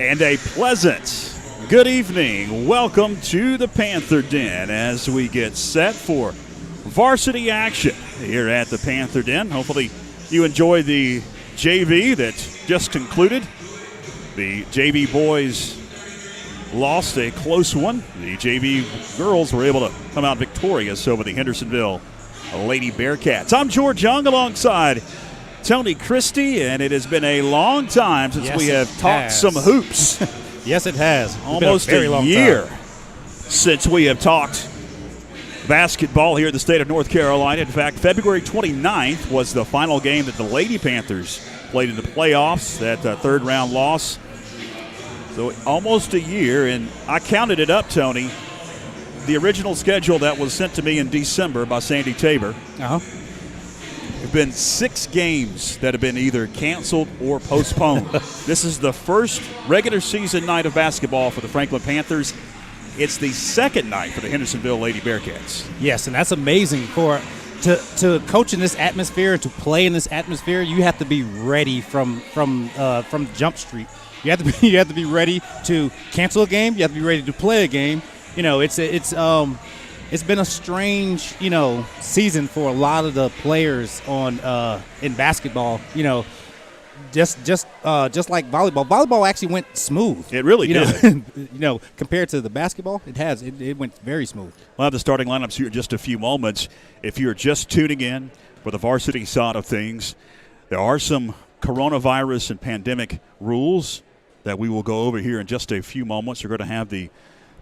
And a pleasant good evening. Welcome to the Panther Den as we get set for varsity action here at the Panther Den. Hopefully you enjoyed the JV that just concluded. The JV boys lost a close one. The JV girls were able to come out victorious over the Hendersonville Lady Bearcats. I'm George Young alongside Tony Christie, and it has been a long time since we have talked some hoops. Yes, it has. Almost a year since we have talked basketball here in the state of North Carolina. In fact, February 29th was the final game that the Lady Panthers played in the playoffs, that third-round loss. So almost a year, and I counted it up, Tony. The original schedule that was sent to me in December by Sandy Tabor. There have been 6 games that have been either canceled or postponed. This is the first regular season night of basketball for the Franklin Panthers. It's the second night for the Hendersonville Lady Bearcats. Yes, and that's amazing. To coach in this atmosphere, to play in this atmosphere, you have to be ready from Jump Street. You have to be ready to cancel a game. You have to be ready to play a game. You know, it's been a strange, season for a lot of the players in basketball. Just like volleyball. Volleyball actually went smooth. It really did. Compared to the basketball, it went very smooth. We'll have the starting lineups here in just a few moments. If you're just tuning in for the varsity side of things, there are some coronavirus and pandemic rules that we will go over here in just a few moments. We're going to have the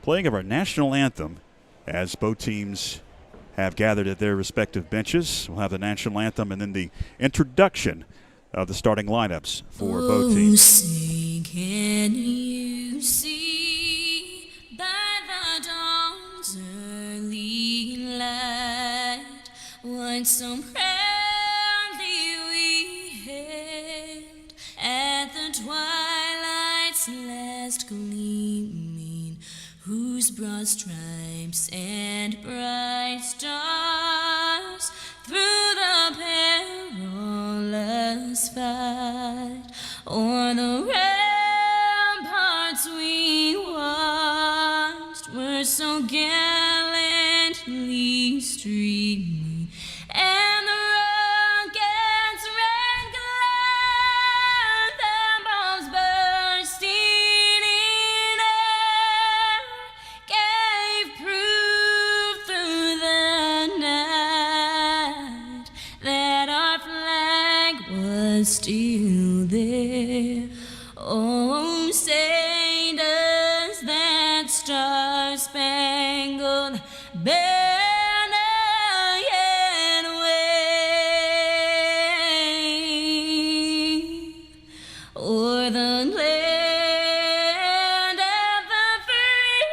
playing of our national anthem as both teams have gathered at their respective benches. We'll have the national anthem and then the introduction of the starting lineups for both teams. Say, can you see by the dawn's early light what so proudly we hailed at the twilight's last gleaming, whose broad stripes and bright stars through the perilous fight o'er the ramparts we watched were so gallantly streaming, and the rockets' red glare, their bombs bursting in air, gave proof through the night that our flag was still there. Oh, say does that star-spangled banner yet wave o'er the land of the free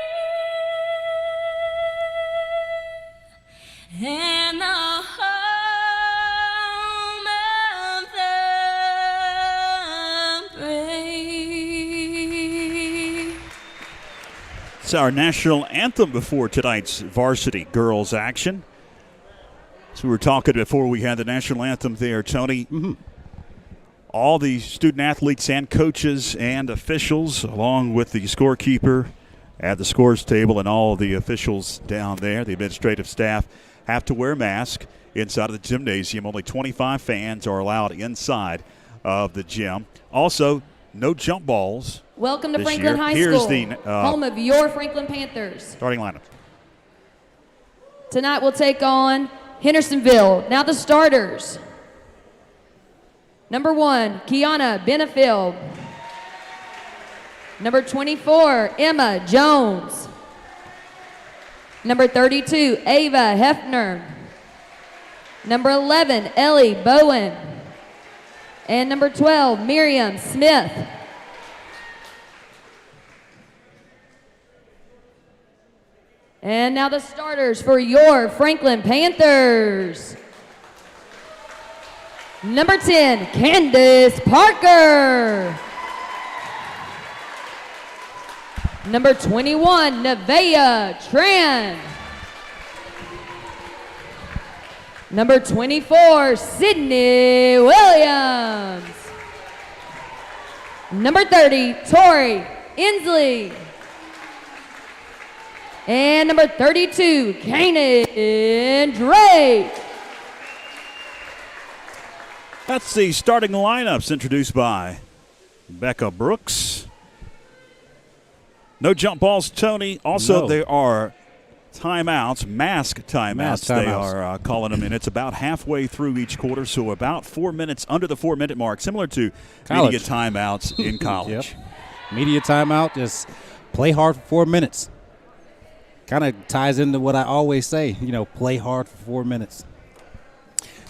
and the home of the brave. It's our national anthem before tonight's varsity girls action. So we were talking before we had the national anthem there, Tony. All the student athletes and coaches and officials, along with the scorekeeper at the scores table and all the officials down there, the administrative staff, have to wear masks inside of the gymnasium. Only 25 fans are allowed inside of the gym. Also, no jump balls. Welcome to this Franklin year. High Here's School, the home of your Franklin Panthers. starting lineup. Tonight we'll take on Hendersonville. Now the starters. Number 1, Kiana Benefield. Number 24, Emma Jones. Number 32, Ava Hefner. Number 11, Ellie Bowen. And number 12, Miriam Smith. And now the starters for your Franklin Panthers. Number 10, Candace Parker. Number 21, Nevaeh Tran. Number 24, Sydney Williams. Number 30, Tori Inslee. And number 32, Kanan Drake. That's the starting lineups introduced by Becca Brooks. No jump balls, Tony. Also, No. there are timeouts, mask timeouts. Mask They timeouts. are calling them, and it's about halfway through each quarter, so about 4 minutes under the 4 minute mark, similar to College. media timeouts in college. Yep. Media timeout, just play hard for 4 minutes. Kind of ties into what I always say, play hard for 4 minutes.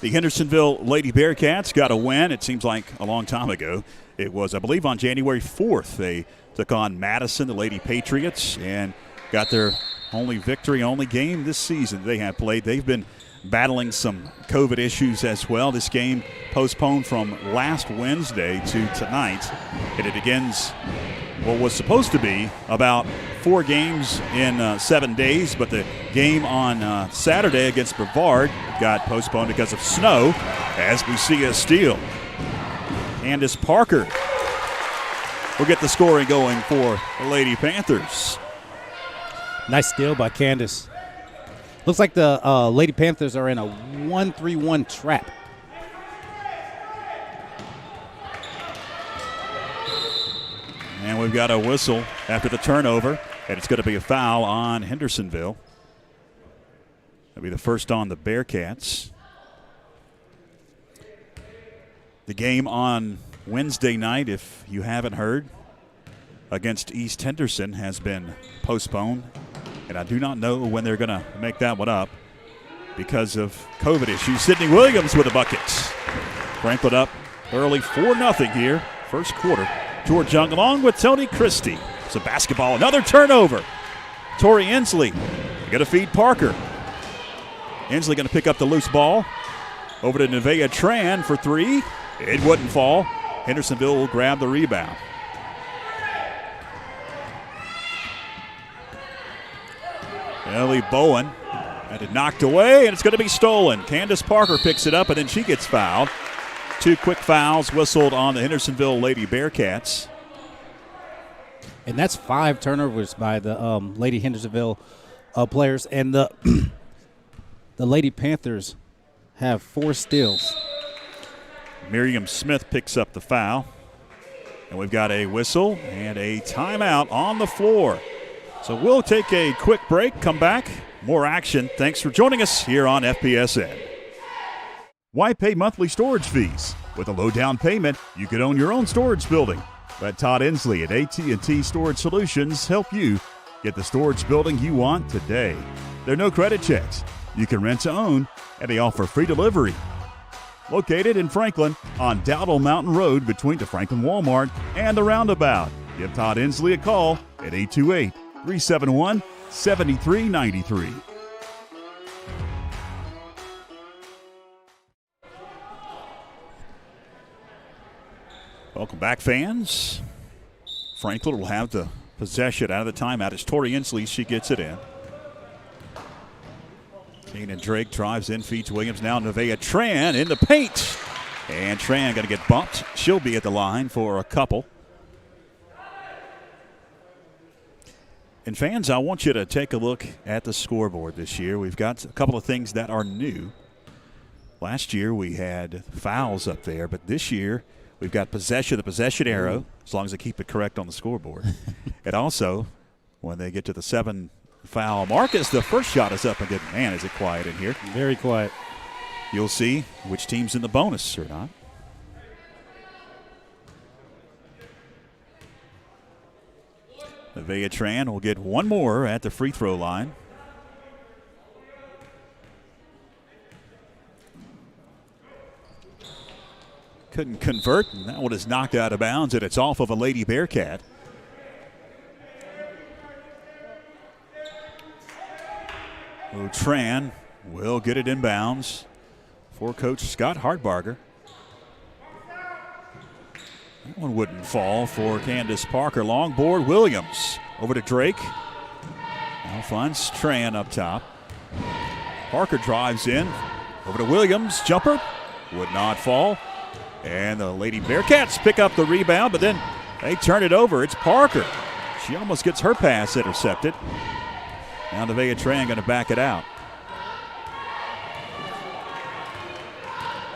The Hendersonville Lady Bearcats got a win. It seems like a long time ago. It was, I believe, on January 4th. They took on Madison, the Lady Patriots, and got their only victory, only game this season they have played. They've been battling some COVID issues as well. This game postponed from last Wednesday to tonight. And it begins what was supposed to be about 4 games in 7 days, but the game on Saturday against Brevard got postponed because of snow, as we see a steal. Candace Parker will get the scoring going for the Lady Panthers. Nice steal by Candace. Looks like the Lady Panthers are in a 1-3-1 trap. And we've got a whistle after the turnover, and it's going to be a foul on Hendersonville. That'll be the first on the Bearcats. The game on Wednesday night, if you haven't heard, against East Henderson has been postponed, and I do not know when they're going to make that one up because of COVID issues. Sydney Williams with a bucket. Franklin up early 4-0 here, first quarter. George Young along with Tony Christie. It's a basketball, another turnover. Tori Inslee going to feed Parker. Inslee going to pick up the loose ball. Over to Nevaeh Tran for 3. It wouldn't fall. Hendersonville will grab the rebound. Ellie Bowen had it knocked away, and it's going to be stolen. Candace Parker picks it up, and then she gets fouled. 2 quick fouls whistled on the Hendersonville Lady Bearcats. And that's 5 turnovers by the Lady Hendersonville players. And the the Lady Panthers have 4 steals. Miriam Smith picks up the foul. And we've got a whistle and a timeout on the floor. So we'll take a quick break, come back, more action. Thanks for joining us here on FPSN. Why pay monthly storage fees? With a low down payment, you could own your own storage building. Let Todd Inslee at AT&T Storage Solutions help you get the storage building you want today. There are no credit checks. You can rent to own, and they offer free delivery. Located in Franklin on Dowdle Mountain Road between the Franklin Walmart and the Roundabout. Give Todd Inslee a call at 828-371-7393. Welcome back, fans. Franklin will have the possession out of the timeout. It's Tori Inslee. She gets it in. Kanan Drake drives in, feeds Williams. Now Nevaeh Tran in the paint. And Tran going to get bumped. She'll be at the line for a couple. And fans, I want you to take a look at the scoreboard this year. We've got a couple of things that are new. Last year we had fouls up there, but this year we've got possession, the possession arrow, as long as they keep it correct on the scoreboard. And also, when they get to the 7 foul mark, as the first shot is up and good. Man, is it quiet in here. Very quiet. You'll see which team's in the bonus or not. Nevaeh Tran will get one more at the free throw line. Couldn't convert, and that one is knocked out of bounds, and it's off of a Lady Bearcat. Tran will get it in bounds for Coach Scott Hartbarger. That one wouldn't fall for Candace Parker. Long board, Williams over to Drake. Now finds Tran up top. Parker drives in, over to Williams. Jumper would not fall. And the Lady Bearcats pick up the rebound, but then they turn it over. It's Parker She almost gets her pass intercepted. Now Nevaeh Tran going to back it out.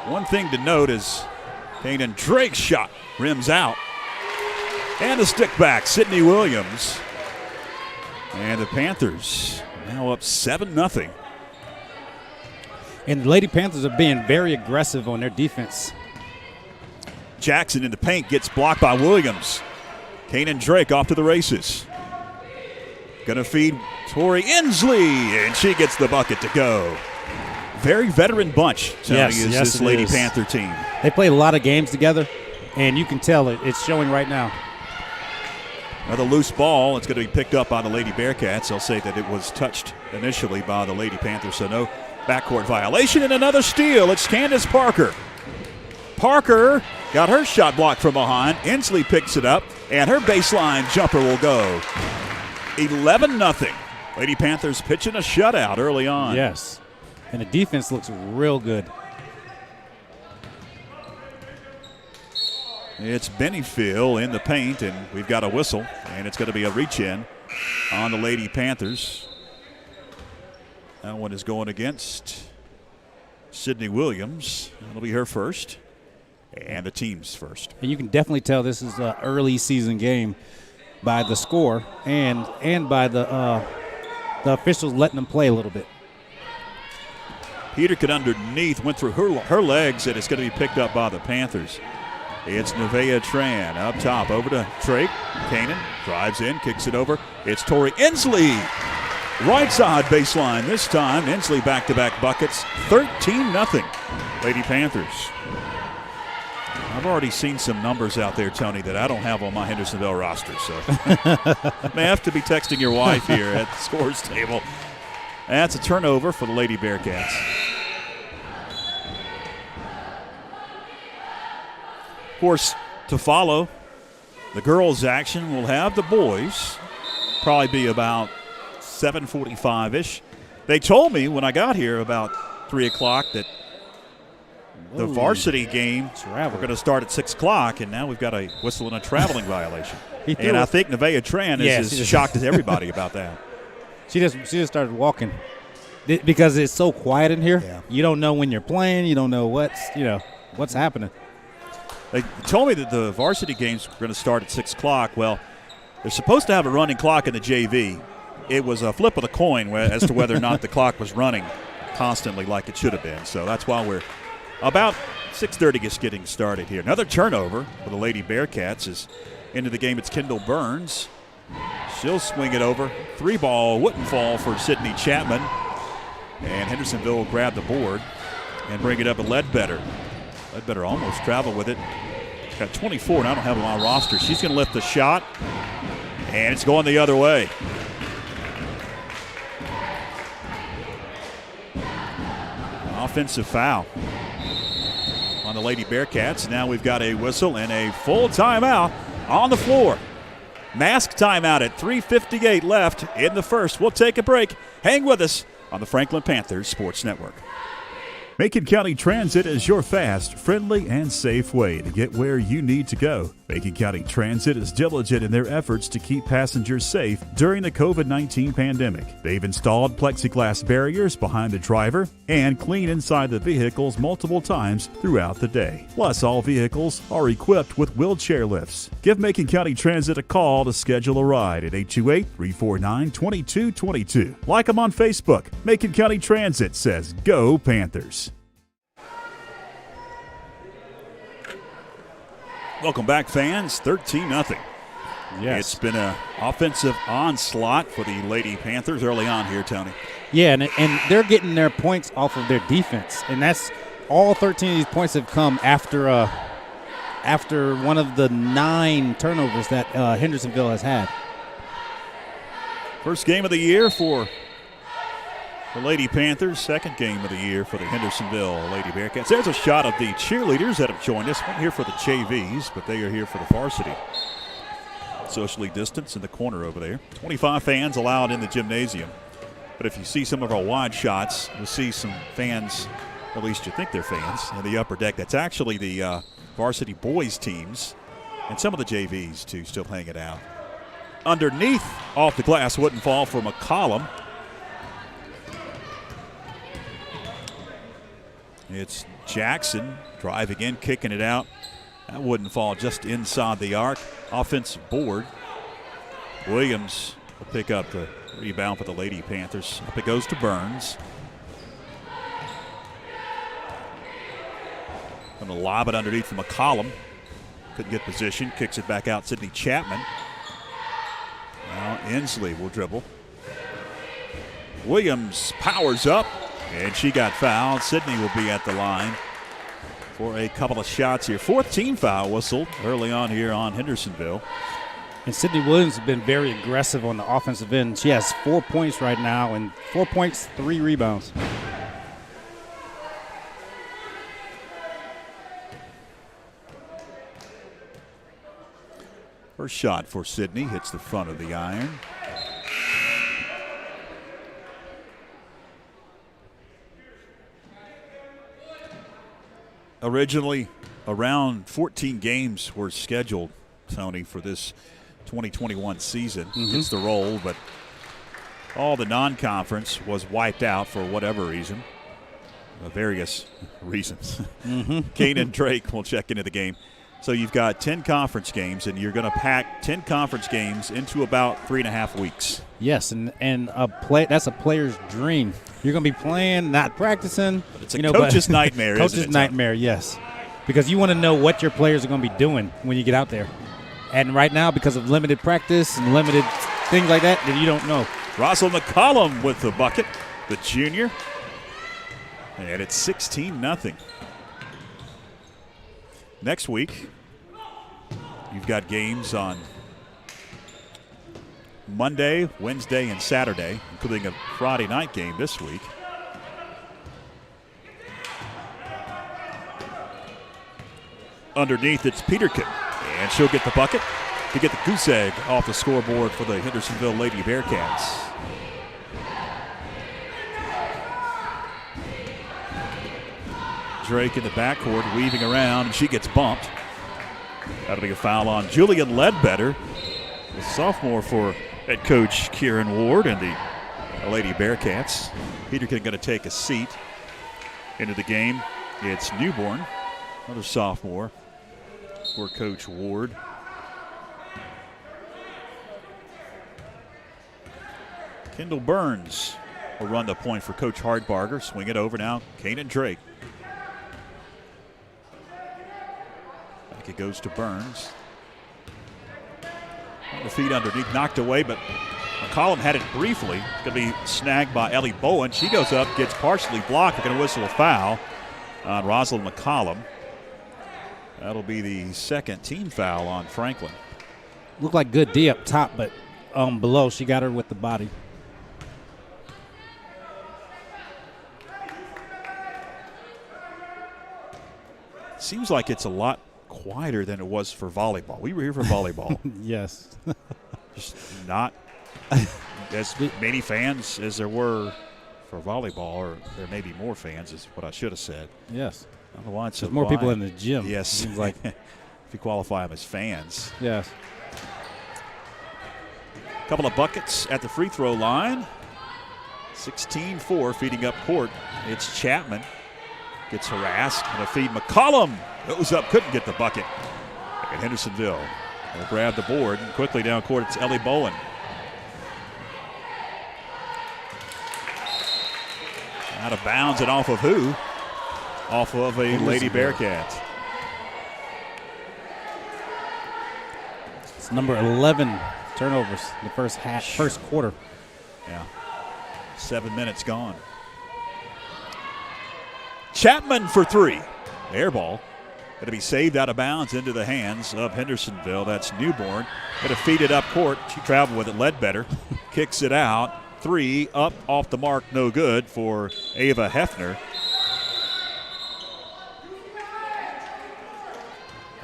One thing to note is Kanan Drake's shot rims out. And the stick back, Sydney Williams. And the Panthers now up 7-0. And the Lady Panthers are being very aggressive on their defense. Jackson in the paint gets blocked by Williams. Kanan Drake off to the races. Gonna feed Tori Inslee, and she gets the bucket to go. Very veteran bunch, Tony, Yes, is yes, this it Lady is. Panther team. They played a lot of games together, and you can tell it's showing right now. Another loose ball. It's going to be picked up by the Lady Bearcats. They'll say that it was touched initially by the Lady Panthers, so no backcourt violation. And another steal. It's Candace Parker. Parker got her shot blocked from behind. Inslee picks it up, and her baseline jumper will go. 11-0. Lady Panthers pitching a shutout early on. Yes. And the defense looks real good. It's Bennyfield in the paint, and we've got a whistle, and it's going to be a reach-in on the Lady Panthers. That one is going against Sydney Williams. It'll be her first, and the team's first. And you can definitely tell this is an early season game by the score and by the officials letting them play a little bit. Peterkin underneath went through her legs, and it's going to be picked up by the Panthers. It's Nevaeh Tran up top over to Drake. Kanan drives in, kicks it over. It's Tori Inslee. Right side baseline this time. Inslee back-to-back buckets. 13-0. Lady Panthers. I've already seen some numbers out there, Tony, that I don't have on my Hendersonville roster. So may have to be texting your wife here at the scores table. That's a turnover for the Lady Bearcats. Of course, to follow the girls' action, we'll have the boys. Probably be about 7:45-ish. They told me when I got here about 3 o'clock that the varsity game we're going to start at 6 o'clock, and now we've got a whistle and a traveling violation. And I think Nevaeh Tran is as shocked as everybody about that. She just started walking because it's so quiet in here. Yeah. You don't know when you're playing. You don't know what's happening. They told me that the varsity games were going to start at 6 o'clock. Well, they're supposed to have a running clock in the JV. It was a flip of the coin as to whether or not the clock was running constantly like it should have been. So that's why we're about 6:30 just getting started here. Another turnover for the Lady Bearcats is into the game. It's Kendall Burns. She'll swing it over. 3-ball wouldn't fall for Sydney Chapman. And Hendersonville will grab the board and bring it up at Ledbetter. Ledbetter almost traveled with it. Got 24, and I don't have him on roster. She's going to lift the shot, and it's going the other way. Offensive foul on the Lady Bearcats. Now we've got a whistle and a full timeout on the floor. Mask timeout at 3:58 left in the first. We'll take a break. Hang with us on the Franklin Panthers Sports Network. Macon County Transit is your fast, friendly, and safe way to get where you need to go. Macon County Transit is diligent in their efforts to keep passengers safe during the COVID-19 pandemic. They've installed plexiglass barriers behind the driver and clean inside the vehicles multiple times throughout the day. Plus, all vehicles are equipped with wheelchair lifts. Give Macon County Transit a call to schedule a ride at 828-349-2222. Like them on Facebook. Macon County Transit says, Go Panthers. Welcome back, fans. 13-0. Yes. It's been an offensive onslaught for the Lady Panthers early on here, Tony. Yeah, and they're getting their points off of their defense, and that's all 13 of these points have come after one of the 9 turnovers that Hendersonville has had. First game of the year for the Lady Panthers, second game of the year for the Hendersonville Lady Bearcats. There's a shot of the cheerleaders that have joined us. We're here for the JVs, but they are here for the varsity. Socially distanced in the corner over there. 25 fans allowed in the gymnasium. But if you see some of our wide shots, you'll see some fans, at least you think they're fans, in the upper deck. That's actually the varsity boys teams and some of the JVs, too, still hanging out. underneath off the glass. Wouldn't fall for McCollum. It's Jackson driving in, kicking it out. That wouldn't fall, just inside the arc. Offensive board. Williams will pick up the rebound for the Lady Panthers. Up it goes to Burns. Going to lob it underneath for McCollum. Couldn't get position. Kicks it back out. Sydney Chapman. Now Inslee will dribble. Williams powers up, and she got fouled. Sydney will be at the line for a couple of shots here. 4th team foul whistled early on here on Hendersonville. And Sydney Williams has been very aggressive on the offensive end. She has 4 points right now, and 4 points, 3 rebounds. First shot for Sydney hits the front of the iron. Originally, around 14 games were scheduled, Tony, for this 2021 season. It's the roll, but all the non-conference was wiped out for whatever reason, various reasons. Kanan Drake will check into the game. So you've got 10 conference games, and you're going to pack 10 conference games into about 3.5 weeks. Yes, and that's a player's dream. You're going to be playing, not practicing. But it's a coach's nightmare, isn't it? Coach's nightmare, yes. Because you want to know what your players are going to be doing when you get out there. And right now, because of limited practice and limited things like that you don't know. Rosalind McCollum with the bucket, the junior. And it's 16-0. Next week, you've got games on Monday, Wednesday, and Saturday, including a Friday night game this week. Underneath, it's Peterkin, and she'll get the bucket to get the goose egg off the scoreboard for the Hendersonville Lady Bearcats. Drake in the backcourt, weaving around, and she gets bumped. That'll be a foul on Julian Ledbetter, the sophomore for head coach Kieran Ward and the Lady Bearcats. Peterkin going to take a seat into the game. It's Newborn, another sophomore for Coach Ward. Kendall Burns will run the point for Coach Hardbarger. Swing it over now. Kanan Drake. Back it goes to Burns. On the feet underneath, knocked away, but McCollum had it briefly. It's going to be snagged by Ellie Bowen. She goes up, gets partially blocked. They're going to whistle a foul on Rosalind McCollum. That'll be the second team foul on Franklin. Looked like good D up top, but below she got her with the body. Seems like it's a lot quieter than it was for volleyball. We were here for volleyball. Yes. Just not as many fans as there were for volleyball, or there may be more fans is what I should have said. Yes. I don't know why it's so There's more quiet. people in the gym. Yes. Seems like. If you qualify them as fans. Yes. A couple of buckets at the free throw line. 16-4 feeding up court. It's Chapman. Gets harassed. Going to feed McCollum. Goes up, couldn't get the bucket. And Hendersonville will grab the board. And quickly down court, it's Ellie Bowen. Out of bounds and off of who? Off of a Lady Bearcat. It's number 11 turnovers in the first quarter. Yeah. 7 minutes gone. Chapman for three. Air ball. Going to be saved out of bounds into the hands of Hendersonville. That's Newborn. Going to feed it up court. She traveled with it. Ledbetter kicks it out. Three up off the mark. No good for Ava Hefner.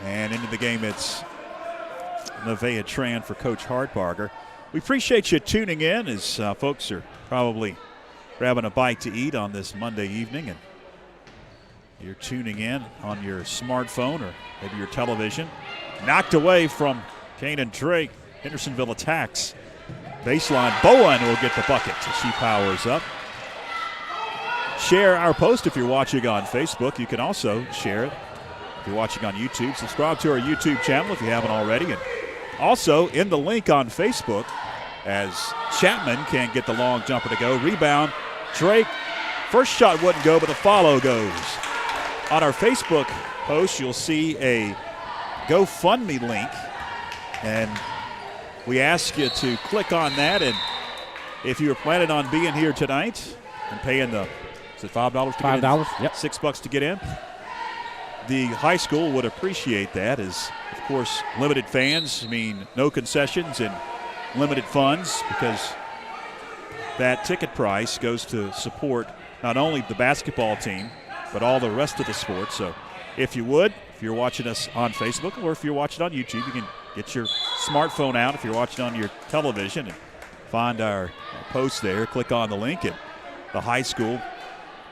And into the game, it's Nevaeh Tran for Coach Hardbarger. We appreciate you tuning in as folks are probably grabbing a bite to eat on this Monday evening, and you're tuning in on your smartphone or maybe your television. Knocked away from Kanan Drake. Hendersonville attacks. Baseline, Bowen will get the bucket as she powers up. Share our post if you're watching on Facebook. You can also share it if you're watching on YouTube. Subscribe to our YouTube channel if you haven't already. And also in the link on Facebook, as Chapman can't get the long jumper to go. Rebound, Drake. First shot wouldn't go, but the follow goes. On our Facebook post, you'll see a GoFundMe link. And we ask you to click on that. And if you were planning on being here tonight and paying the, is it $5 to get in? $5, yep. $6 to get in. The high school would appreciate that, as, of course, limited fans mean no concessions and limited funds, because that ticket price goes to support not only the basketball team, but all the rest of the sports. So if you're watching us on Facebook, or if you're watching on YouTube, you can get your smartphone out if you're watching on your television and find our post there. Click on the link, and the high school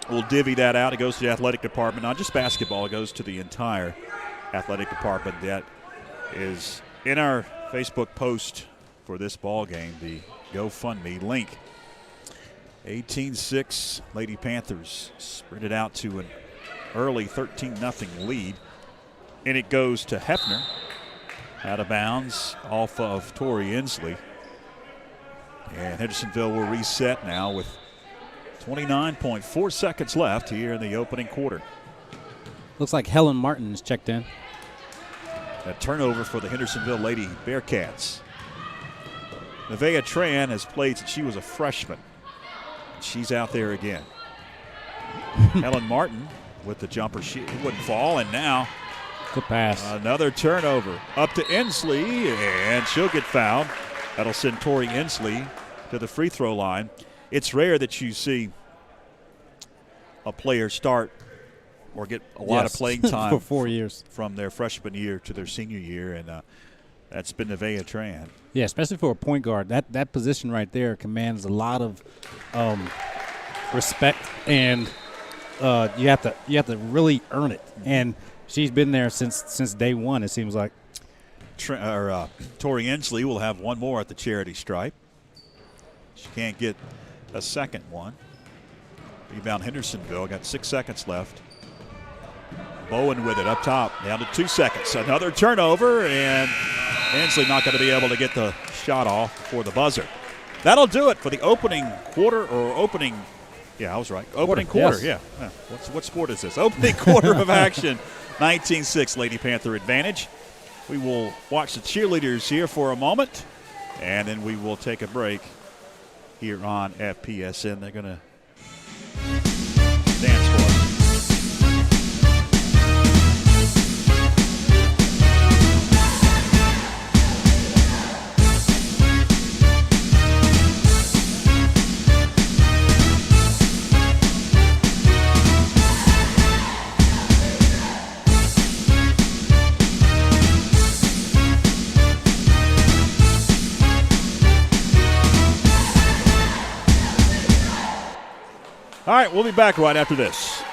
will divvy that out. It goes to the athletic department, not just basketball. It goes to the entire athletic department. That is in our Facebook post for this ball game, the GoFundMe link. 18-6, Lady Panthers spread it out to an early 13-0 lead. And it goes to Hefner. Out of bounds off of Tori Inslee. And Hendersonville will reset now with 29.4 seconds left here in the opening quarter. Looks like Helen Martin is checked in. A turnover for the Hendersonville Lady Bearcats. Nevaeh Tran has played since she was a freshman. She's out there again. Helen Martin with the jumper. It wouldn't fall, and now good pass. Another turnover. Up to Inslee, and she'll get fouled. That'll send Tori Inslee to the free throw line. It's rare that you see a player start or get a lot of playing time for 4 years from their freshman year to their senior year, and that's been Nevaeh Tran. Yeah, especially for a point guard. That position right there commands a lot of respect, and you have to really earn it. And she's been there since day one, it seems like. Tori Inslee will have one more at the charity stripe. She can't get a second one. Rebound Hendersonville, got 6 seconds left. Bowen with it up top, down to 2 seconds. Another turnover, and Inslee not going to be able to get the shot off before the buzzer. That'll do it for the opening quarter, or opening, yeah, I was right. Opening quarter, yes. Yeah. What sport is this? Opening quarter of action. 19-6 Lady Panther advantage. We will watch the cheerleaders here for a moment, and then we will take a break here on FPSN. They're going to dance for us. All right, we'll be back right after this.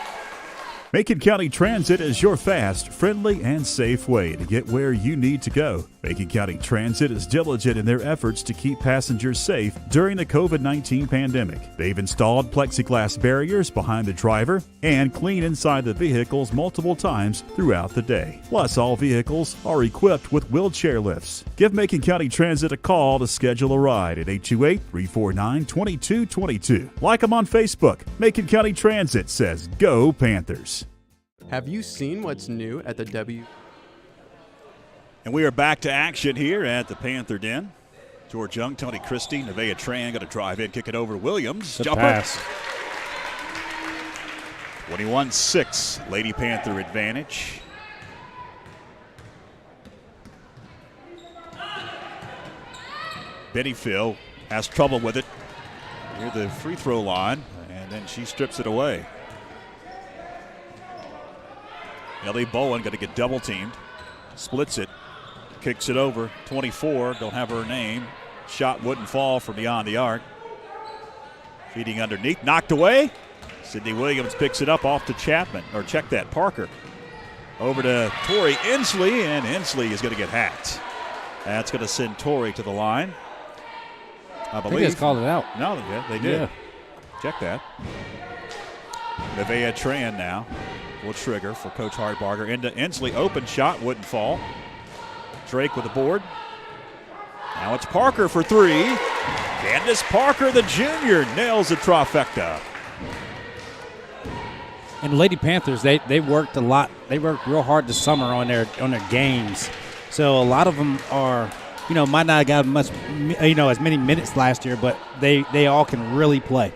Macon County Transit is your fast, friendly, and safe way to get where you need to go. Macon County Transit is diligent in their efforts to keep passengers safe during the COVID-19 pandemic. They've installed plexiglass barriers behind the driver and clean inside the vehicles multiple times throughout the day. Plus, all vehicles are equipped with wheelchair lifts. Give Macon County Transit a call to schedule a ride at 828-349-2222. Like them on Facebook. Macon County Transit says, Go Panthers. Have you seen what's new at the W? And we are back to action here at the Panther Den. George Young, Tony Christie, Nevaeh Tran going to drive in, kick it over to Williams. Good Jumper. pass. 21-6, Lady Panther advantage. Bennyfield has trouble with it near the free throw line, and then she strips it away. Ellie Bowen going to get double teamed. Splits it. Kicks it over. 24. Don't have her name. Shot wouldn't fall from beyond the arc. Feeding underneath. Knocked away. Sydney Williams picks it up off to Chapman. Or check that. Parker. Over to Tori Inslee. And Inslee is going to get hacked. That's going to send Torrey to the line. I believe. They just called it out. No, they did. Yeah. Check that. Nevaeh Tran now will trigger for Coach Hardbarger. Into Inslee, open shot, wouldn't fall. Drake with the board. Now it's Parker for three. Candace Parker, the junior, nails the trifecta. And the Lady Panthers, they worked a lot. They worked real hard this summer on their games. So a lot of them are, might not have got much, as many minutes last year, but they all can really play.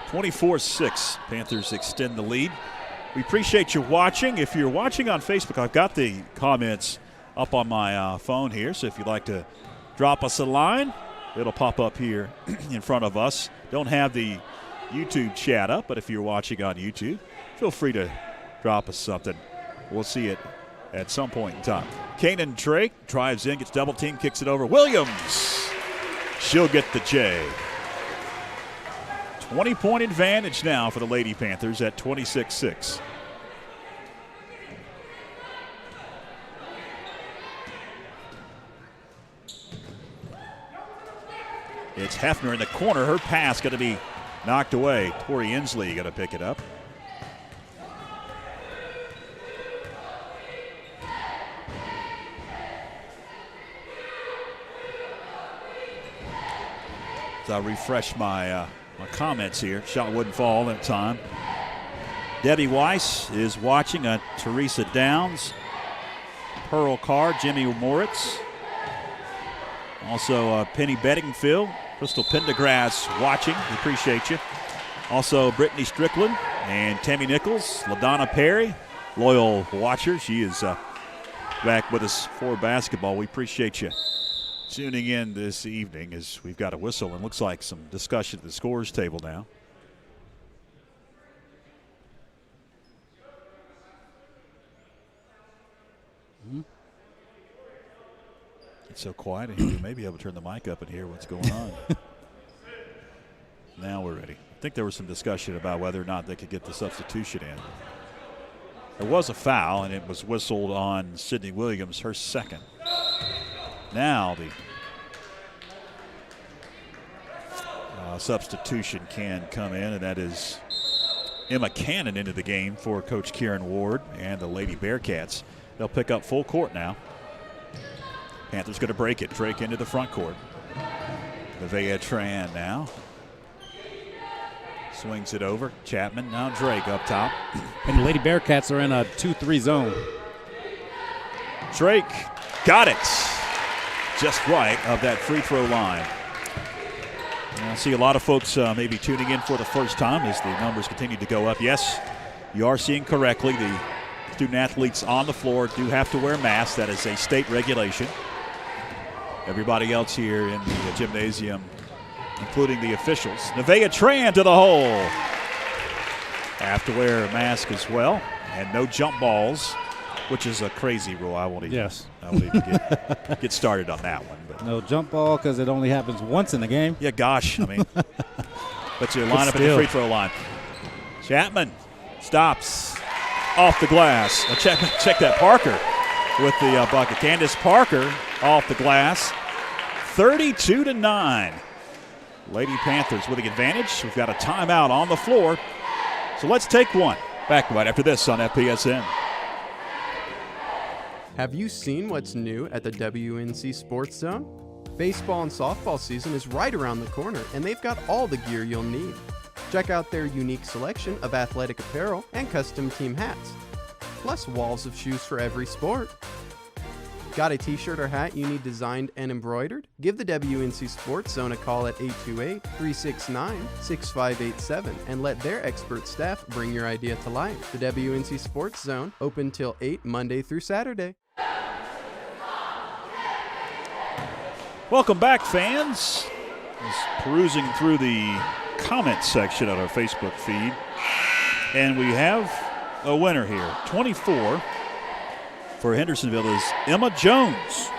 24-6, Panthers extend the lead. We appreciate you watching. If you're watching on Facebook, I've got the comments up on my phone here, so if you'd like to drop us a line, it'll pop up here in front of us. Don't have the YouTube chat up, but if you're watching on YouTube, feel free to drop us something. We'll see it at some point in time. Kanan Drake drives in, gets double team, kicks it over. Williams, she'll get the J. 20-point advantage now for the Lady Panthers at 26-6. It's Hefner in the corner. Her pass going to be knocked away. Tori Inslee going to pick it up. So I'll refresh my comments here. Shot wouldn't fall that time. Debbie Weiss is watching. Teresa Downs, Pearl Carr, Jimmy Moritz. Also Penny Bedingfield, Crystal Pendergrass watching. We appreciate you. Also Brittany Strickland and Tammy Nichols, LaDonna Perry, loyal watcher. She is back with us for basketball. We appreciate you tuning in this evening as we've got a whistle and looks like some discussion at the scores table now. It's so quiet in here, we may be able to turn the mic up and hear what's going on. Now we're ready. I think there was some discussion about whether or not they could get the substitution in. There was a foul, and it was whistled on Sydney Williams, her second. Now the substitution can come in, and that is Emma Cannon into the game for Coach Kieran Ward and the Lady Bearcats. They'll pick up full court now. Panthers going to break it. Drake into the front court. Nevaeh Tran now. Swings it over. Chapman, now Drake up top. And the Lady Bearcats are in a 2-3 zone. Drake got it. Just right of that free throw line. And I see a lot of folks maybe tuning in for the first time as the numbers continue to go up. Yes, you are seeing correctly. The student athletes on the floor do have to wear masks. That is a state regulation. Everybody else here in the gymnasium, including the officials. Nevaeh Tran to the hole. Have to wear a mask as well. And no jump balls, which is a crazy rule. I won't even get started on that one. But No jump ball because it only happens once in the game. yeah, gosh. I mean, but you line up at the free throw line. Chapman stops off the glass. Now check that Parker with the bucket. Candace Parker off the glass. 32-9. Lady Panthers with the advantage. We've got a timeout on the floor. So let's take one. Back right after this on FPSN. Have you seen what's new at the WNC Sports Zone? Baseball and softball season is right around the corner, and they've got all the gear you'll need. Check out their unique selection of athletic apparel and custom team hats, plus walls of shoes for every sport. Got a t-shirt or hat you need designed and embroidered? Give the WNC Sports Zone a call at 828-369-6587 and let their expert staff bring your idea to life. The WNC Sports Zone, open till 8 Monday through Saturday. Welcome back, fans. Just perusing through the comment section on our Facebook feed. And we have a winner here. 24 for Hendersonville is Emma Jones.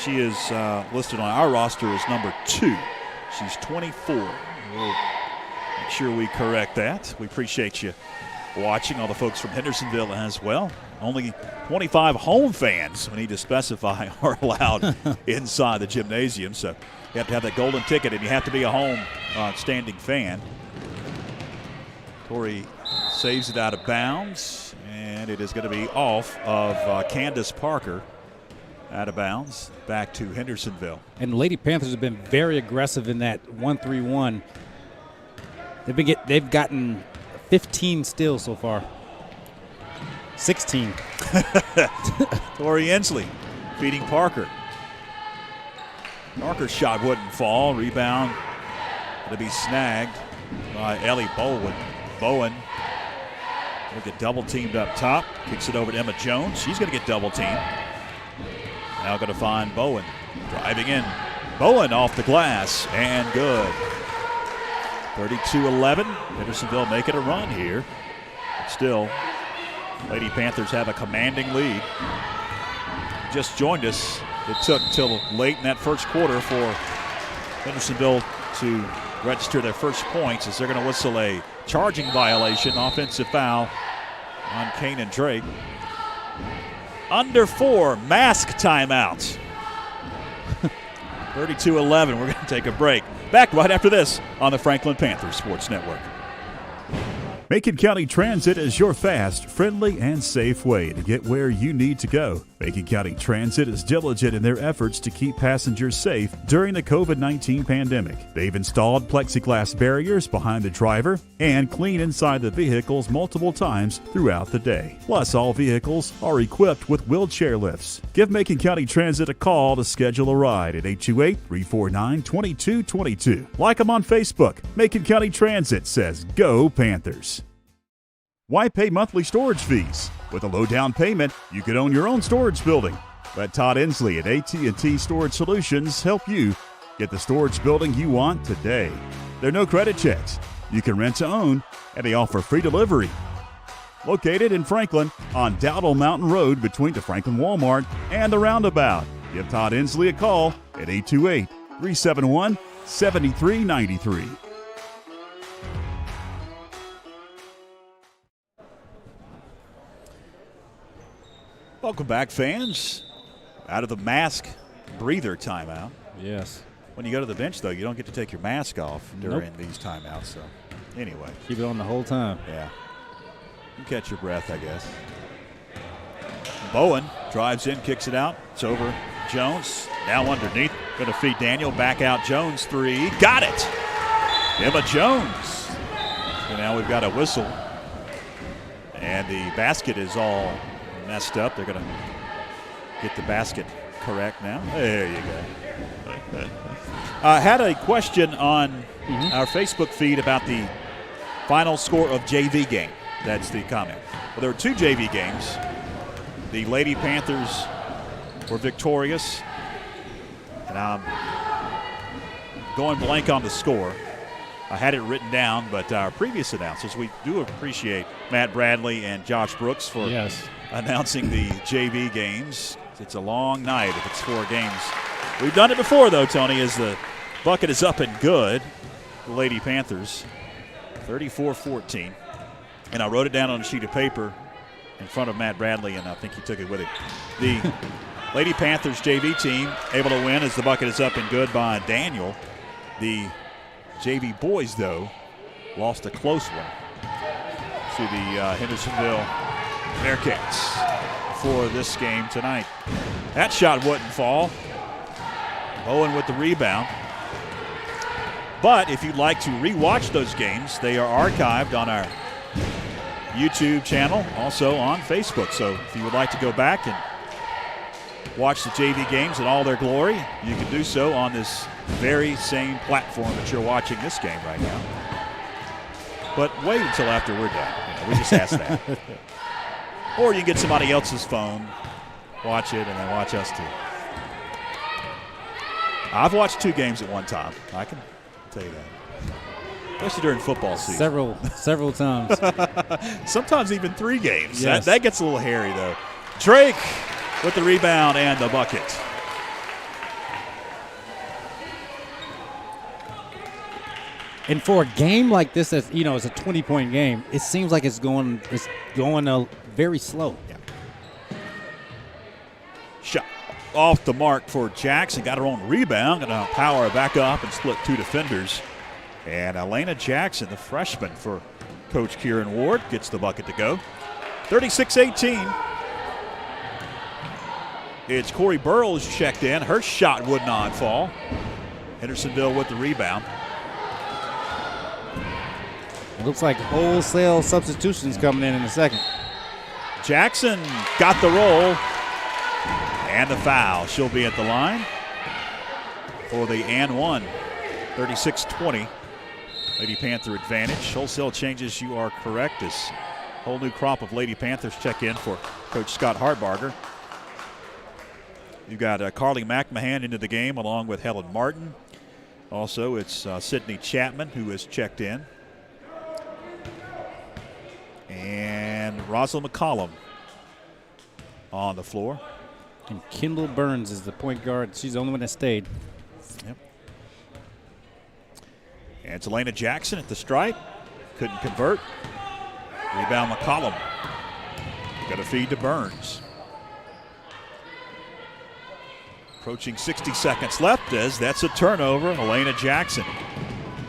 She is listed on our roster as number 2. She's 24. We'll make sure we correct that. We appreciate you watching, all the folks from Hendersonville as well. Only 25 home fans, we need to specify, are allowed inside the gymnasium. So you have to have that golden ticket, and you have to be a home standing fan. Torrey saves it out of bounds, and it is going to be off of Candace Parker. Out of bounds, back to Hendersonville. And the Lady Panthers have been very aggressive in that 1-3-1. They've gotten 15 steals so far. 16. Tori Inslee feeding Parker. Parker's shot wouldn't fall. Rebound to be snagged by Ellie Bowen. Bowen will get double teamed up top. Kicks it over to Emma Jones. She's going to get double teamed. Now going to find Bowen. Driving in. Bowen off the glass and good. 32-11. Hendersonville making a run here. Still, Lady Panthers have a commanding lead. Just joined us. It took till late in that first quarter for Hendersonville to register their first points as they're going to whistle a charging violation, offensive foul on Kanan Drake. Under 4, mask timeout. 32-11. We're going to take a break. Back right after this on the Franklin Panthers Sports Network. Macon County Transit is your fast, friendly, and safe way to get where you need to go. Macon County Transit is diligent in their efforts to keep passengers safe during the COVID-19 pandemic. They've installed plexiglass barriers behind the driver and clean inside the vehicles multiple times throughout the day. Plus, all vehicles are equipped with wheelchair lifts. Give Macon County Transit a call to schedule a ride at 828-349-2222. Like them on Facebook. Macon County Transit says, Go Panthers. Why pay monthly storage fees? With a low down payment, you could own your own storage building. Let Todd Inslee at AT&T Storage Solutions help you get the storage building you want today. There are no credit checks. You can rent to own, and they offer free delivery. Located in Franklin on Dowdle Mountain Road between the Franklin Walmart and the Roundabout. Give Todd Inslee a call at 828-371-7393. Welcome back, fans. Out of the mask breather timeout. Yes. When you go to the bench, though, you don't get to take your mask off during these timeouts. So, anyway. Keep it on the whole time. Yeah. You catch your breath, I guess. Bowen drives in, kicks it out. It's over. Jones now underneath. Going to feed Daniel. Back out. Jones, 3. Got it. Emma Jones. And now we've got a whistle. And the basket is all messed up. They're going to get the basket correct now. There you go. Had a question on our Facebook feed about the final score of JV game. That's the comment. Well, there were 2 JV games. The Lady Panthers were victorious. And I'm going blank on the score. I had it written down, but our previous announcers, we do appreciate Matt Bradley and Josh Brooks for announcing the JV games. It's a long night if it's 4 games. We've done it before, though, Tony, as the bucket is up and good. The Lady Panthers, 34-14. And I wrote it down on a sheet of paper in front of Matt Bradley, and I think he took it with him. The Lady Panthers JV team able to win as the bucket is up and good by Daniel. The JV boys, though, lost a close one to the Hendersonville Bearcats for this game tonight. That shot wouldn't fall. Bowen with the rebound. But if you'd like to rewatch those games, they are archived on our YouTube channel, also on Facebook. So if you would like to go back and watch the JV games in all their glory, you can do so on this very same platform that you're watching this game right now. But wait until after we're done. We just ask that. Or you can get somebody else's phone, watch it, and then watch us too. I've watched 2 games at one time. I can tell you that. Especially during football season. Several times. Sometimes even 3 games. Yes. That gets a little hairy, though. Drake with the rebound and the bucket. And for a game like this, as it's a 20-point game, it seems like it's going very slow. Yeah. off the mark for Jackson. Got her own rebound and a power back up and split 2 defenders. And Elena Jackson, the freshman for Coach Kieran Ward, gets the bucket to go. 36-18. It's Corey Burrows checked in. Her shot would not fall. Hendersonville with the rebound. Looks like wholesale substitutions coming in the second. Jackson got the roll and the foul. She'll be at the line for the and one. 36-20. Lady Panther advantage. Wholesale changes, you are correct, as a whole new crop of Lady Panthers check in for Coach Scott Hartbarger. You've got Carly McMahon into the game along with Helen Martin. Also, it's Sydney Chapman who has checked in. And Rosalind McCollum on the floor. And Kendall Burns is the point guard. She's the only one that stayed. Yep. And it's Elena Jackson at the stripe. Couldn't convert. Rebound McCollum. Got a feed to Burns. Approaching 60 seconds left as that's a turnover. Elena Jackson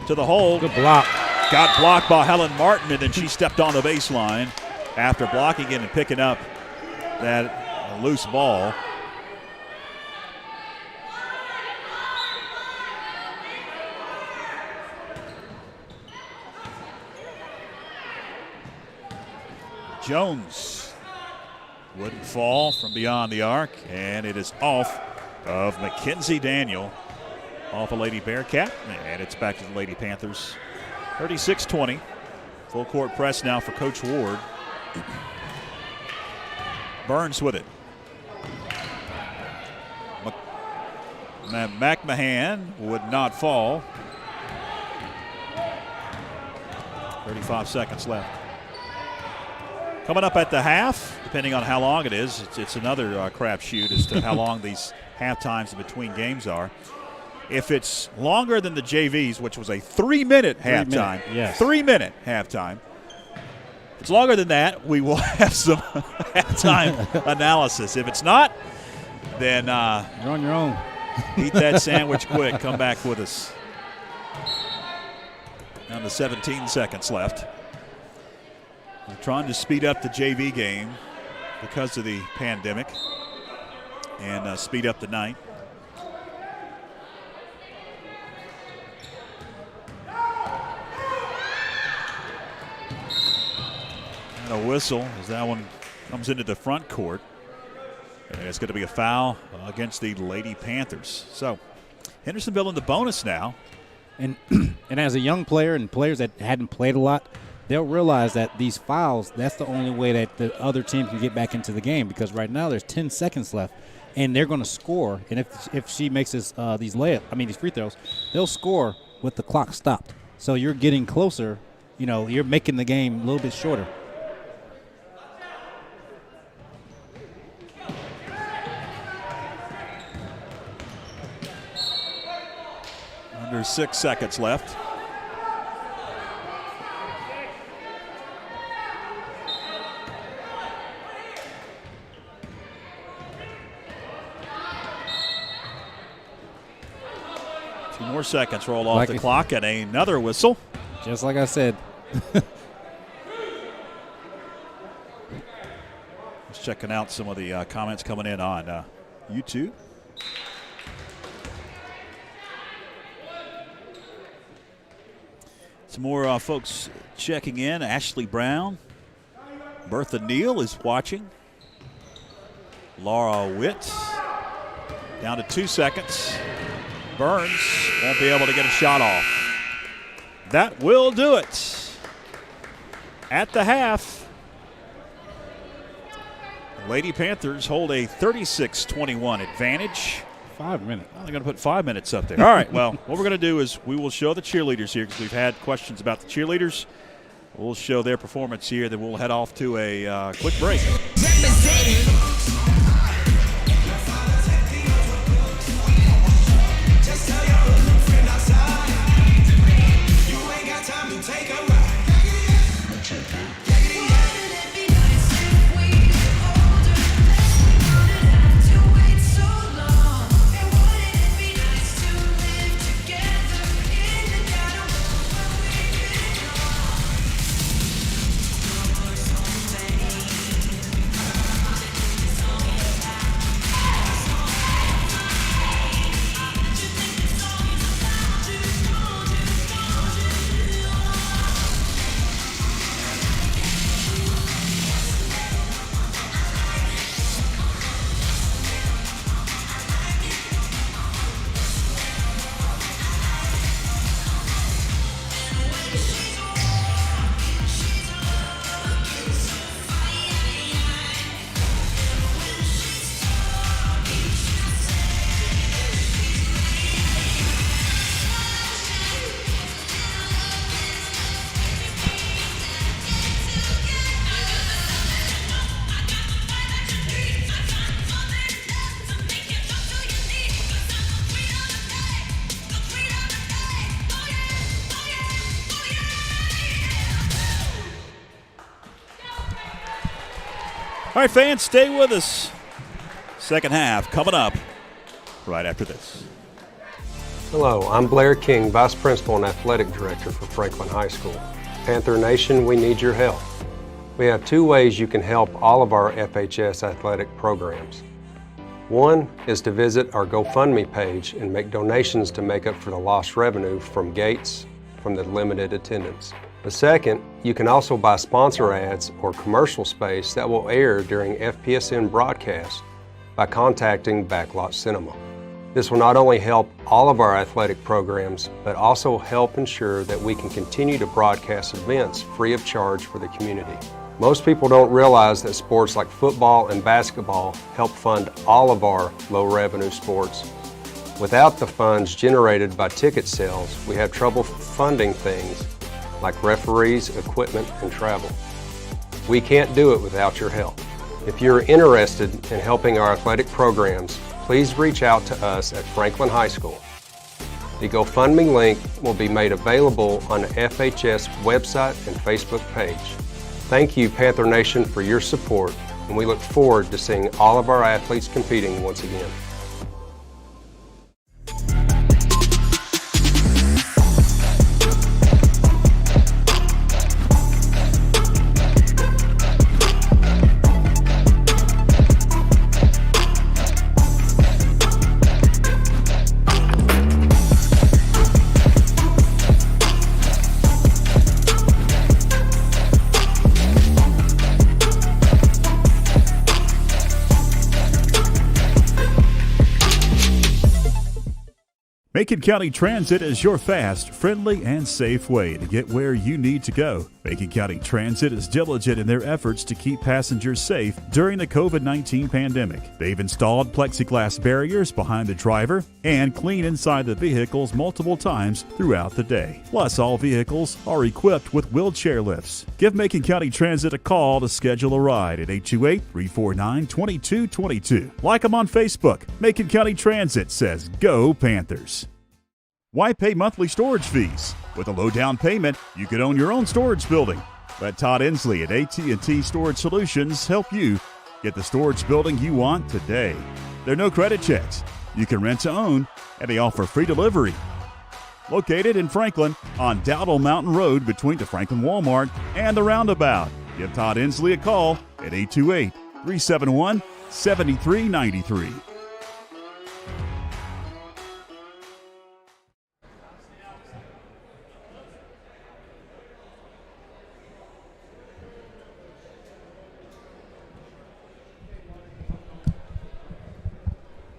to the hole. Good block. Got blocked by Helen Martin, and then she stepped on the baseline after blocking it and picking up that loose ball. Jones wouldn't fall from beyond the arc, and it is off of Mackenzie Daniel, off of Lady Bearcat, and it's back to the Lady Panthers. 36-20. Full court press now for Coach Ward. Burns with it. McMahon would not fall. 35 seconds left. Coming up at the half, depending on how long it is, it's another crapshoot as to how long these half times in between games are. If it's longer than the JVs, which was a 3-minute halftime, 3-minute halftime, if it's longer than that, we will have some halftime analysis. If it's not, then you're on your own. Eat that sandwich quick. Come back with us. Down to 17 seconds left. We're trying to speed up the JV game because of the pandemic and speed up the night. And a whistle as that one comes into the front court. And it's going to be a foul against the Lady Panthers. So Hendersonville in the bonus now. And as a young player and players that hadn't played a lot, they'll realize that these fouls, that's the only way that the other team can get back into the game, because right now there's 10 seconds left and they're going to score. And if she makes these free throws, they'll score with the clock stopped. So you're getting closer, you're making the game a little bit shorter. Under 6 seconds left. Two more seconds roll off the clock and another whistle. Just like I said. Just checking out some of the comments coming in on YouTube. Some more folks checking in. Ashley Brown. Bertha Neal is watching. Laura Witt. Down to 2 seconds. Burns won't be able to get a shot off. That will do it. At the half, the Lady Panthers hold a 36-21 advantage. 5 minutes. Well, they're going to put 5 minutes up there. All right, well, what we're going to do is we will show the cheerleaders here because we've had questions about the cheerleaders. We'll show their performance here, then we'll head off to a quick break. All right, fans, stay with us. Second half coming up right after this. Hello, I'm Blair King, Vice Principal and Athletic Director for Franklin High School. Panther Nation, we need your help. We have 2 ways you can help all of our FHS athletic programs. One is to visit our GoFundMe page and make donations to make up for the lost revenue from gates from the limited attendance. The second, you can also buy sponsor ads or commercial space that will air during FPSN broadcasts by contacting Backlot Cinema. This will not only help all of our athletic programs, but also help ensure that we can continue to broadcast events free of charge for the community. Most people don't realize that sports like football and basketball help fund all of our low-revenue sports. Without the funds generated by ticket sales, we have trouble funding things like referees, equipment, and travel. We can't do it without your help. If you're interested in helping our athletic programs, please reach out to us at Franklin High School. The GoFundMe link will be made available on the FHS website and Facebook page. Thank you, Panther Nation, for your support, and we look forward to seeing all of our athletes competing once again. Macon County Transit is your fast, friendly, and safe way to get where you need to go. Macon County Transit is diligent in their efforts to keep passengers safe during the COVID-19 pandemic. They've installed plexiglass barriers behind the driver and clean inside the vehicles multiple times throughout the day. Plus, all vehicles are equipped with wheelchair lifts. Give Macon County Transit a call to schedule a ride at 828-349-2222. Like them on Facebook. Macon County Transit says, "Go Panthers." Why pay monthly storage fees? With a low down payment, you could own your own storage building. Let Todd Inslee at AT&T Storage Solutions help you get the storage building you want today. There are no credit checks. You can rent to own, and they offer free delivery. Located in Franklin on Dowdle Mountain Road between the Franklin Walmart and the Roundabout. Give Todd Inslee a call at 828-371-7393.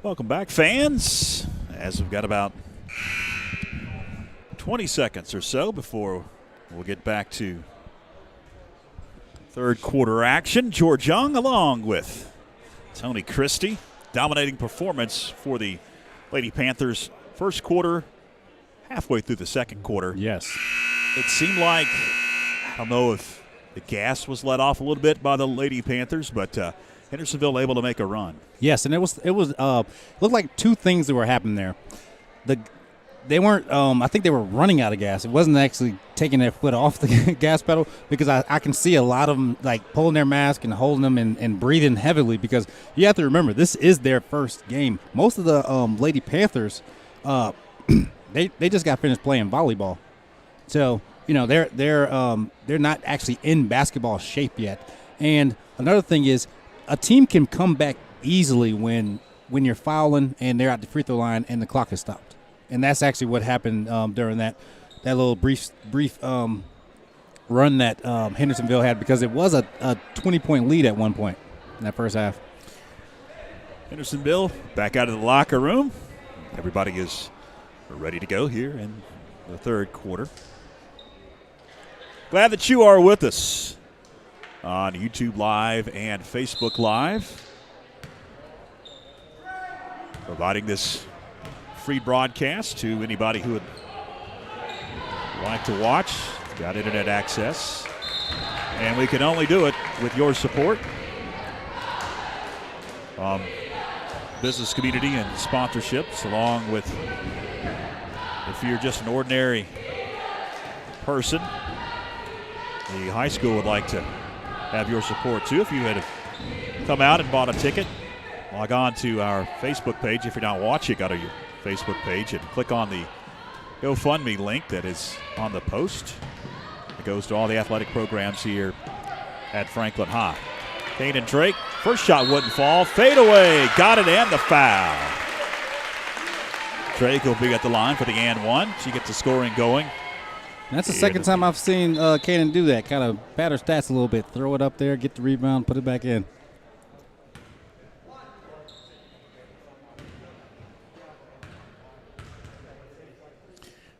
Welcome back, fans. As we've got about 20 seconds or so before we'll get back to third quarter action. George Young along with Tony Christie. Dominating performance for the Lady Panthers first quarter, halfway through the second quarter. Yes. It seemed like, I don't know if the gas was let off a little bit by the Lady Panthers, but Hendersonville able to make a run. Yes, and it looked like two things that were happening there. They weren't. I think they were running out of gas. It wasn't actually taking their foot off the gas pedal, because I can see a lot of them like pulling their mask and holding them and breathing heavily, because you have to remember this is their first game. Most of the Lady Panthers, they just got finished playing volleyball, so they're not actually in basketball shape yet. And another thing is, a team can come back easily when you're fouling and they're at the free throw line and the clock is stopped. And that's actually what happened during that little brief run that Hendersonville had, because it was a 20-point lead at one point in that first half. Hendersonville back out of the locker room. Everybody is ready to go here in the third quarter. Glad that you are with us on YouTube Live and Facebook Live, providing this free broadcast to anybody who would like to watch. Got internet access, and we can only do it with your support. Business community and sponsorships, along with, if you're just an ordinary person, the high school would like to have your support too. If you had come out and bought a ticket, log on to our Facebook page. If you're not watching, go to your Facebook page and click on the GoFundMe link that is on the post. It goes to all the athletic programs here at Franklin High. Kane and Drake, first shot wouldn't fall. Fade away, got it, and the foul. Drake will be at the line for the and one. She gets the scoring going. And that's the second time I've seen Kanan do that, kind of pad her stats a little bit, throw it up there, get the rebound, put it back in.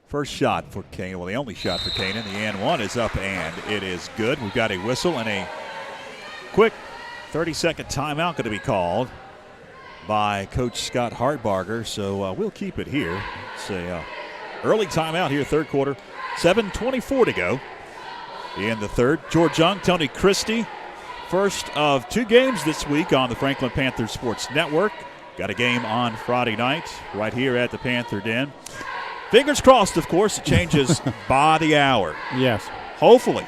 First shot for Kanan, well, the only shot for Kanan. The and one is up, and it is good. We've got a whistle and a quick 30-second timeout going to be called by Coach Scott Hartbarger, so we'll keep it here. It's a early timeout here, third quarter. 7:24 to go in the third. George Young, Tony Christie, first of two games this week on the Franklin Panther Sports Network. Got a game on Friday night right here at the Panther Den. Fingers crossed, of course, it changes by the hour. Yes. Hopefully,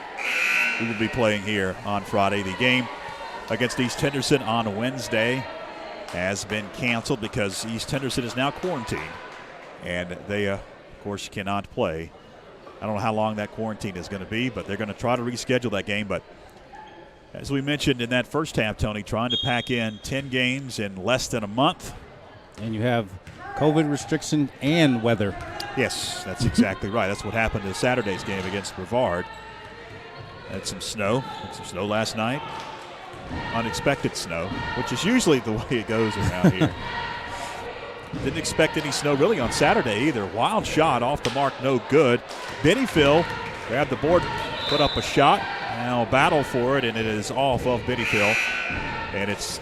we will be playing here on Friday. The game against East Henderson on Wednesday has been canceled because East Henderson is now quarantined, and they, of course, cannot play. I don't know how long that quarantine is going to be, but they're going to try to reschedule that game. But as we mentioned in that first half, Tony, trying to pack in 10 games in less than a month. And you have COVID restriction and weather. Yes, that's exactly right. That's what happened in Saturday's game against Brevard. Had some snow. Had some snow last night. Unexpected snow, which is usually the way it goes around here. Didn't expect any snow really on Saturday either. Wild shot off the mark, no good. Bennyfield grabbed the board, put up a shot. Now battle for it, and it is off of Bennyfield. And it's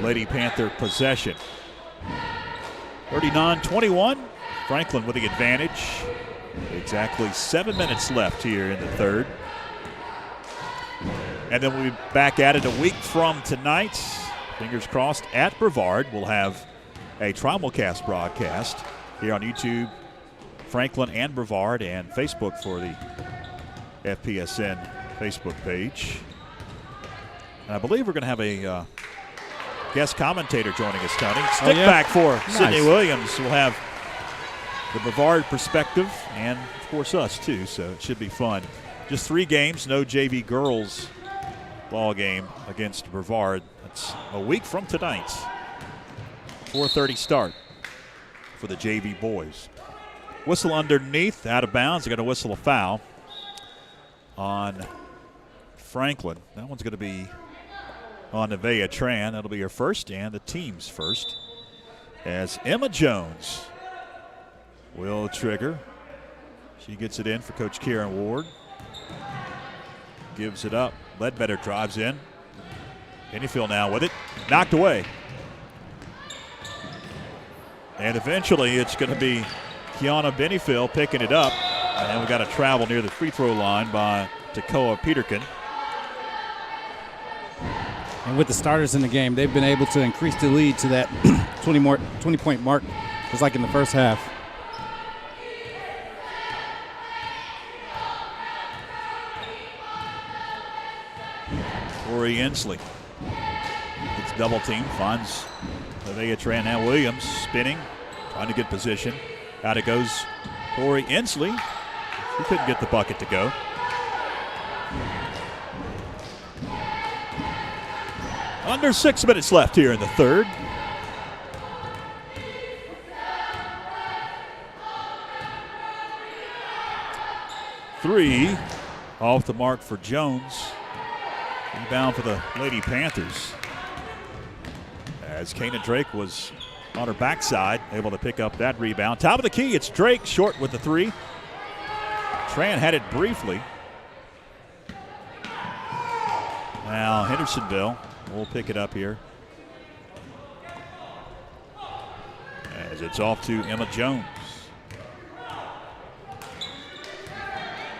Lady Panther possession. 39-21. Franklin with the advantage. Exactly 7 minutes left here in the third. And then we'll be back at it a week from tonight. Fingers crossed at Brevard. We'll have a Trimalcast broadcast here on YouTube, Franklin and Brevard, and Facebook for the FPSN Facebook page. And I believe we're going to have a guest commentator joining us, Tony. Stick back for Nice. Sydney Williams. We'll have the Brevard perspective and, of course, us, too, so it should be fun. Just 3 games, no JV girls ball game against Brevard. That's a week from tonight. 4:30 start for the JV boys. Whistle underneath, out of bounds. They're going to whistle a foul on Franklin. That one's going to be on Nevaeh Tran. That'll be her first and the team's first. As Emma Jones will trigger. She gets it in for Coach Kieran Ward. Gives it up. Ledbetter drives in. Bennyfield now with it. Knocked away. And eventually it's going to be Kiana Bennyfield picking it up. And we got a travel near the free throw line by Tekoa Peterkin. And with the starters in the game, they've been able to increase the lead to that 20-point mark, just like in the first half. Corey Inslee gets double team, finds Nevaeh Tran. Now Williams spinning, trying to get position. Out it goes Corey Inslee. He couldn't get the bucket to go. Under 6 minutes left here in the third. Three off the mark for Jones. Rebound for the Lady Panthers. As Kanan Drake was on her backside, able to pick up that rebound. Top of the key, it's Drake short with the three. Tran had it briefly. Now Hendersonville will pick it up here. As it's off to Emma Jones.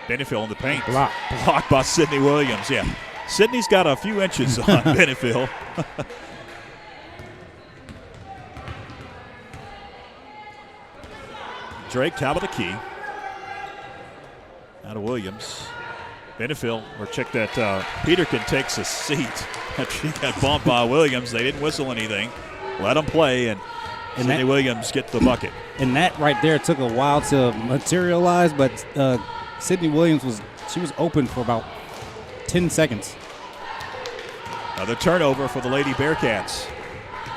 Bennyfield in the paint. Blocked by Sydney Williams, yeah. Sydney's got a few inches on Bennyfield. Drake, top of the key. Out of Williams. Benefield, or check that Peterkin takes a seat. She got bumped by Williams. They didn't whistle anything. Let them play, and Sidney Williams get to the bucket. And that right there took a while to materialize, but Sidney Williams was open for about 10 seconds. Another turnover for the Lady Bearcats.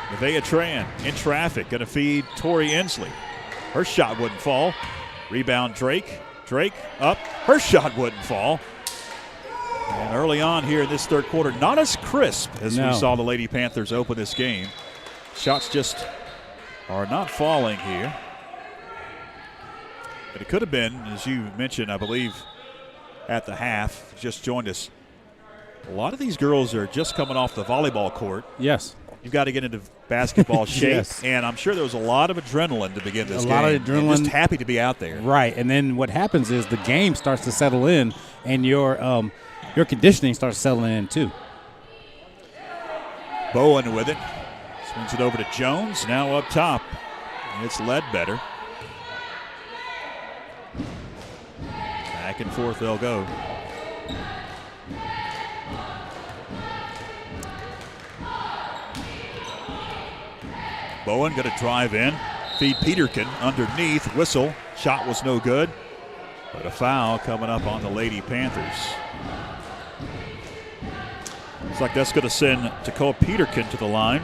Nevaeh Tran in traffic, going to feed Tori Inslee. Her shot wouldn't fall. Rebound Drake. Drake up. Her shot wouldn't fall. And early on here in this third quarter, not as crisp as we saw the Lady Panthers open this game. Shots just are not falling here. But it could have been, as you mentioned, I believe, at the half, just joined us. A lot of these girls are just coming off the volleyball court. Yes. You've got to get into basketball shape. Yes. And I'm sure there was a lot of adrenaline to begin this game. A lot of adrenaline. And just happy to be out there. Right. And then what happens is the game starts to settle in, and your conditioning starts settling in too. Bowen with it. Swings it over to Jones. Now up top. It's Ledbetter. Back and forth they'll go. Bowen going to drive in. Feed Peterkin underneath. Whistle. Shot was no good. But a foul coming up on the Lady Panthers. Looks like that's going to send Takoa Peterkin to the line.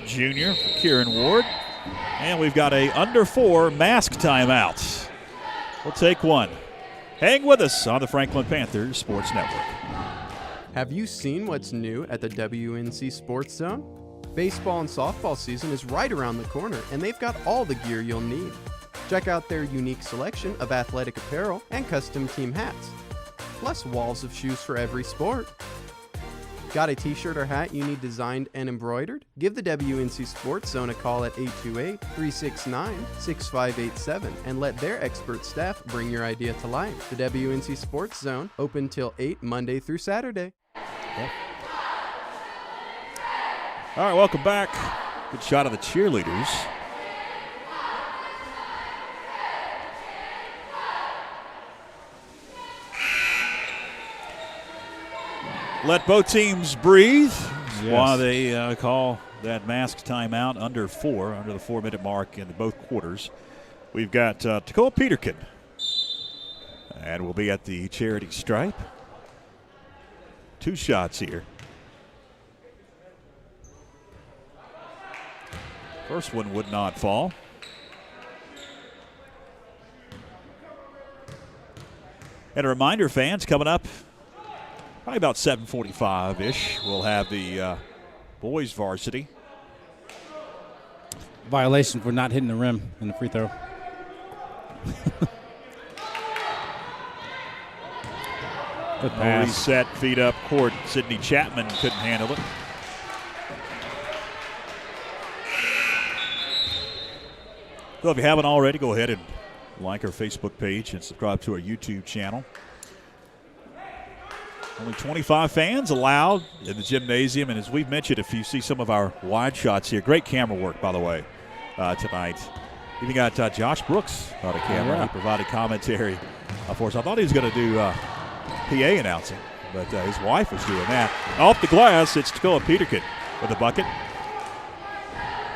Junior for Kieran Ward. And we've got a under 4 mask timeout. We'll take one. Hang with us on the Franklin Panthers Sports Network. Have you seen what's new at the WNC Sports Zone? Baseball and softball season is right around the corner, and they've got all the gear you'll need. Check out their unique selection of athletic apparel and custom team hats, plus walls of shoes for every sport. Got a t-shirt or hat you need designed and embroidered? Give the WNC Sports Zone a call at 828-369-6587 and let their expert staff bring your idea to life. The WNC Sports Zone, open till 8 Monday through Saturday. Yep. All right, welcome back. Good shot of the cheerleaders. Let both teams breathe. Yes. While they call that mask timeout under 4, under the 4-minute mark in both quarters. We've got Takoa Peterkin. And we'll be at the charity stripe. 2 shots here. First one would not fall. And a reminder, fans, coming up probably about 7:45-ish, we'll have the boys varsity. Violation for not hitting the rim in the free throw. Good pass. Reset, feet up court. Sydney Chapman couldn't handle it. So if you haven't already, go ahead and like our Facebook page and subscribe to our YouTube channel. Only 25 fans allowed in the gymnasium. And as we've mentioned, if you see some of our wide shots here, great camera work, by the way, tonight. Even got Josh Brooks on the camera. Yeah. He provided commentary for us. I thought he was going to do PA announcing, but his wife was doing that. Off the glass, it's Takoa Peterkin with a bucket.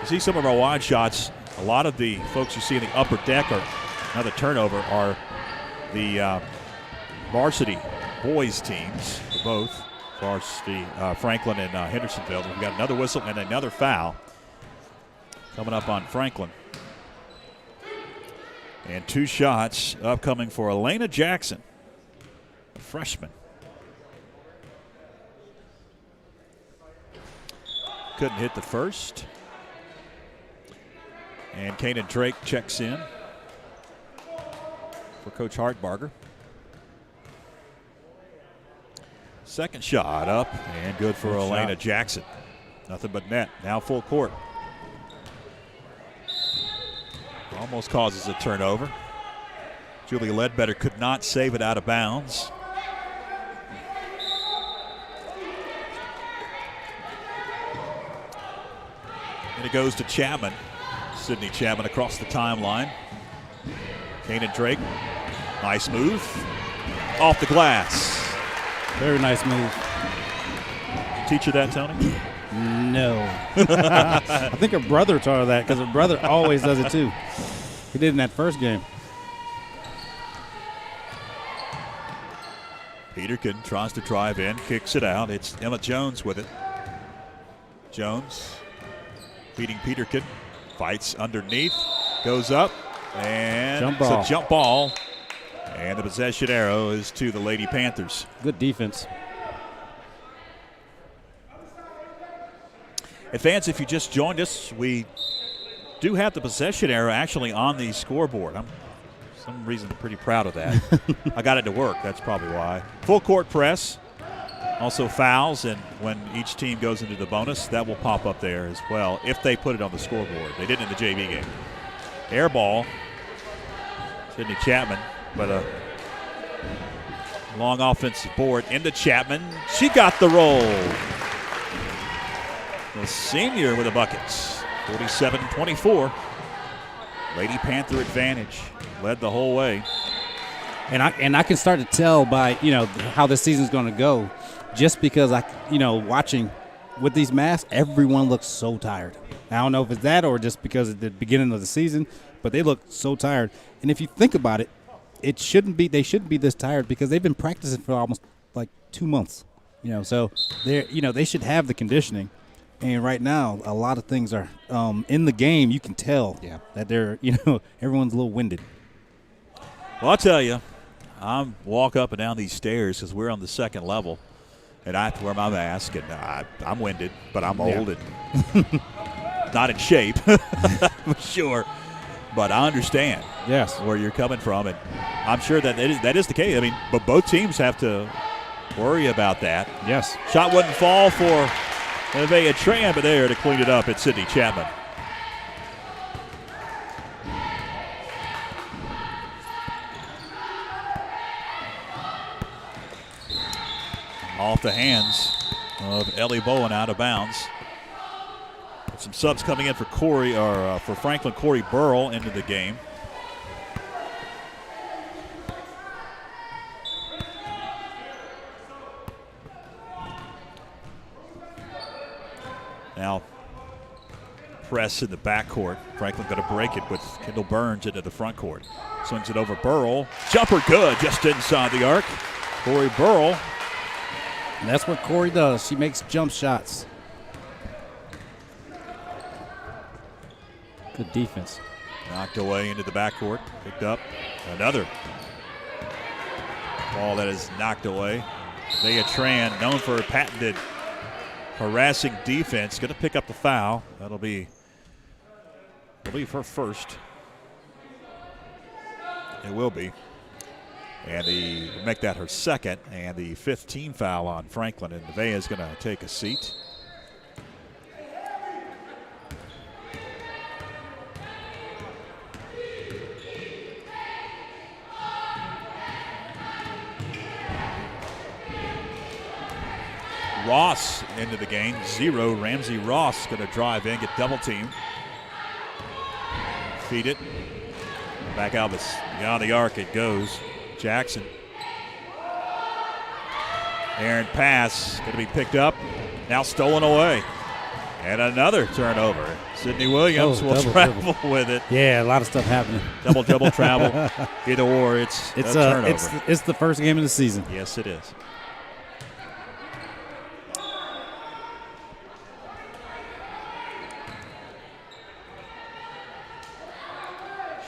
You see some of our wide shots. A lot of the folks you see in the upper deck are another turnover are the varsity boys teams for both varsity Franklin and Hendersonville. We've got another whistle and another foul coming up on Franklin. And 2 shots upcoming for Elena Jackson, a freshman. Couldn't hit the first. And Kanan Drake checks in for Coach Hartbarger. Second shot up and good for Elena Jackson. Nothing but net. Now full court. Almost causes a turnover. Julie Ledbetter could not save it out of bounds. And it goes to Chapman. Sydney Chapman across the timeline. Kanan Drake, nice move. off the glass. Very nice move. Teach her that, Tony? No. I think her brother taught her that because her brother always does it too. He did in that first game. Peterkin tries to drive in, kicks it out. It's Emma Jones with it. Jones beating Peterkin. Fights underneath. Goes up. And Jump ball. it's a jump ball. And the possession arrow is to the Lady Panthers. Good defense. And fans, if you just joined us, we do have the possession arrow actually on the scoreboard. I'm for some reason pretty proud of that. I got it to work. That's probably why. Full court press. Also fouls, and when each team goes into the bonus, that will pop up there as well if they put it on the scoreboard. They didn't in the JV game. Air ball. Sydney Chapman, but a long offensive board into Chapman. She got the roll. The senior with the buckets. 47-24. Lady Panther advantage. Led the whole way. And I can start to tell by, how this season's going to go just because watching with these masks, everyone looks so tired. I don't know if it's that or just because at the beginning of the season, but they look so tired. And if you think about it, they shouldn't be this tired because they've been practicing for almost like 2 months. So they should have the conditioning. And right now, a lot of things are in the game. You can tell that they're, everyone's a little winded. Well, I'll tell you, I walk up and down these stairs because we're on the second level, and I have to wear my mask, and I'm winded, but I'm old and not in shape, for sure. But I understand where you're coming from, and I'm sure that is the case. I mean, but both teams have to worry about that. Yes. Shot wouldn't fall for Nevaeh Tran, but there to clean it up, it's Sydney Chapman. Off the hands of Ellie Bowen, out of bounds. Some subs coming in for for Franklin. Corey Burrell into the game. Now, press in the backcourt. Franklin going to break it with Kendall Burns into the front court. Swings it over Burrell. Jumper good, just inside the arc. Corey Burrell. And that's what Corey does. She makes jump shots. Good defense. Knocked away into the backcourt. Picked up. Another ball that is knocked away. Nevaeh Tran, known for her patented harassing defense, going to pick up the foul. That'll be, I believe, her first. It will be. And make that her second, and the 15th team foul on Franklin. And Nevaeh is going to take a seat. Ross into the game. 0. Ramsey Ross going to drive in, get double teamed. Feed it. Back out beyond the arc it goes. Jackson. Errant pass. Going to be picked up. Now stolen away. And another turnover. Sydney Williams will travel with it. Yeah, a lot of stuff happening. Double travel. Either or, it's a turnover. It's the first game of the season. Yes, it is.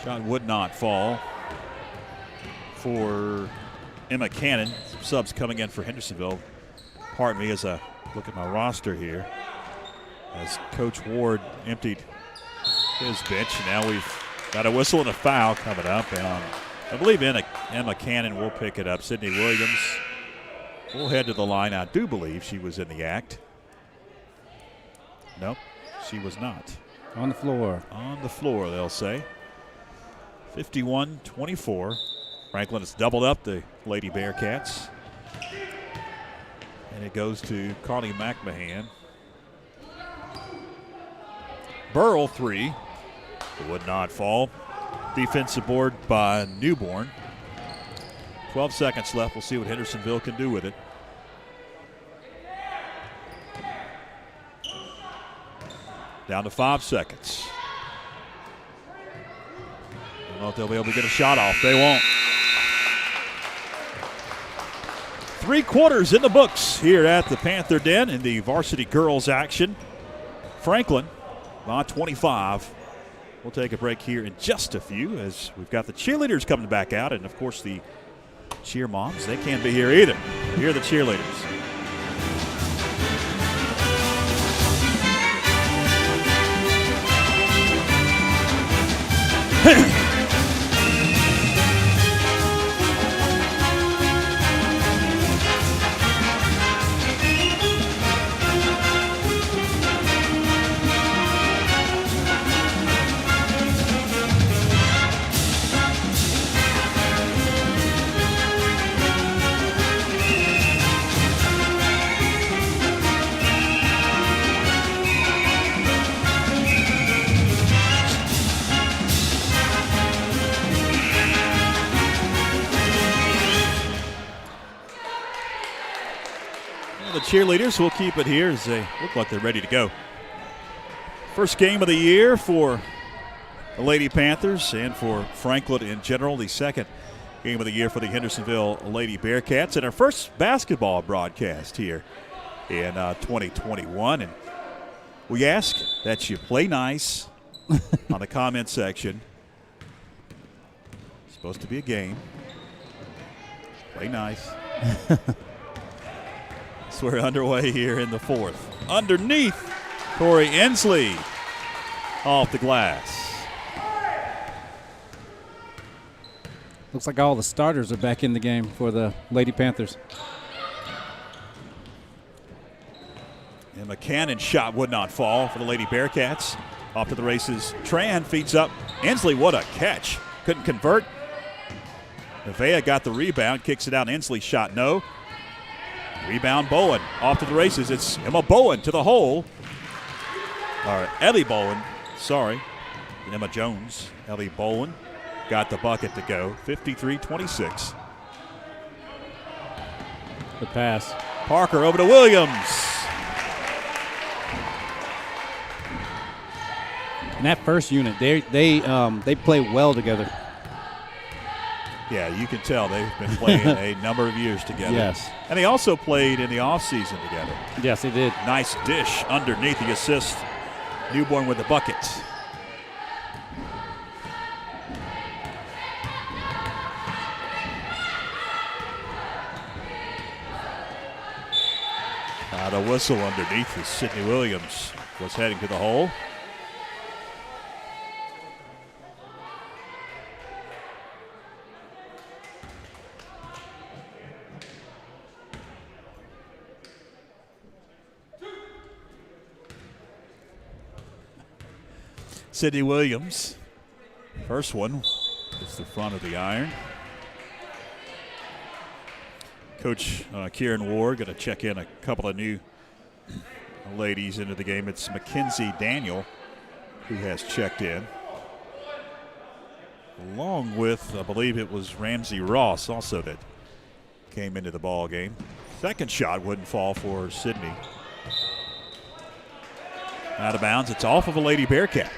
Shot would not fall for Emma Cannon. Some subs coming in for Hendersonville. Pardon me as I look at my roster here. As Coach Ward emptied his bench. Now we've got a whistle and a foul coming up. And I believe Emma Cannon will pick it up. Sydney Williams will head to the line. I do believe she was in the act. Nope, she was not. On the floor. On the floor, they'll say. 51-24. Franklin has doubled up the Lady Bearcats. And it goes to Carly McMahon. Burrell 3. It would not fall. Defensive board by Newborn. 12 seconds left. We'll see what Hendersonville can do with it. Down to 5 seconds. I don't know if they'll be able to get a shot off. They won't. 3 quarters in the books here at the Panther Den in the varsity girls action. Franklin by 25. We'll take a break here in just a few as we've got the cheerleaders coming back out, and of course the cheer moms. They can't be here either. Here are the cheerleaders. Cheerleaders will keep it here as they look like they're ready to go. First game of the year for the Lady Panthers and for Franklin in general. The second game of the year for the Hendersonville Lady Bearcats, and our first basketball broadcast here in 2021. And we ask that you play nice on the comment section. It's supposed to be a game. Play nice. We're underway here in the fourth. Underneath, Corey Inslee off the glass. Looks like all the starters are back in the game for the Lady Panthers. And McCannon's shot would not fall for the Lady Bearcats. Off to the races. Tran feeds up. Inslee, what a catch. Couldn't convert. Nevea got the rebound, kicks it out. Inslee shot no. Rebound Bowen. Off to the races. It's Emma Bowen to the hole. Or Ellie Bowen. Sorry. Emma Jones. Ellie Bowen got the bucket to go. 53-26. The pass. Parker over to Williams. And that first unit, they play well together. Yeah, you can tell they've been playing a number of years together. Yes. And they also played in the offseason together. Yes, they did. Nice dish underneath the assist. Newborn with the bucket. The whistle underneath as Sydney Williams was heading to the hole. Sydney Williams, first one, it's the front of the iron. Coach Kieran Ward going to check in a couple of new ladies into the game. It's Mackenzie Daniel who has checked in, along with, I believe it was Ramsey Ross also that came into the ball game. Second shot wouldn't fall for Sydney. Out of bounds, it's off of a Lady Bearcat.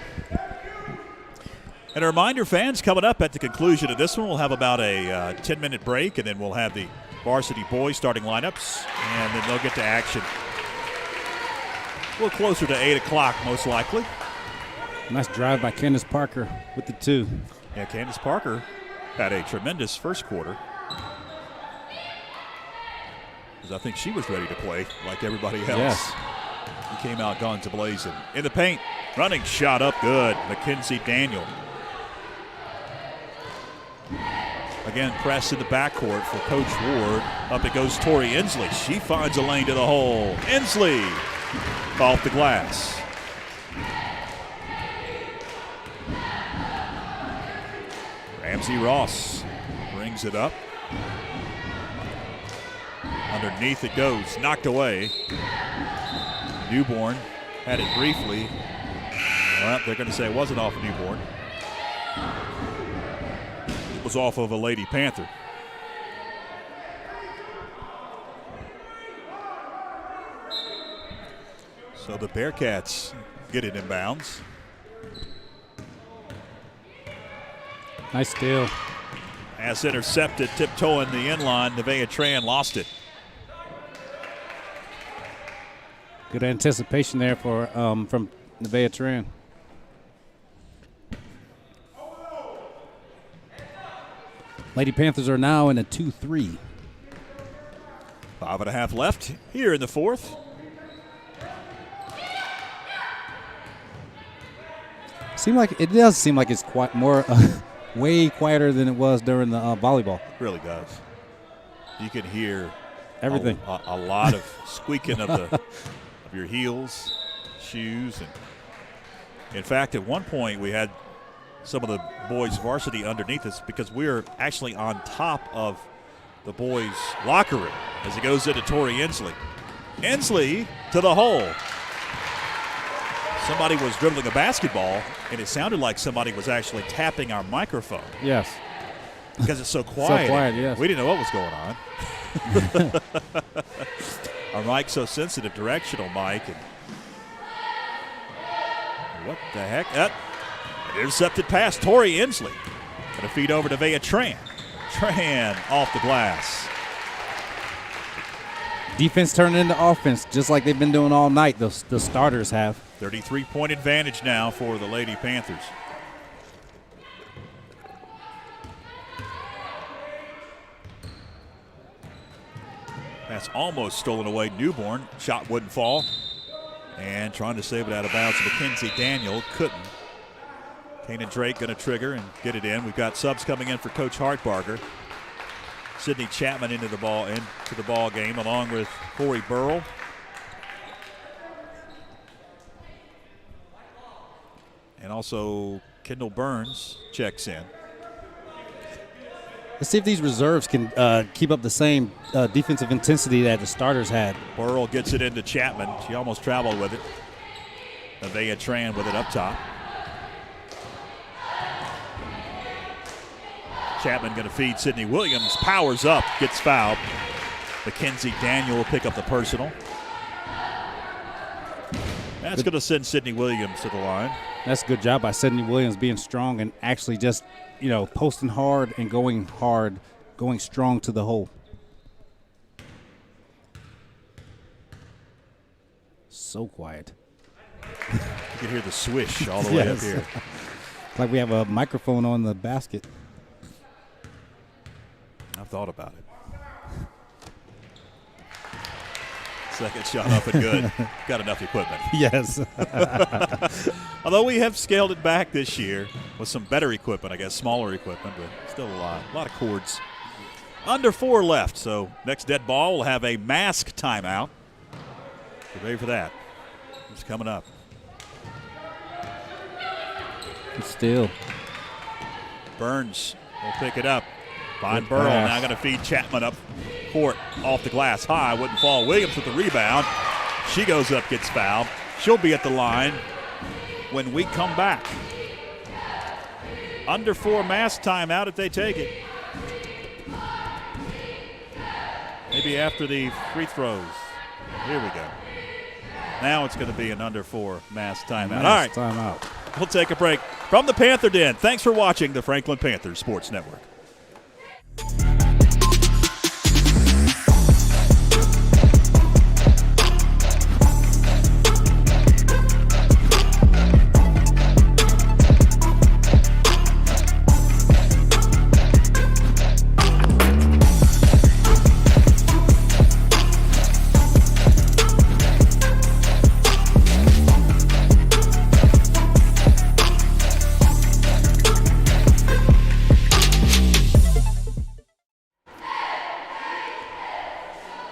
And a reminder, fans, coming up at the conclusion of this one, we'll have about a 10-minute break, and then we'll have the varsity boys starting lineups, and then they'll get to action a little closer to 8 o'clock, most likely. Nice drive by Candace Parker with the 2. Yeah, Candace Parker had a tremendous first quarter, because I think she was ready to play like everybody else. Yes. He came out guns a-blazing. In the paint, running shot up good, Mackenzie Daniel. Again, press in the backcourt for Coach Ward. Up it goes Tori Inslee. She finds a lane to the hole. Inslee off the glass. Ramsey Ross brings it up. Underneath it goes, knocked away. Newborn had it briefly. Well, they're going to say it wasn't off Newborn. It was off of a Lady Panther. So the Bearcats get it in bounds. Nice steal. As intercepted, tiptoeing the inline, Nevaeh Tran lost it. Good anticipation there for from Nevaeh Tran. Lady Panthers are now in a 2-3. 5.5 left here in the fourth. It does seem like it's quite more, way quieter than it was during the volleyball. It really does. You can hear Everything. A lot of squeaking of your heels, shoes, and in fact, at one point we had some of the boys' varsity underneath us because we were actually on top of the boys' locker room as it goes into Tori Inslee. Inslee to the hole. Somebody was dribbling a basketball, and it sounded like somebody was actually tapping our microphone. Yes. Because it's so quiet. So quiet, yes. We didn't know what was going on. Our mic's so sensitive, directional mic. And what the heck? An intercepted pass. Tori Inslee going to feed over to Nevaeh Tran. Tran off the glass. Defense turned into offense, just like they've been doing all night. The starters have. 33-point advantage now for the Lady Panthers. That's almost stolen away. Newborn. Shot wouldn't fall. And trying to save it out of bounds. Mackenzie Daniel couldn't. Kanan Drake going to trigger and get it in. We've got subs coming in for Coach Hartbarger. Sydney Chapman into the ball game along with Corey Burrell. And also Kendall Burns checks in. Let's see if these reserves can keep up the same defensive intensity that the starters had. Burrell gets it into Chapman. She almost traveled with it. Nevaeh Tran with it up top. Chapman going to feed Sydney Williams. Powers up, gets fouled. Mackenzie Daniel will pick up the personal. That's going to send Sydney Williams to the line. That's a good job by Sydney Williams being strong and actually just, posting hard, going strong to the hole. So quiet. You can hear the swish all the way up here. Like we have a microphone on the basket. I've thought about it. Second shot up and good. Got enough equipment. Yes. Although we have scaled it back this year with some better equipment, I guess, smaller equipment, but still a lot of cords. Under 4 left, so next dead ball will have a mask timeout. Get ready for that. It's coming up. Still. Burns will pick it up. Find Burrell now going to feed Chapman up court off the glass high. Wouldn't fall. Williams with the rebound. She goes up, gets fouled. She'll be at the line when we come back. Under 4 mask timeout if they take it. Maybe after the free throws. Here we go. Now it's going to be an under 4 mask timeout. All right. Timeout. We'll take a break from the Panther Den. Thanks for watching the Franklin Panthers Sports Network.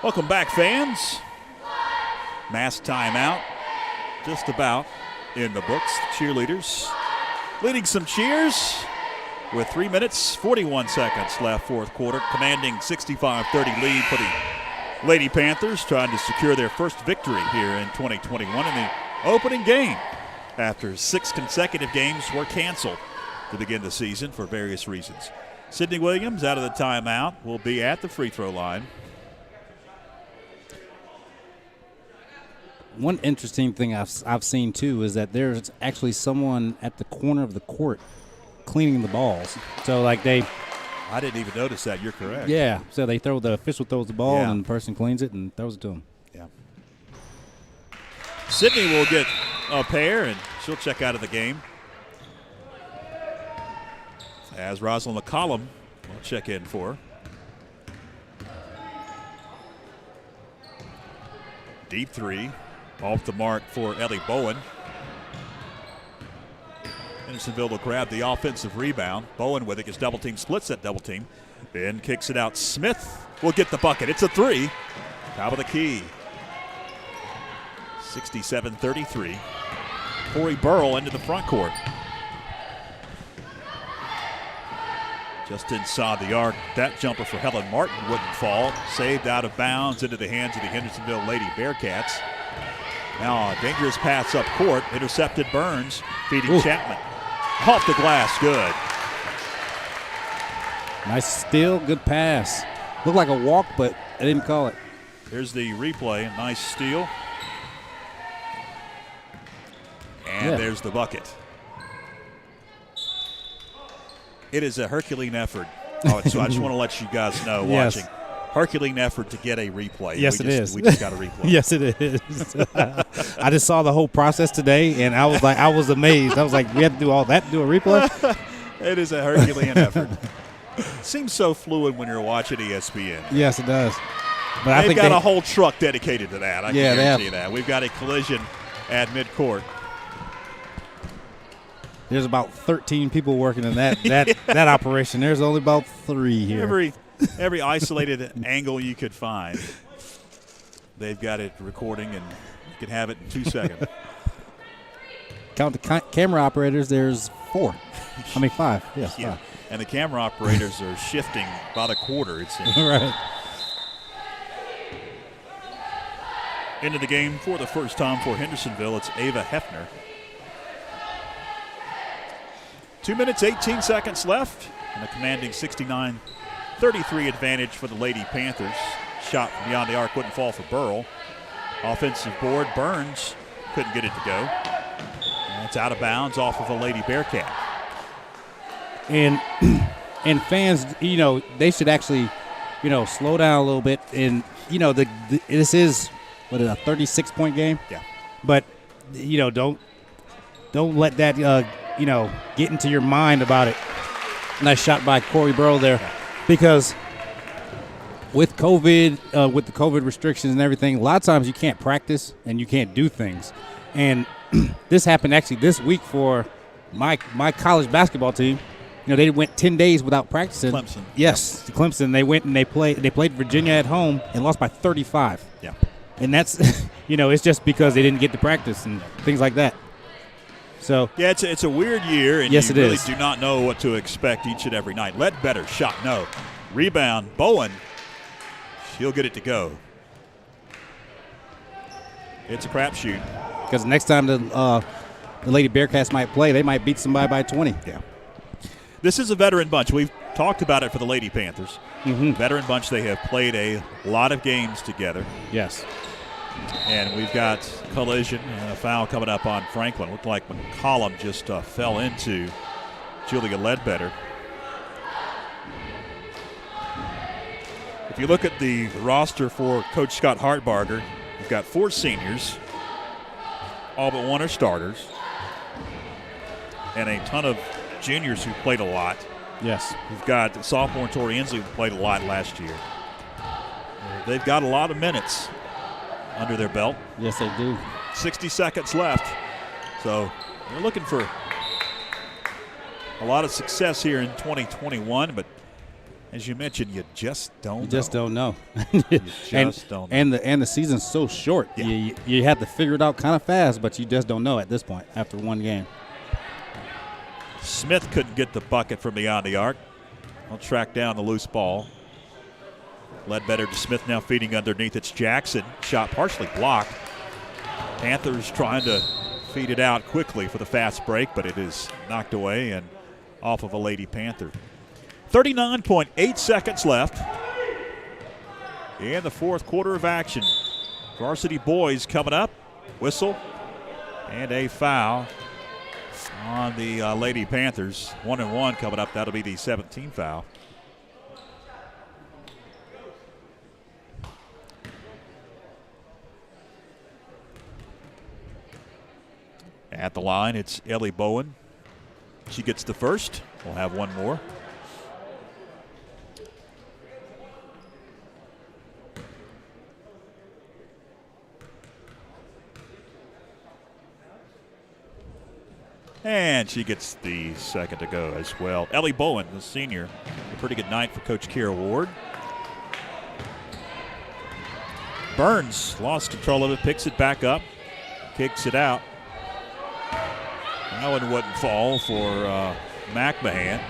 Welcome back, fans. Mass timeout, just about in the books. Cheerleaders leading some cheers with 3 minutes, 41 seconds left, fourth quarter. Commanding 65-30 lead for the Lady Panthers, trying to secure their first victory here in 2021 in the opening game after 6 consecutive games were canceled to begin the season for various reasons. Sydney Williams out of the timeout will be at the free throw line. one interesting thing I've seen too is that there's actually someone at the corner of the court cleaning the balls. So like I didn't even notice that. You're correct. Yeah. So the official throws the ball Yeah. and the person cleans it and throws it to him. Yeah. Sydney will get a pair, and she'll check out of the game. As Rosalind McCollum will check in for her. Deep three. Off the mark for Ellie Bowen. Hendersonville will grab the offensive rebound. Bowen with it, gets double team, splits that double team. Ben kicks it out. Smith will get the bucket. It's a three. Top of the key. 67-33. Corey Burrell into the front court. Just inside the arc. That jumper for Helen Martin wouldn't fall. Saved out of bounds into the hands of the Hendersonville Lady Bearcats. Now a dangerous pass up court. Intercepted Burns, feeding Chapman. Off the glass, good. Nice steal, good pass. Looked like a walk, but I didn't call it. Here's the replay. Nice steal. And there's the bucket. It is a Herculean effort. So I just want to let you guys know watching. Herculean effort to get a replay. Yes, it is. We just got a replay. Yes, it is. I just saw the whole process today, and I was amazed. I was like, we had to do all that to do a replay? It is a Herculean effort. Seems so fluid when you're watching ESPN. Yes, it does. But They've got a whole truck dedicated to that. I can guarantee you that. We've got a collision at midcourt. There's about 13 people working in that operation. There's only about 3 here. Every isolated angle you could find, they've got it recording, and you can have it in 2 seconds. Count the camera operators, there's 4. 5. Yes, yeah. 5. And the camera operators are shifting by the quarter, it seems. Right. Into the game for the first time for Hendersonville, it's Ava Hefner. 2 minutes, 18 seconds left, and a commanding 69-33 advantage for the Lady Panthers. Shot from beyond the arc wouldn't fall for Burrell. Offensive board, Burns couldn't get it to go. And it's out of bounds off of a Lady Bearcat. And fans, they should actually, slow down a little bit. And, this is, a 36-point game? Yeah. But, don't let that, get into your mind about it. Nice shot by Corey Burrell there. Yeah. Because with COVID, with the COVID restrictions and everything, a lot of times you can't practice and you can't do things. And this happened actually this week for my college basketball team. They went 10 days without practicing. Clemson. Yes, Clemson. They went and they played Virginia at home and lost by 35. Yeah. And that's, it's just because they didn't get to practice and things like that. So yeah, it's a weird year, and yes, you really do not know what to expect each and every night. Ledbetter shot, no. Rebound, Bowen. She'll get it to go. It's a crapshoot. Because next time the Lady Bearcats might play, they might beat somebody by 20. Yeah. This is a veteran bunch. We've talked about it for the Lady Panthers. Mm-hmm. Veteran bunch. They have played a lot of games together. Yes. And we've got collision and a foul coming up on Franklin. Looked like McCollum just fell into Julia Ledbetter. If you look at the roster for Coach Scott Hartbarger, we've got 4 seniors. All but 1 are starters. And a ton of juniors who played a lot. Yes. We've got sophomore Tori Inslee who played a lot last year. They've got a lot of minutes under their belt. Yes, they do. 60 seconds left. So they're looking for a lot of success here in 2021, but as you mentioned, you just don't know. You just don't know. You just don't know. And the season's so short. Yeah. You have to figure it out kind of fast, but you just don't know at this point after one game. Smith couldn't get the bucket from beyond the arc. He'll track down the loose ball. Ledbetter to Smith now feeding underneath. It's Jackson. Shot partially blocked. Panthers trying to feed it out quickly for the fast break, but it is knocked away and off of a Lady Panther. 39.8 seconds left in the fourth quarter of action. Varsity boys coming up Whistle and a foul on the Lady Panthers. 1-1 coming up. That'll be the 17th foul. At the line, it's Ellie Bowen. She gets the first. We'll have one more. And she gets the second to go as well. Ellie Bowen, the senior. A pretty good night for Coach Kira Ward. Burns lost control of it, picks it back up, kicks it out. That one wouldn't fall for McMahon.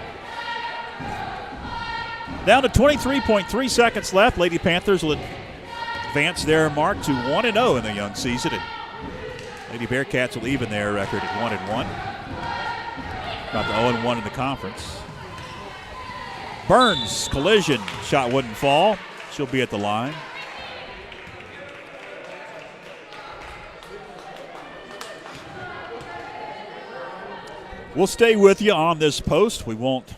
Down to 23.3 seconds left. Lady Panthers will advance their mark to 1-0 in the young season. And Lady Bearcats will even their record at 1-1. About the 0-1 in the conference. Burns, collision. Shot wouldn't fall. She'll be at the line. We'll stay with you on this post. We won't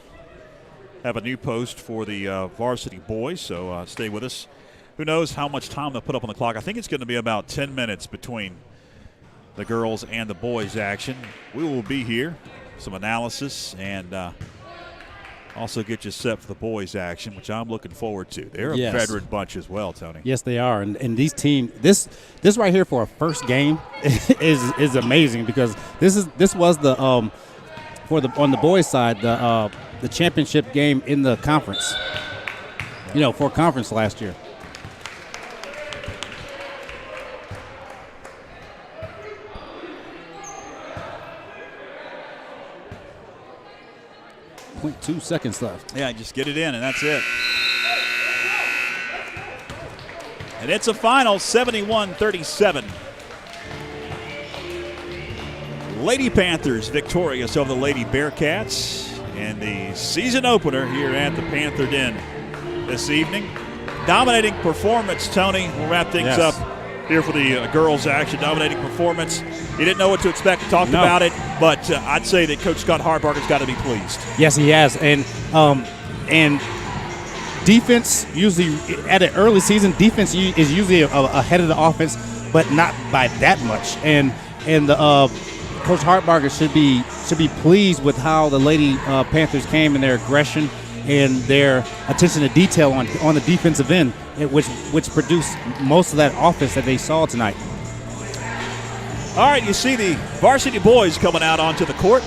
have a new post for the varsity boys, so stay with us. Who knows how much time they'll put up on the clock. I think it's going to be about 10 minutes between the girls and the boys action. We will be here, some analysis, and also get you set for the boys action, which I'm looking forward to. They're a veteran bunch as well, Tony. Yes, they are. And these teams, this right here for a first game is amazing, because this was the on the boys side the championship game in the conference. For conference last year. .2 seconds left. Yeah, just get it in, and that's it. And it's a final 71-37. Lady Panthers victorious over the Lady Bearcats in the season opener here at the Panther Den this evening. Dominating performance, Tony. We'll wrap things up here for the girls' action. Dominating performance. You didn't know what to expect. We talked about it, but I'd say that Coach Scott Harbarger's got to be pleased. Yes, he has. And defense, usually at an early season, defense is usually ahead of the offense, but not by that much. And Coach Hartbarger should be pleased with how the Lady Panthers came in their aggression and their attention to detail on the defensive end, which produced most of that offense that they saw tonight. All right, you see the varsity boys coming out onto the court.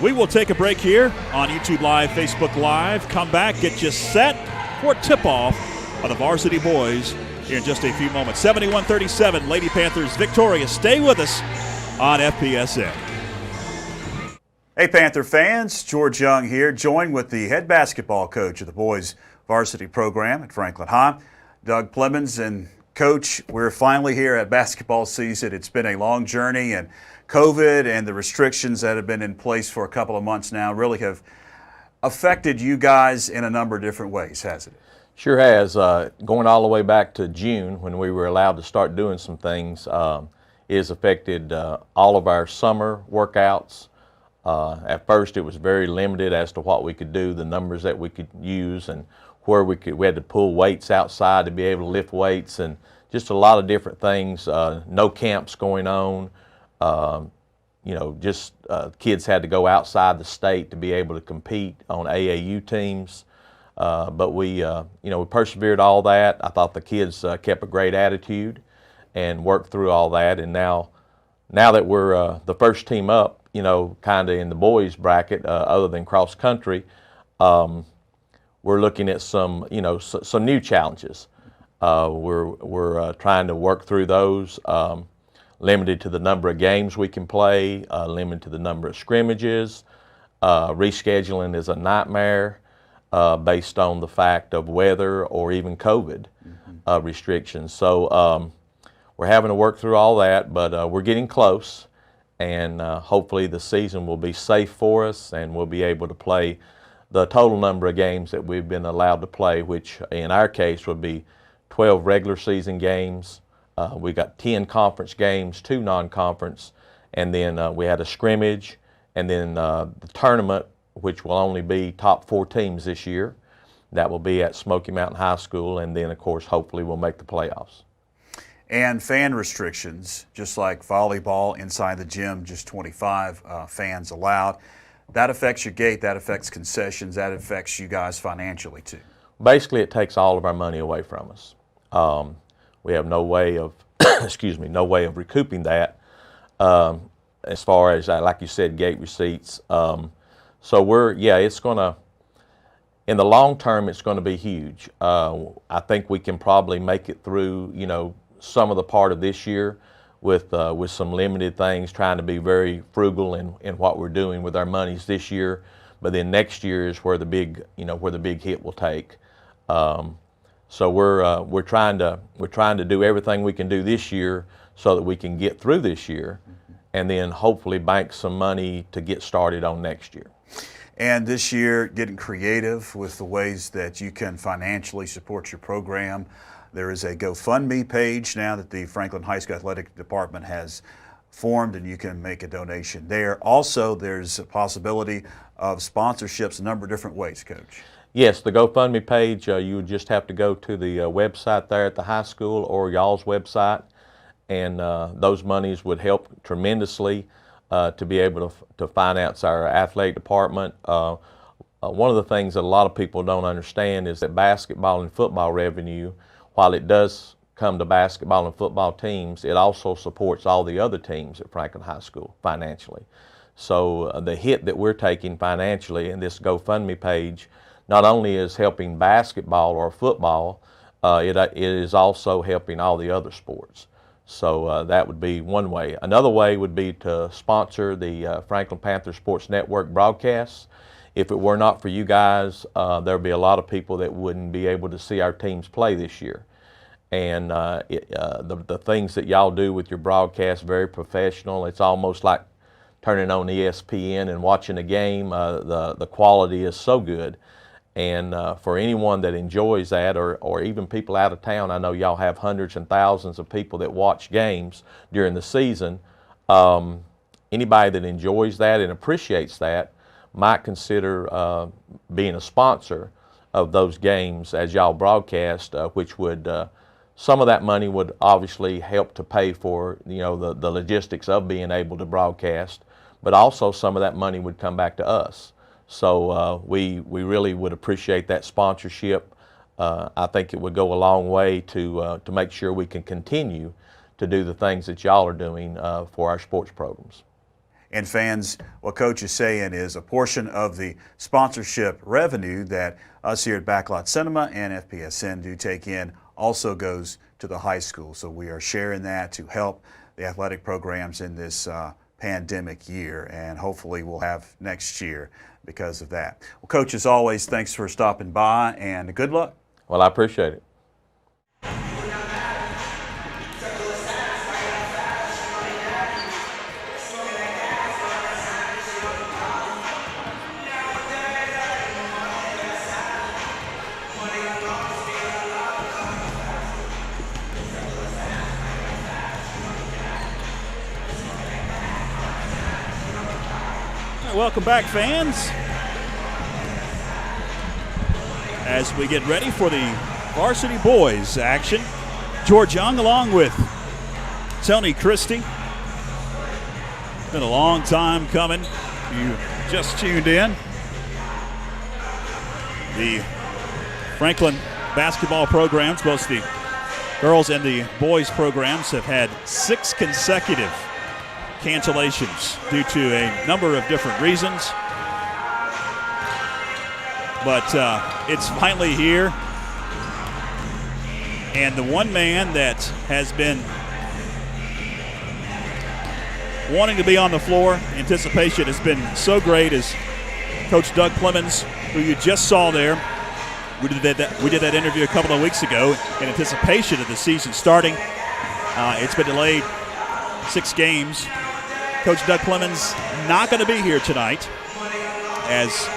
We will take a break here on YouTube Live, Facebook Live. Come back, get you set for tip-off of the varsity boys here in just a few moments. 71-37, Lady Panthers victorious. Stay with us on FPSN. Hey, Panther fans, George Young here, joined with the head basketball coach of the boys varsity program at Franklin High, Doug Plemons. And Coach, we're finally here at basketball season. It's been a long journey, and COVID and the restrictions that have been in place for a couple of months now really have affected you guys in a number of different ways, hasn't it? Sure has. Going all the way back to June, when we were allowed to start doing some things, it has affected all of our summer workouts. At first, it was very limited as to what we could do, the numbers that we could use, and where we had to pull weights outside to be able to lift weights, and just a lot of different things. No camps going on. Kids had to go outside the state to be able to compete on AAU teams. But we persevered all that. I thought the kids kept a great attitude and worked through all that. And now that we're the first team up, kind of in the boys bracket, other than cross country, we're looking at some new challenges. We're trying to work through those. Limited to the number of games we can play, limited to the number of scrimmages. Rescheduling is a nightmare based on the fact of weather or even COVID restrictions. So we're having to work through all that, but we're getting close, and hopefully the season will be safe for us, and we'll be able to play the total number of games that we've been allowed to play, which in our case would be 12 regular season games, We got 10 conference games, 2 non-conference, and then we had a scrimmage, and then the tournament, which will only be top 4 teams this year. That will be at Smoky Mountain High School, and then, of course, hopefully we'll make the playoffs. And fan restrictions, just like volleyball inside the gym, just 25 fans allowed. That affects your gate, that affects concessions, that affects you guys financially too. Basically, it takes all of our money away from us. We have no way of, no way of recouping that as far as, like you said, gate receipts. So it's going to, in the long term, it's going to be huge. I think we can probably make it through, some of the part of this year with some limited things, trying to be very frugal in what we're doing with our monies this year. But then next year is where the big hit will take. So we're trying to do everything we can do this year so that we can get through this year, and then hopefully bank some money to get started on next year. And this year, getting creative with the ways that you can financially support your program. There is a GoFundMe page now that the Franklin High School Athletic Department has formed, and you can make a donation there. Also, there's a possibility of sponsorships a number of different ways, Coach. Yes, the GoFundMe page, you would just have to go to the website there at the high school or y'all's website, and those monies would help tremendously to be able to finance our athletic department. One of the things that a lot of people don't understand is that basketball and football revenue, while it does come to basketball and football teams, it also supports all the other teams at Franklin High School financially. So the hit that we're taking financially in this GoFundMe page not only is helping basketball or football, it is also helping all the other sports. So that would be one way. Another way would be to sponsor the Franklin Panther Sports Network broadcasts. If it were not for you guys, there would be a lot of people that wouldn't be able to see our teams play this year. And the things that y'all do with your broadcast, very professional. It's almost like turning on ESPN and watching a game. The quality is so good. And for anyone that enjoys that, or even people out of town, I know y'all have hundreds and thousands of people that watch games during the season. Anybody that enjoys that and appreciates that might consider being a sponsor of those games as y'all broadcast, which would, some of that money would obviously help to pay for, the logistics of being able to broadcast, but also some of that money would come back to us. So we really would appreciate that sponsorship. I think it would go a long way to make sure we can continue to do the things that y'all are doing for our sports programs. And fans, what Coach is saying is a portion of the sponsorship revenue that us here at Backlot Cinema and FPSN do take in also goes to the high school. So we are sharing that to help the athletic programs in this pandemic year, and hopefully we'll have next year because of that. Well, Coach, as always, thanks for stopping by, and good luck. Well, I appreciate it. Welcome back, fans, as we get ready for the varsity boys action. George Young along with Tony Christie. Been a long time coming. You just tuned in. The Franklin basketball programs, both the girls and the boys programs, have had 6 consecutive cancellations due to a number of different reasons. But it's finally here. And the one man that has been wanting to be on the floor, anticipation has been so great, is Coach Doug Clemens, who you just saw there. We did that interview a couple of weeks ago in anticipation of the season starting. It's been delayed 6 games. Coach Doug Clemens not going to be here tonight, as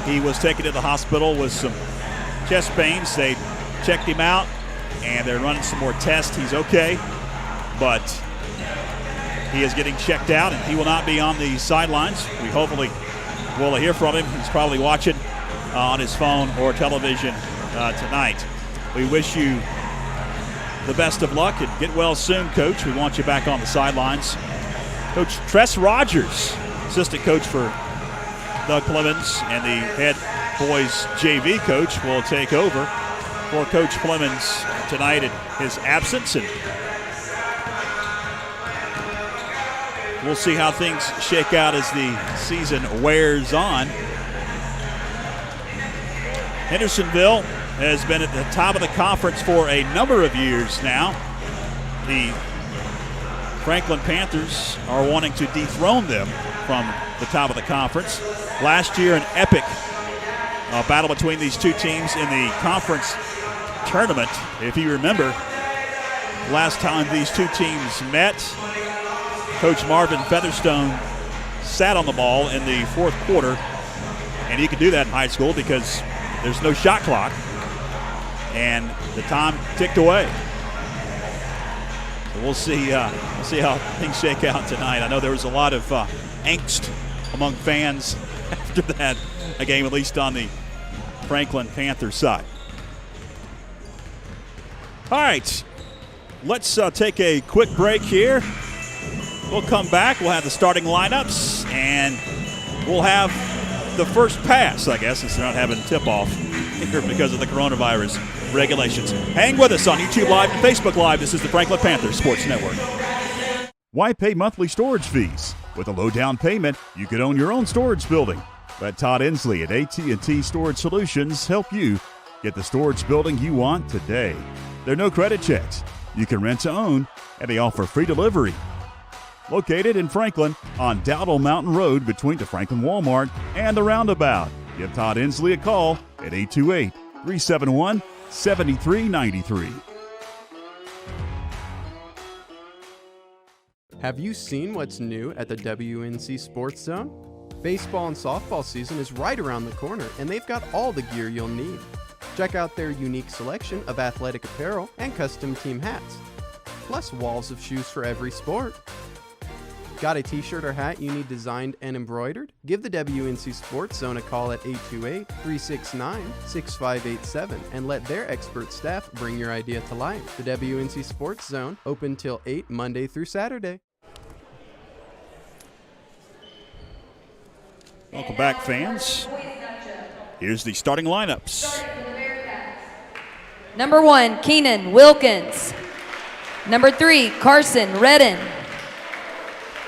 he was taken to the hospital with some chest pains. They checked him out, and they're running some more tests. He's okay, but he is getting checked out, and he will not be on the sidelines. We hopefully will hear from him. He's probably watching on his phone or television tonight. We wish you the best of luck, and get well soon, Coach. We want you back on the sidelines. Coach Tress Rogers, assistant coach for Doug Clemens, and the head boys JV coach will take over for Coach Clemens tonight in his absence, and we'll see how things shake out as the season wears on. Hendersonville has been at the top of the conference for a number of years now. The Franklin Panthers are wanting to dethrone them from the top of the conference. Last year, an epic battle between these two teams in the conference tournament. If you remember, last time these two teams met, Coach Marvin Featherstone sat on the ball in the fourth quarter, and you can do that in high school because there's no shot clock, and the time ticked away. So we'll see how things shake out tonight. I know there was a lot of angst among fans after that game, at least on the Franklin Panther side. All right, let's take a quick break here. We'll come back. We'll have the starting lineups, and we'll have the first pass, I guess, since they're not having tip-off here because of the coronavirus regulations. Hang with us on YouTube Live and Facebook Live. This is the Franklin Panthers Sports Network. Why pay monthly storage fees? With a low down payment, you could own your own storage building. Let Todd Inslee at AT&T Storage Solutions help you get the storage building you want today. There are no credit checks. You can rent to own, and they offer free delivery. Located in Franklin on Dowdle Mountain Road between the Franklin Walmart and the Roundabout. Give Todd Inslee a call at 828-371-7393. Have you seen what's new at the WNC Sports Zone? Baseball and softball season is right around the corner, and they've got all the gear you'll need. Check out their unique selection of athletic apparel and custom team hats, plus walls of shoes for every sport. Got a t-shirt or hat you need designed and embroidered? Give the WNC Sports Zone a call at 828-369-6587 and let their expert staff bring your idea to life. The WNC Sports Zone, open till 8 Monday through Saturday. Welcome back, fans. Here's the starting lineups. Number 1, Keenan Wilkins. Number 3, Carson Redden.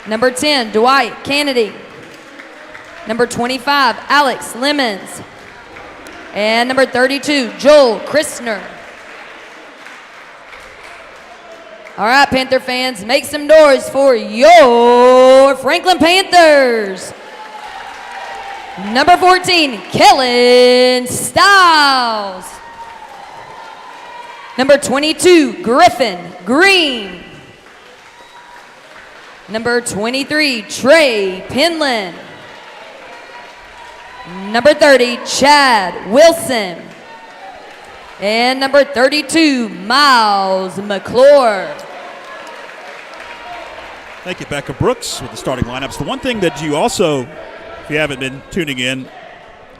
Number 10, Dwight Kennedy. Number 25, Alex Lemons. And number 32, Joel Christner. All right, Panther fans, make some noise for your Franklin Panthers. Number 14, Kellen Stiles. Number 22, Griffin Green. Number 23, Trey Penland. Number 30, Chad Wilson. And number 32, Miles McClure. Thank you, Becca Brooks, with the starting lineups. The one thing that you also, if you haven't been tuning in,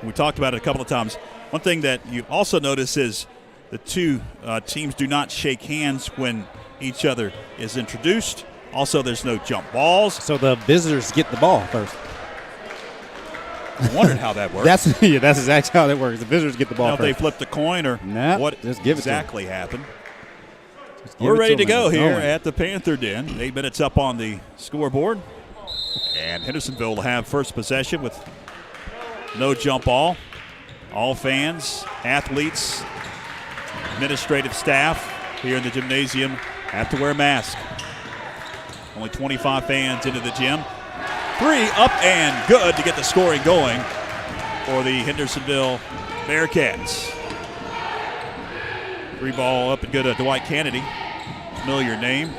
we talked about it a couple of times, one thing that you also notice is the two teams do not shake hands when each other is introduced. Also, there's no jump balls. So the visitors get the ball first. I wondered how that works. That's exactly how that works. The visitors get the ball If first. they flipped a coin or what just give it exactly happened. Give We're it ready to them go and here going. at the Panther Den. 8 minutes up on the scoreboard. And Hendersonville will have first possession with no jump ball. All fans, athletes, administrative staff here in the gymnasium have to wear a mask. Only 25 fans into the gym. 3 up and good to get the scoring going for the Hendersonville Bearcats. 3 ball up and good to Dwight Kennedy. Familiar name.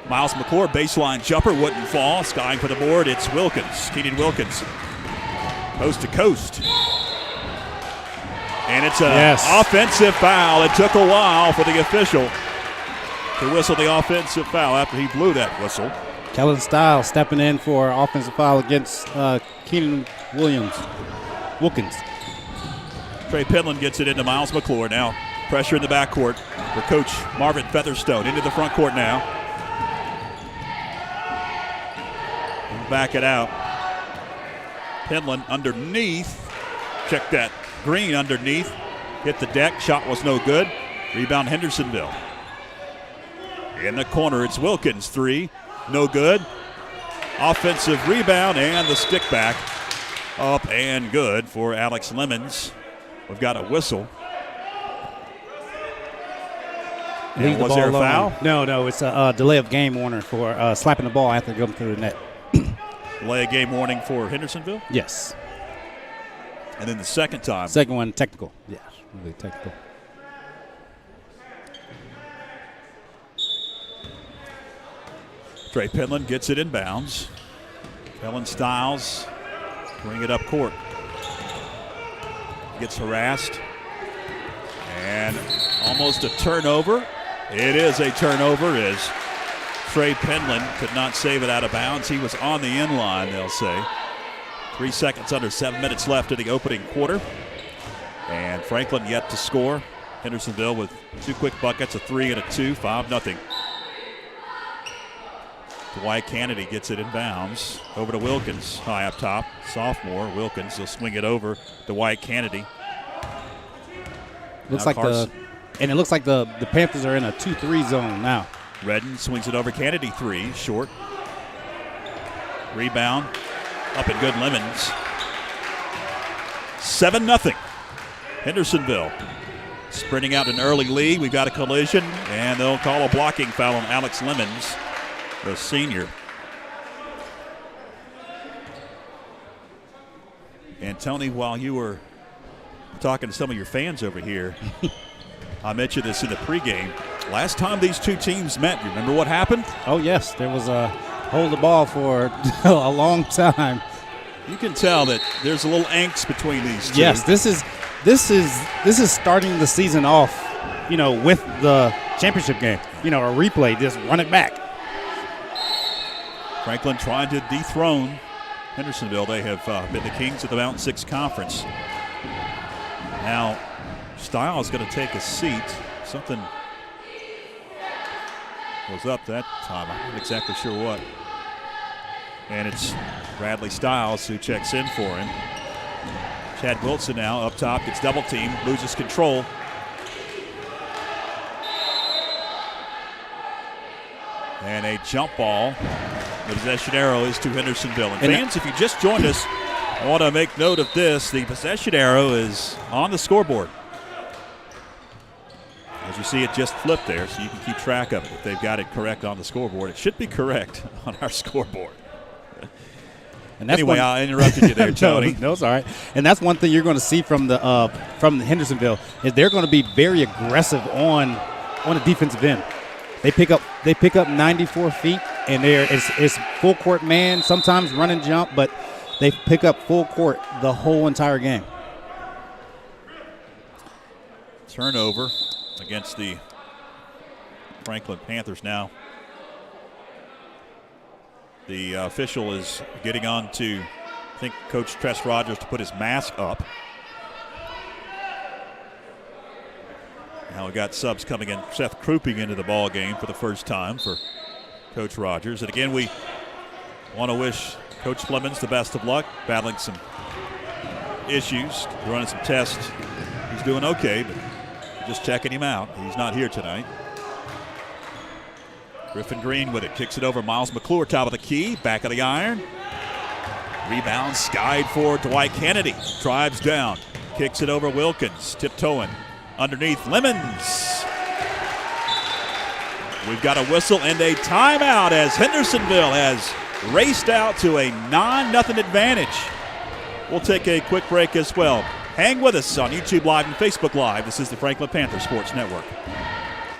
Miles McClure, baseline jumper, wouldn't fall. Skying for the board, it's Wilkins. Keenan Wilkins. Coast to coast. And it's an offensive foul. It took a while for the official to whistle the offensive foul after he blew that whistle. Kellen Stiles stepping in for offensive foul against Keenan Wilkins. Trey Penland gets it into Miles McClure now. Pressure in the backcourt for Coach Marvin Featherstone. Into the front court now. Back it out. Penland underneath. Check that. Green underneath. Hit the deck. Shot was no good. Rebound Hendersonville. In the corner, it's Wilkins. 3. No good. Offensive rebound and the stick back. Up and good for Alex Lemons. We've got a whistle. And was there a foul? No, it's a delay of game warning for slapping the ball after going through the net. Delay of game warning for Hendersonville? Yes. And then the second time. Second one, technical. Yes, really technical. Trey Penland gets it in bounds. Kellen Stiles bring it up court. Gets harassed. And almost a turnover. It is a turnover as Trey Penland could not save it out of bounds. He was on the end line, they'll say. 3 seconds under 7 minutes left in the opening quarter. And Franklin yet to score. Hendersonville with 2 quick buckets, a 3 and a 2, 5-0. Dwight Kennedy gets it in bounds. Over to Wilkins, high up top. Sophomore Wilkins, he'll swing it over. Dwight Kennedy. Looks like the Panthers are in a 2-3 zone now. Redden swings it over Kennedy, 3, short. Rebound, up and good Lemons. 7-0. Hendersonville sprinting out an early lead. We've got a collision, and they'll call a blocking foul on Alex Lemons, the senior. And Tony, while you were talking to some of your fans over here, I mentioned this in the pregame. Last time these two teams met, you remember what happened? Oh, yes. There was a hold the ball for a long time. You can tell that there's a little angst between these two. Yes, this is starting the season off, with the championship game. A replay, just run it back. Franklin trying to dethrone Hendersonville. They have been the kings of the Mountain 6 Conference. Now, Stiles is going to take a seat. Something was up that time. I'm not exactly sure what. And it's Bradley Stiles who checks in for him. Chad Wilson now up top, gets double teamed, loses control. And a jump ball. The possession arrow is to Hendersonville. And fans, if you just joined us, I want to make note of this. The possession arrow is on the scoreboard. As you see, it just flipped there, so you can keep track of it. If they've got it correct on the scoreboard, it should be correct on our scoreboard. And that's anyway, I interrupted you there, Tony. No, it's all right. And that's one thing you're going to see from the Hendersonville is they're going to be very aggressive on the defensive end. They pick up 94 feet, and it's full court man, sometimes run and jump, but they pick up full court the whole entire game. Turnover against the Franklin Panthers now. The official is getting on to, I think, Coach Tress Rogers to put his mask up. Now we got subs coming in. Seth Krooping into the ball game for the first time for Coach Rogers. And again, we want to wish Coach Flemons the best of luck, battling some issues, running some tests. He's doing okay, but just checking him out. He's not here tonight. Griffin Green with it, kicks it over. Miles McClure, top of the key, back of the iron. Rebound skied for Dwight Kennedy. Drives down, kicks it over Wilkins, tiptoeing underneath Lemons. We've got a whistle and a timeout as Hendersonville has raced out to a 9-0 advantage. We'll take a quick break as well. Hang with us on YouTube Live and Facebook Live. This is the Franklin Panther Sports Network.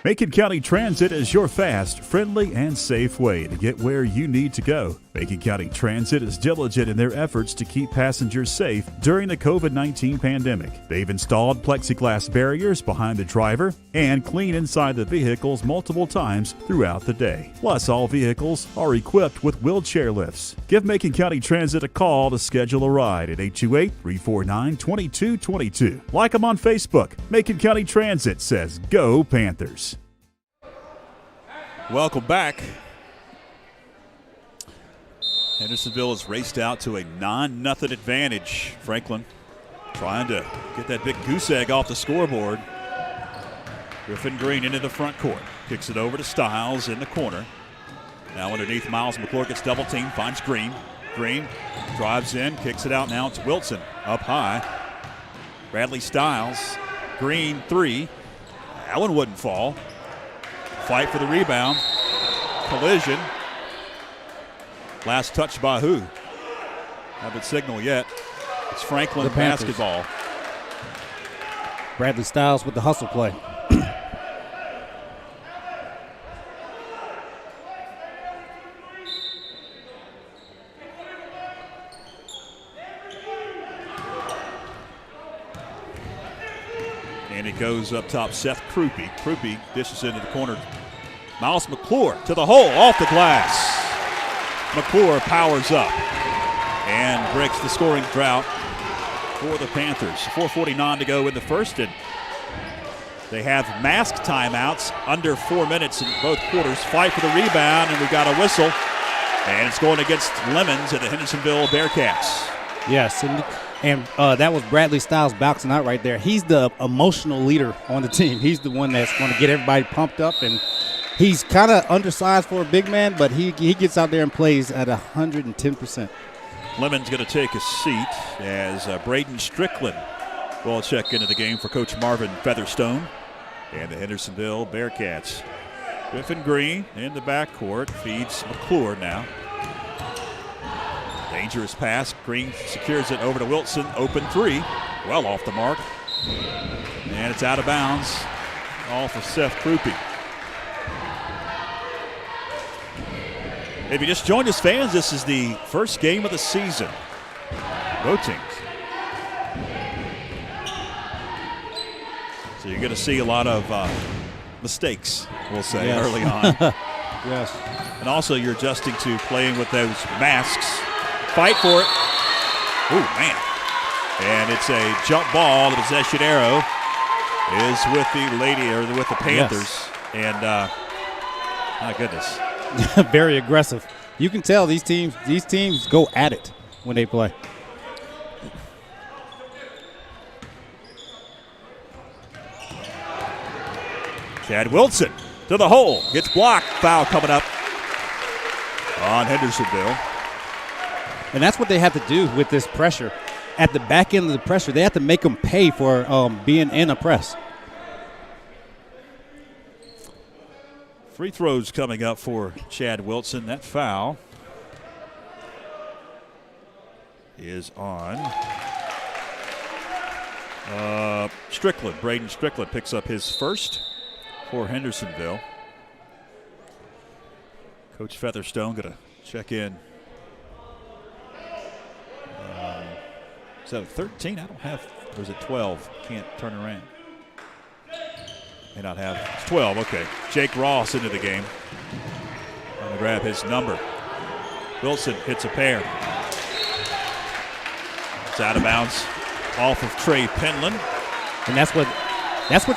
Macon County Transit is your fast, friendly, and safe way to get where you need to go. Macon County Transit is diligent in their efforts to keep passengers safe during the COVID-19 pandemic. They've installed plexiglass barriers behind the driver and clean inside the vehicles multiple times throughout the day. Plus, all vehicles are equipped with wheelchair lifts. Give Macon County Transit a call to schedule a ride at 828-349-2222. Like them on Facebook. Macon County Transit says, Go Panthers. Welcome back. Hendersonville has raced out to a 9-0 advantage. Franklin trying to get that big goose egg off the scoreboard. Griffin Green into the front court. Kicks it over to Stiles in the corner. Now underneath Miles McClure gets double teamed, finds Green. Green drives in, kicks it out now. It's Wilson up high. Bradley Stiles. Green 3. That one wouldn't fall. Fight for the rebound. Collision. Last touch by who? Haven't signaled yet. It's Franklin basketball. Bradley Stiles with the hustle play. And it goes up top, Seth Krupe. Krupe dishes into the corner. Miles McClure to the hole, off the glass. McClure powers up and breaks the scoring drought for the Panthers. 4:49 to go in the first, and they have masked timeouts under 4 minutes in both quarters. Fight for the rebound, and we've got a whistle, and it's going against Lemons and the Hendersonville Bearcats. Yes, and that was Bradley Stiles bouncing out right there. He's the emotional leader on the team. He's the one that's going to get everybody pumped up, and he's kind of undersized for a big man, but he gets out there and plays at 110%. Lemon's going to take a seat as Braden Strickland will check into the game for Coach Marvin Featherstone and the Hendersonville Bearcats. Griffin Green in the backcourt feeds McClure now. Dangerous pass. Green secures it over to Wilson. Open 3. Well off the mark. And it's out of bounds. Off of Seth Krupe. If you just joined us, fans, this is the first game of the season. Both teams. So you're going to see a lot of mistakes, we'll say, early on. Yes. And also you're adjusting to playing with those masks. Fight for it. Oh, man. And it's a jump ball. The possession arrow is with the Panthers. Yes. And, my goodness. Very aggressive. You can tell these teams go at it when they play. Chad Wilson to the hole. Gets blocked. Foul coming up on Hendersonville. And that's what they have to do with this pressure. At the back end of the pressure, they have to make them pay for being in a press. Free throws coming up for Chad Wilson. That foul is on Strickland. Braden Strickland picks up his first for Hendersonville. Coach Featherstone going to check in. Is that a 13? I don't have, or is it 12? Can't turn around. May not have. It's 12, okay. Jake Ross into the game. Going to grab his number. Wilson hits a pair. It's out of bounds off of Trey Penland. And that's what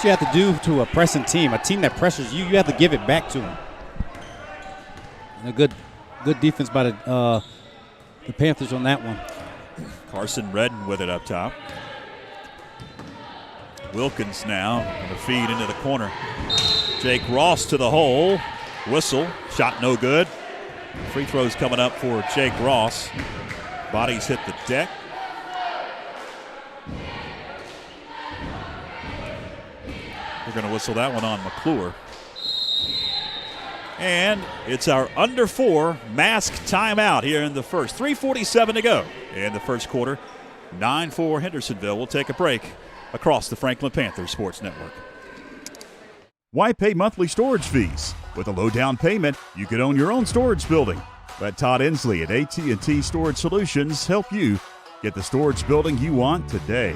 you have to do to a pressing team. A team that pressures you, you have to give it back to them. And a good defense by the Panthers on that one. Carson Redden with it up top. Wilkins now going to feed into the corner. Jake Ross to the hole. Whistle. Shot no good. Free throws coming up for Jake Ross. Bodies hit the deck. We're going to whistle that one on McClure. And it's our under 4 mask timeout here in the first. 3:47 to go in the first quarter. 9-4 Hendersonville. We'll take a break across the Franklin Panther Sports Network. Why pay monthly storage fees? With a low down payment, you could own your own storage building. Let Todd Inslee at AT&T Storage Solutions help you get the storage building you want today.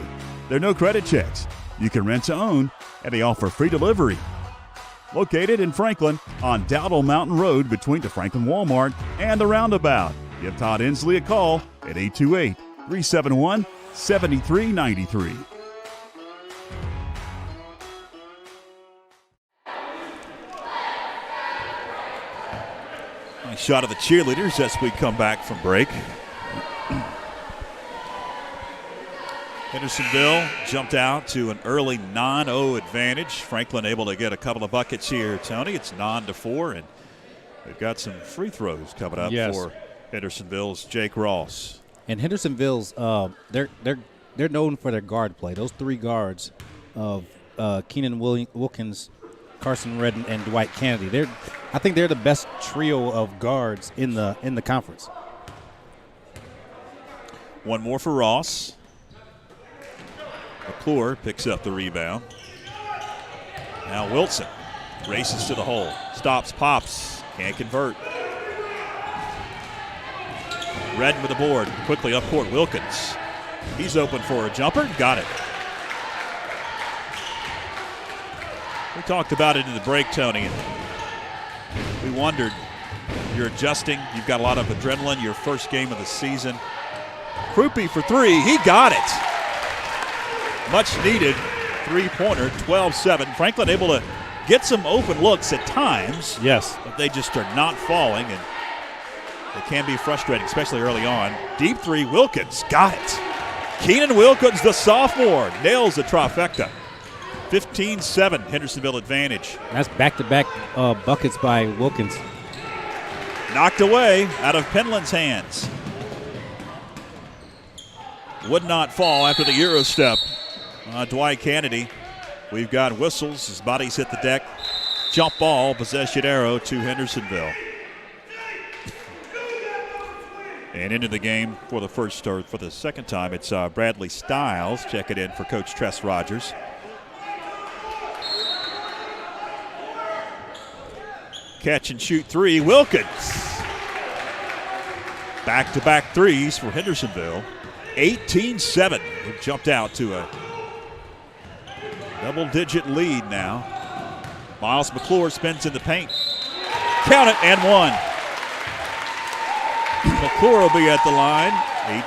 There are no credit checks. You can rent to own, and they offer free delivery. Located in Franklin on Dowdle Mountain Road between the Franklin Walmart and the Roundabout. Give Todd Inslee a call at 828-371-7393. Nice shot of the cheerleaders as we come back from break. Hendersonville jumped out to an early 9-0 advantage. Franklin able to get a couple of buckets here, Tony. It's 9-4, and we've got some free throws coming up for Hendersonville's Jake Ross. And Hendersonville's they're known for their guard play. Those three guards of Keenan Wilkins, Carson Redden, and Dwight Kennedy. I think they're the best trio of guards in the conference. One more for Ross. McClure picks up the rebound. Now Wilson races to the hole. Stops, pops, can't convert. Redden with the board. Quickly up court, Wilkins. He's open for a jumper. Got it. We talked about it in the break, Tony. And we wondered, you're adjusting. You've got a lot of adrenaline. Your first game of the season. Krupe for three. He got it. Much needed three-pointer, 12-7. Franklin able to get some open looks at times. Yes. But they just are not falling, and it can be frustrating, especially early on. Deep three, Wilkins got it. Keenan Wilkins, the sophomore, nails the trifecta. 15-7, Hendersonville advantage. That's back-to-back buckets by Wilkins. Knocked away out of Penland's hands. Would not fall after the Euro step. Dwight Kennedy. We've got whistles. His body's hit the deck. Jump ball, possession arrow to Hendersonville. And into the game for the second time, it's Bradley Stiles checking in for Coach Tress Rogers. Catch and shoot three, Wilkins. Back-to-back threes for Hendersonville. 18-7. We've jumped out to a double-digit lead now. Miles McClure spins in the paint. Count it, and one. McClure will be at the line.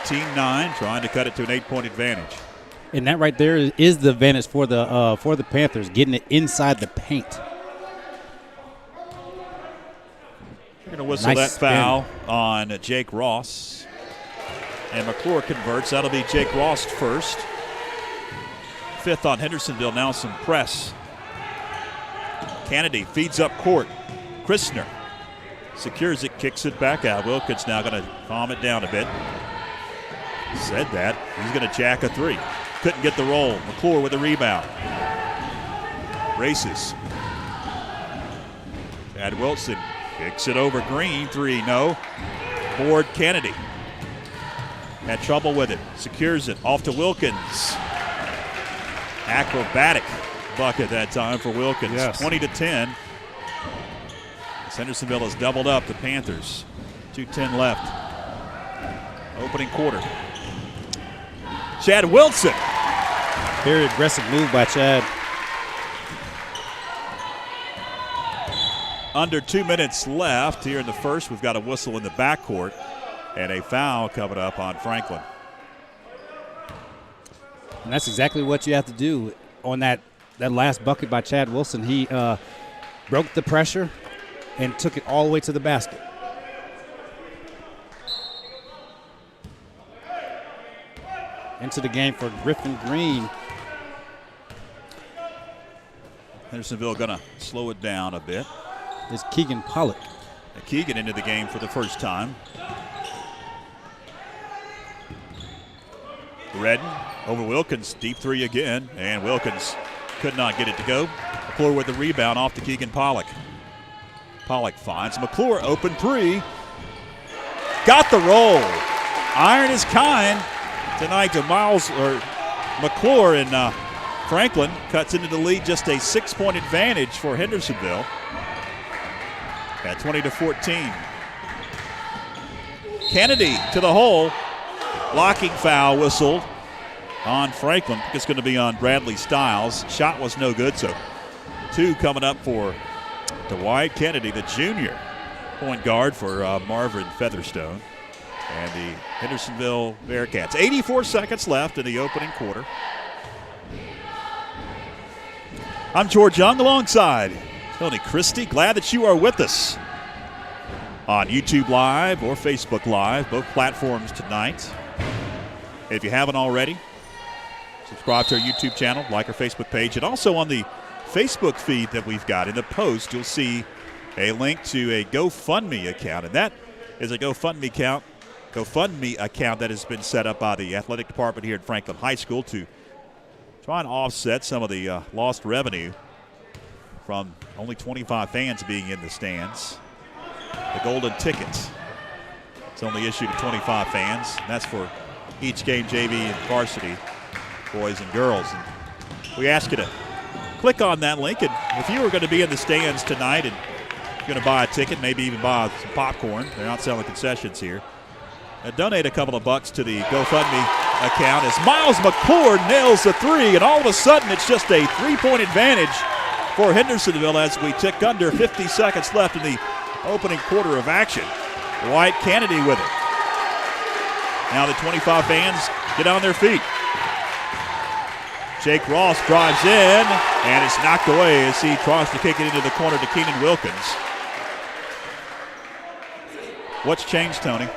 18-9, trying to cut it to an 8-point advantage. And that right there is the advantage for the Panthers, getting it inside the paint. We're going to whistle that foul on Jake Ross. And McClure converts. That'll be Jake Ross first. Fifth on Hendersonville. Now some press. Kennedy feeds up court. Christner secures it, kicks it back out. Wilkins now going to calm it down a bit. Said that. He's going to jack a three. Couldn't get the roll. McClure with the rebound. Races. Chad Wilson kicks it over Green. Three, no. Board Kennedy. Had trouble with it. Secures it. Off to Wilkins. Acrobatic bucket that time for Wilkins. Yes. 20-10. As Hendersonville has doubled up the Panthers. 2:10 left. Opening quarter. Chad Wilson. Very aggressive move by Chad. Under 2 minutes left here in the first. We've got a whistle in the backcourt and a foul coming up on Franklin. And that's exactly what you have to do on that last bucket by Chad Wilson. He broke the pressure and took it all the way to the basket. Into the game for Griffin Green. Hendersonville going to slow it down a bit. Is Keegan Pollock. Keegan into the game for the first time. Redden over Wilkins, deep three again, and Wilkins could not get it to go. McClure with the rebound off to Keegan Pollock. Pollock finds McClure, open three. Got the roll. Iron is kind tonight to McClure, and Franklin cuts into the lead, just a 6-point advantage for Hendersonville at 20-14. Kennedy to the hole. Blocking foul whistled on Franklin. I think it's going to be on Bradley Stiles. Shot was no good, so 2 coming up for Dwight Kennedy, the junior point guard for Marvin Featherstone and the Hendersonville Bearcats. 84 seconds left in the opening quarter. I'm George Young alongside Tony Christie. Glad that you are with us on YouTube Live or Facebook Live, both platforms tonight. If you haven't already, subscribe to our YouTube channel, like our Facebook page, and also on the Facebook feed that we've got. In the post, you'll see a link to a GoFundMe account, and that is a GoFundMe account that has been set up by the athletic department here at Franklin High School to try and offset some of the lost revenue from only 25 fans being in the stands. The golden ticket. It's only issued to 25 fans, and that's for each game, JV and varsity, boys and girls. And we ask you to click on that link, and if you are going to be in the stands tonight and you're going to buy a ticket, maybe even buy some popcorn, they're not selling concessions here, donate a couple of bucks to the GoFundMe account as Miles McClure nails the 3, and all of a sudden it's just a 3-point advantage for Hendersonville as we tick under 50 seconds left in the opening quarter of action. Dwight Kennedy with it. Now the 25 fans get on their feet. Jake Ross drives in, and it's knocked away as he tries to kick it into the corner to Keenan Wilkins. What's changed, Tony?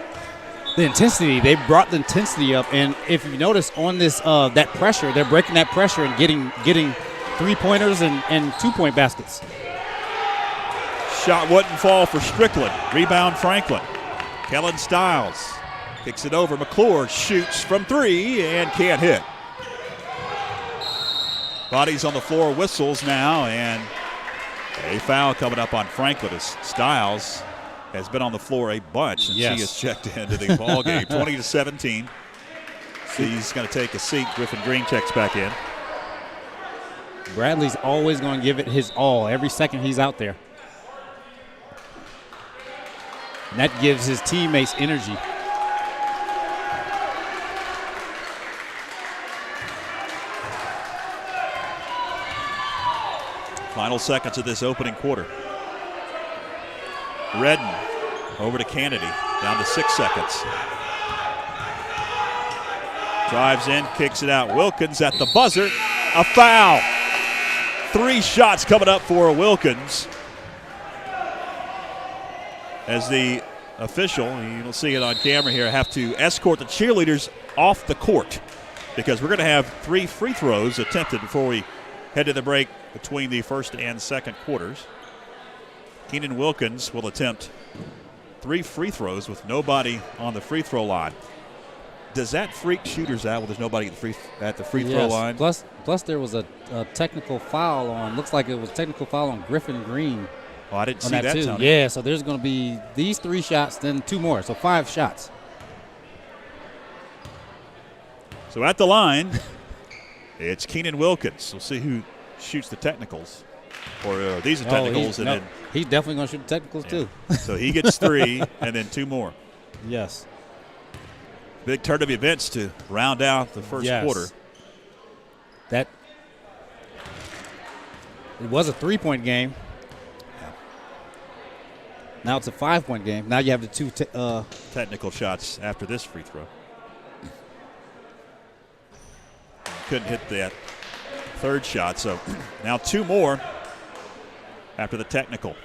The intensity. They brought the intensity up, and if you notice on this that pressure, they're breaking that pressure and getting 3-pointers and 2-point baskets. Shot wouldn't fall for Strickland. Rebound Franklin. Kellen Stiles kicks it over. McClure shoots from 3 and can't hit. Bodies on the floor, whistles now, and a foul coming up on Franklin as Stiles has been on the floor a bunch since he has checked into the ball game. 20-17. So he's going to take a seat. Griffin Green checks back in. Bradley's always going to give it his all every second he's out there. And that gives his teammates energy. Final seconds of this opening quarter. Redden over to Kennedy, down to 6 seconds. Drives in, kicks it out. Wilkins at the buzzer. A foul. 3 shots coming up for Wilkins. As the official, you'll see it on camera here, have to escort the cheerleaders off the court because we're going to have 3 free throws attempted before we head to the break between the first and second quarters. Keenan Wilkins will attempt 3 free throws with nobody on the free throw line. Does that freak shooters out when there's nobody at the free throw line? Plus there was a technical foul on, looks like it was technical foul on Griffin Green. Oh, I didn't see that, too. Tony. Yeah, so there's going to be these 3 shots, then 2 more, so 5 shots. So at the line, it's Keenan Wilkins. We'll see who shoots the technicals. Or these are technicals. He's definitely going to shoot the technicals too. So he gets 3 and then 2 more. Yes. Big turn of events to round out the first quarter. It was a 3-point game. Now it's a 5-point game. Now you have the 2 technical shots after this free throw. Couldn't hit that 3rd shot, so now 2 more after the technical.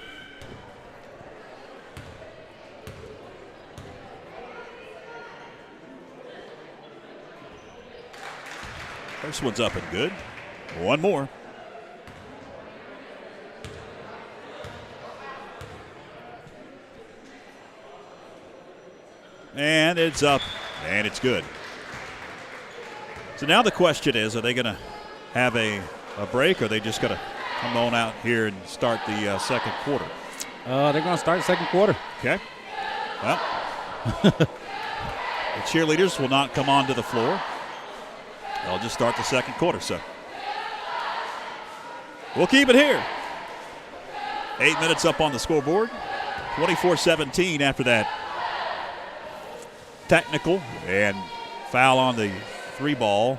First one's up and good. 1 more. And it's up, and it's good. So now the question is, are they going to have a break, or are they just going to come on out here and start the second quarter? They're going to start the second quarter. Okay. Well, the cheerleaders will not come onto the floor. They'll just start the second quarter. So We'll keep it here. 8 minutes up on the scoreboard. 24-17 after that technical and foul on the 3-ball.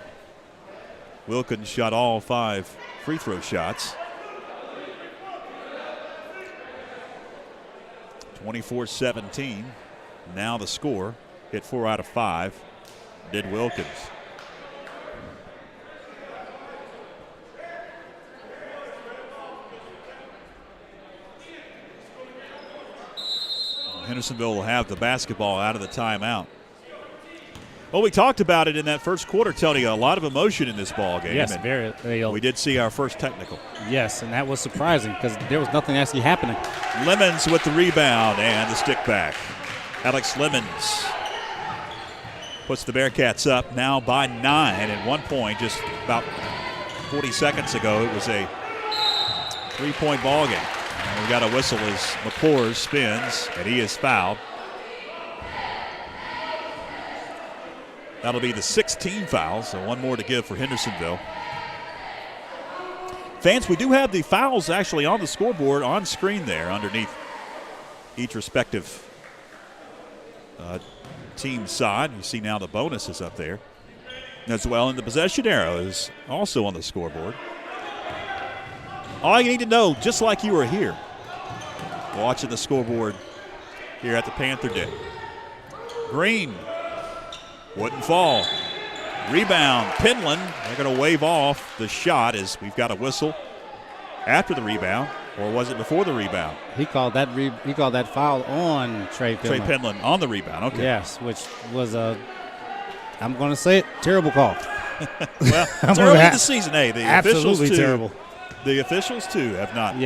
Wilkins shot all 5 free throw shots. 24-17. Now the score. Hit 4 out of 5. Did Wilkins. Hendersonville will have the basketball out of the timeout. Well, we talked about it in that first quarter, Tony. A lot of emotion in this ball game. Yes, very. We did see our first technical. Yes, and that was surprising because there was nothing actually happening. Lemons with the rebound and the stick back. Alex Lemons puts the Bearcats up now by 9. At one point, just about 40 seconds ago, it was a 3-point ball game. And we got a whistle as McClure spins, and he is fouled. That'll be the 16 fouls, so one more to give for Hendersonville. Fans, we do have the fouls actually on the scoreboard on screen there underneath each respective team side. You see now the bonus is up there as well, and the possession arrow is also on the scoreboard. All you need to know, just like you were here, watching the scoreboard here at the Panther Den. Green wouldn't fall. Rebound, Penland. They're going to wave off the shot as we've got a whistle after the rebound, or was it before the rebound? He called that foul on Trey Penland. Trey Penland on the rebound. Okay. Yes, which was I'm going to say it, terrible call. Well, it's early in the season. Hey, the absolutely officials too, terrible. The officials too have not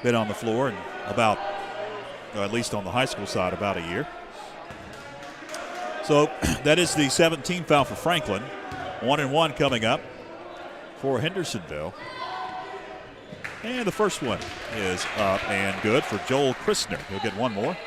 been on the floor in about, or at least on the high school side, about a year. So that is the 17th foul for Franklin. 1-1 coming up for Hendersonville. And the first one is up and good for Joel Christner. He'll get one more.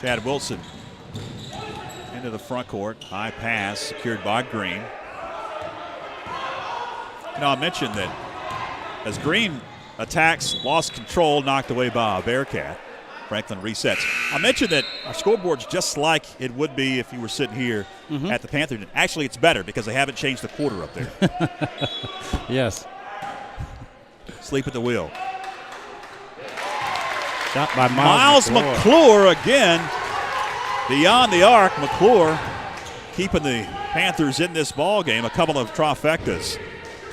Chad Wilson into the front court. High pass secured by Green. I mentioned that as Green attacks, lost control, knocked away by a Bearcat. Franklin resets. I mentioned that our scoreboard's just like it would be if you were sitting here at the Panther. Actually, it's better because they haven't changed the quarter up there. Yes. Sleep at the wheel. Shot by Miles McClure again. Beyond the arc, McClure keeping the Panthers in this ball game. A couple of trifectas.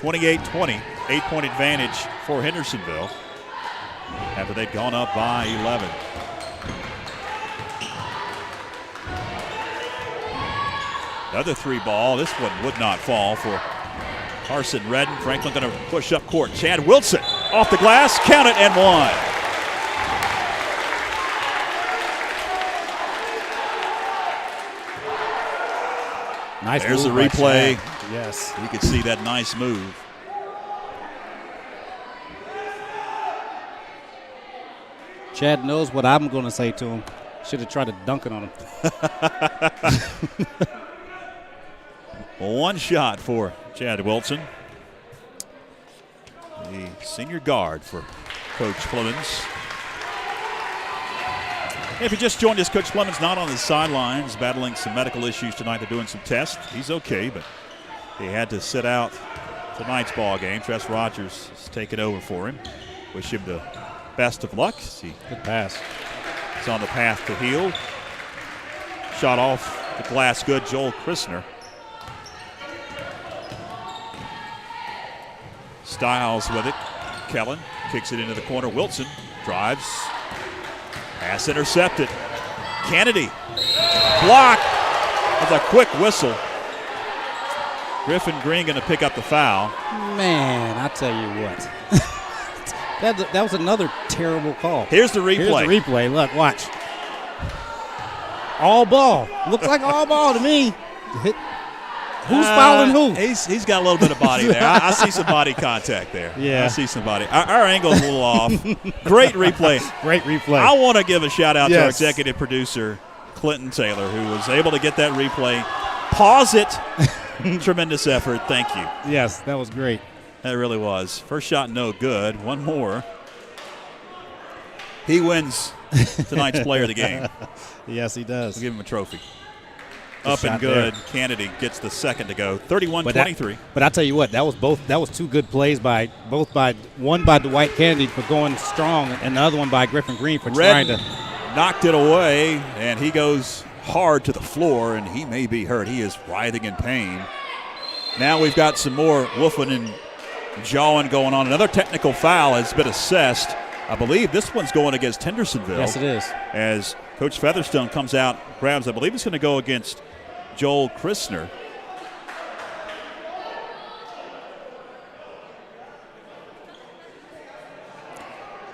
28-20, 8-point advantage for Hendersonville after they'd gone up by 11. Another 3-ball. This one would not fall for Carson Redden. Franklin going to push up court. Chad Wilson off the glass. Count it and one. Nice. There's the replay. Yes. You can see that nice move. Chad knows what I'm going to say to him. Should have tried to dunk it on him. One shot for Chad Wilson, the senior guard for Coach Clemens. If you just joined us, Coach Clemens not on the sidelines, battling some medical issues tonight. They're doing some tests. He's okay, but he had to sit out tonight's ball game. Tress Rogers is taking over for him. Wish him the best of luck. Good pass. He's on the path to heal. Shot off the glass good, Joel Christner. Styles with it. Kellen kicks it into the corner. Wilson drives. Pass intercepted. Kennedy. Block. That's a quick whistle. Griffin Green going to pick up the foul. Man, I tell you what. that was another terrible call. Here's the replay. Here's the replay. Look, watch. All ball. Looks like all ball to me. Who's fouling who? He's got a little bit of body there. I see some body contact there. Yeah. I see some body. Our angle's a little off. Great replay. Great replay. I want to give a shout-out to our Yes. executive producer, Clinton Taylor, who was able to get that replay. Pause it. Tremendous effort. Thank you. Yes, that was great. That really was. First shot, no good. One more. He wins tonight's player of the game. Yes, he does. We'll give him a trophy. Good Up and shot good. there. Kennedy gets the second to go. 31-23. But I tell you what, that was two good plays by one by Dwight Kennedy for going strong, and the other one by Griffin Green for trying Redden to. knocked it away, and he goes hard to the floor, and he may be hurt. He is writhing in pain. Now we've got some more woofing and jawing going on. Another technical foul has been assessed. I believe this one's going against Hendersonville. Yes, it is. As Coach Featherstone comes out, grabs, I believe it's going to go against Joel Christner.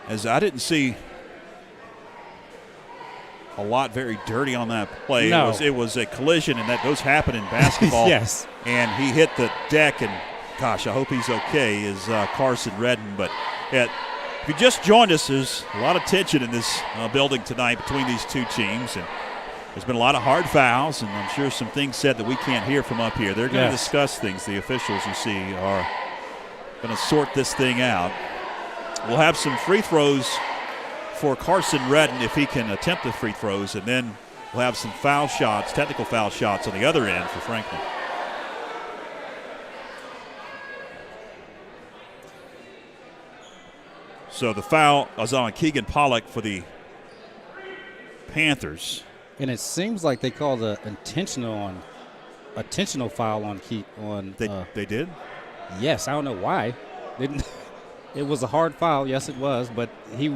As I didn't see a lot very dirty on that play. No. It was a collision, and those happen in basketball. Yes. And he hit the deck, and gosh, I hope he's okay, is Carson Redden. But yeah, if you just joined us, there's a lot of tension in this building tonight between these two teams, and there's been a lot of hard fouls, and I'm sure some things said that we can't hear from up here. They're going to Yes. discuss things. The officials, you see, are going to sort this thing out. We'll have some free throws for Carson Redden if he can attempt the free throws, and then we'll have some foul shots, technical foul shots on the other end for Franklin. So the foul is on Keegan Pollock for the Panthers. And it seems like they called an intentional foul on Keith on. They did? Yes, I don't know why. Didn't. It was a hard foul. Yes, it was, but he.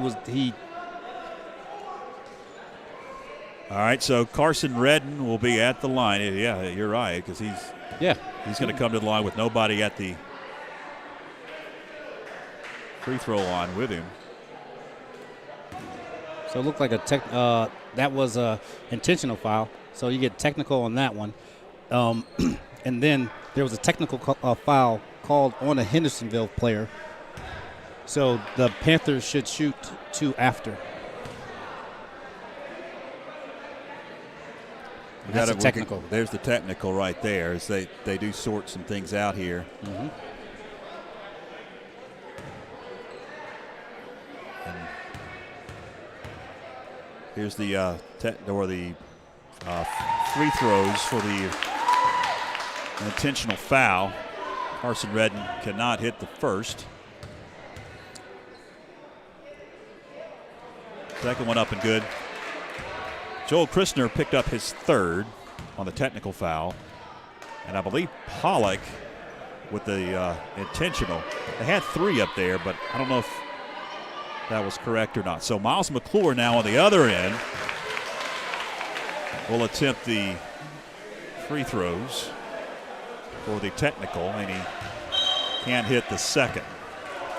All right, so Carson Redden will be at the line. Yeah, you're right, because he's going to come to the line with nobody at the free throw line with him. So it looked like that was a intentional foul. So you get technical on that one, and then there was a technical foul called on a Hendersonville player. So the Panthers should shoot two after. That's a technical. There's the technical right there, as they do sort some things out here. Mm-hmm. And here's the free throws for the intentional foul. Carson Redden cannot hit the first. Second one up and good. Joel Christner picked up his third on the technical foul. And I believe Pollock with the intentional. They had three up there, but I don't know if that was correct or not. So Miles McClure now on the other end will attempt the free throws for the technical, and he can't hit the second.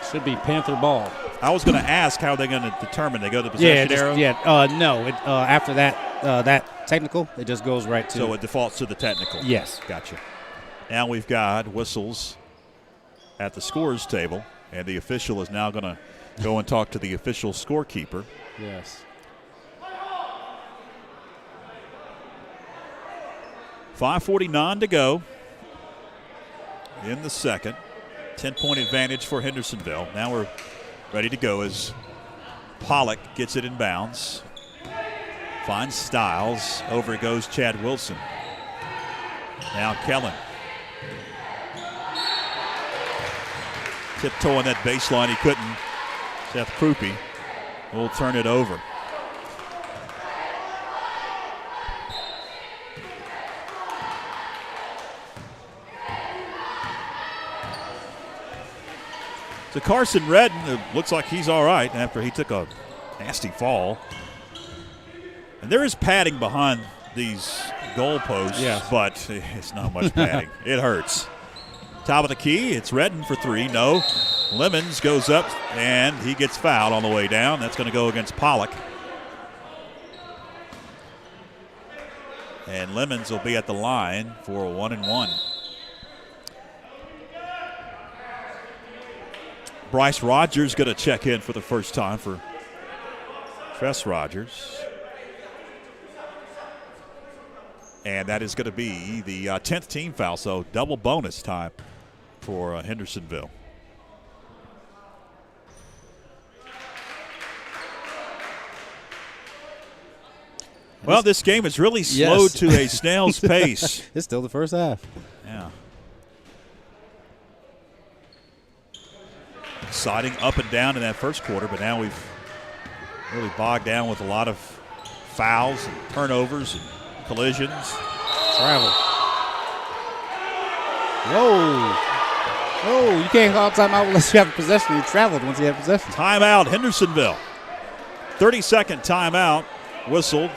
Should be Panther ball. I was going to ask how they're going to determine. They go to the possession arrow? No. After that technical, it just goes right to. So it defaults to the technical. Yes. Gotcha. Now we've got whistles at the scorers table, and the official is now going to go and talk to the official scorekeeper. Yes. 5:49 to go in the second. 10-point advantage for Hendersonville. Now we're ready to go as Pollock gets it in bounds. Finds Stiles. Over it goes Chad Wilson. Now Kellen. Tiptoeing that baseline. He couldn't. Seth Krupe will turn it over. So Carson Redden, it looks like he's all right after he took a nasty fall. And there is padding behind these goalposts, yes, but it's not much padding. It hurts. Top of the key, it's Redden for three. No. Lemons goes up, and he gets fouled on the way down. That's going to go against Pollock. And Lemons will be at the line for a 1-and-1. Bryce Rogers going to check in for the first time for Tress Rogers. And that is going to be the 10th team foul, so double bonus time for Hendersonville. Well, this game is really slowed to a snail's pace. It's still the first half. Yeah. Exciting up and down in that first quarter, but now we've really bogged down with a lot of fouls and turnovers and collisions. Travel. Whoa. Oh, you can't call timeout unless you have possession. You traveled once you have possession. Timeout, Hendersonville. 30-second timeout whistled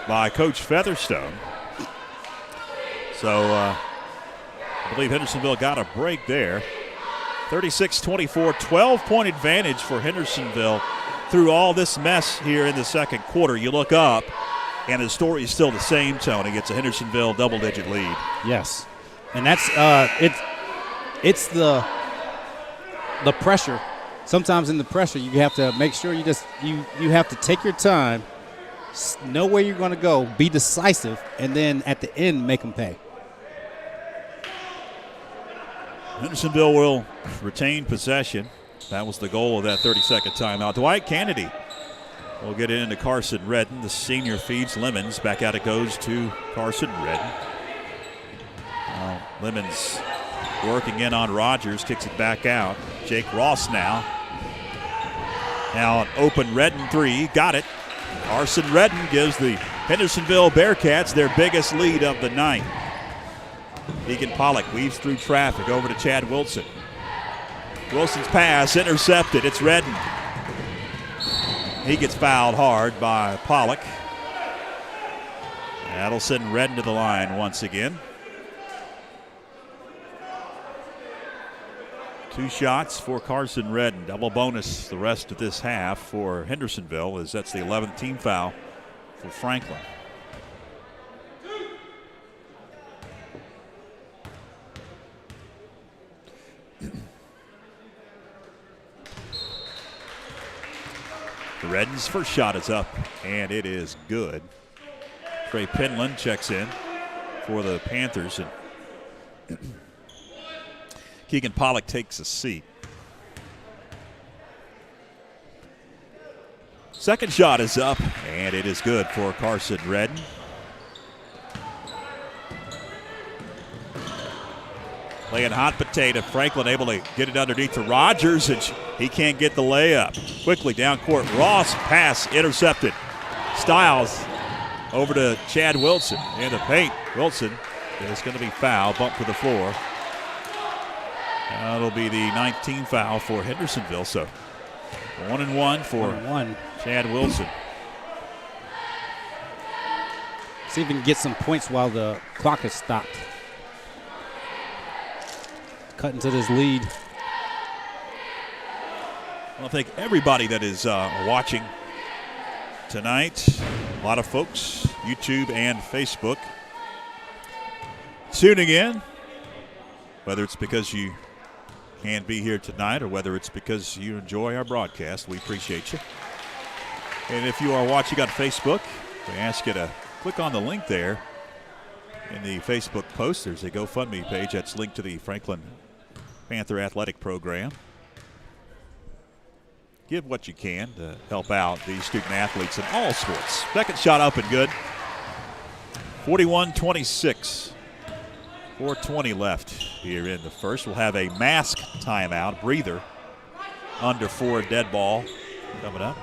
by Coach Featherstone. So I believe Hendersonville got a break there. 36-24, 12-point advantage for Hendersonville through all this mess here in the second quarter. You look up, and the story is still the same, Tony. It's a Hendersonville double-digit lead. Yes, and that's it's the pressure. Sometimes in the pressure, you have to make sure you have to take your time, know where you're going to go, be decisive, and then at the end make them pay. Hendersonville will retain possession. That was the goal of that 30-second timeout. Dwight Kennedy will get it into Carson Redden. The senior feeds Lemons. Back out it goes to Carson Redden. Lemons working in on Rogers. Kicks it back out. Jake Ross now. Now an open Redden three. Got it. Carson Redden gives the Hendersonville Bearcats their biggest lead of the night. Deacon Pollock weaves through traffic over to Chad Wilson. Wilson's pass intercepted. It's Redden. He gets fouled hard by Pollock. That'll send Redden to the line once again. 2 shots for Carson Redden. Double bonus the rest of this half for Hendersonville, as that's the 11th team foul for Franklin. Redden's first shot is up, and it is good. Trey Penland checks in for the Panthers, and Keegan Pollock takes a seat. Second shot is up, and it is good for Carson Redden. Playing hot potato. Franklin able to get it underneath to Rogers, and he can't get the layup. Quickly down court. Ross pass intercepted. Stiles over to Chad Wilson in the paint. Wilson is going to be fouled, bumped to the floor. That'll be the 19th foul for Hendersonville. So 1-1 for Chad Wilson. See if he can get some points while the clock is stopped. Cutting to this lead. Well, I think everybody that is watching tonight, a lot of folks, YouTube and Facebook, tuning in, whether it's because you can't be here tonight or whether it's because you enjoy our broadcast, we appreciate you. And if you are watching on Facebook, we ask you to click on the link there in the Facebook post. There's a GoFundMe page that's linked to the Franklin Panther Athletic Program. Give what you can to help out these student athletes in all sports. Second shot up and good. 41-26. 4:20 left here in the first. We'll have a mask timeout, breather, under 4 dead ball coming up.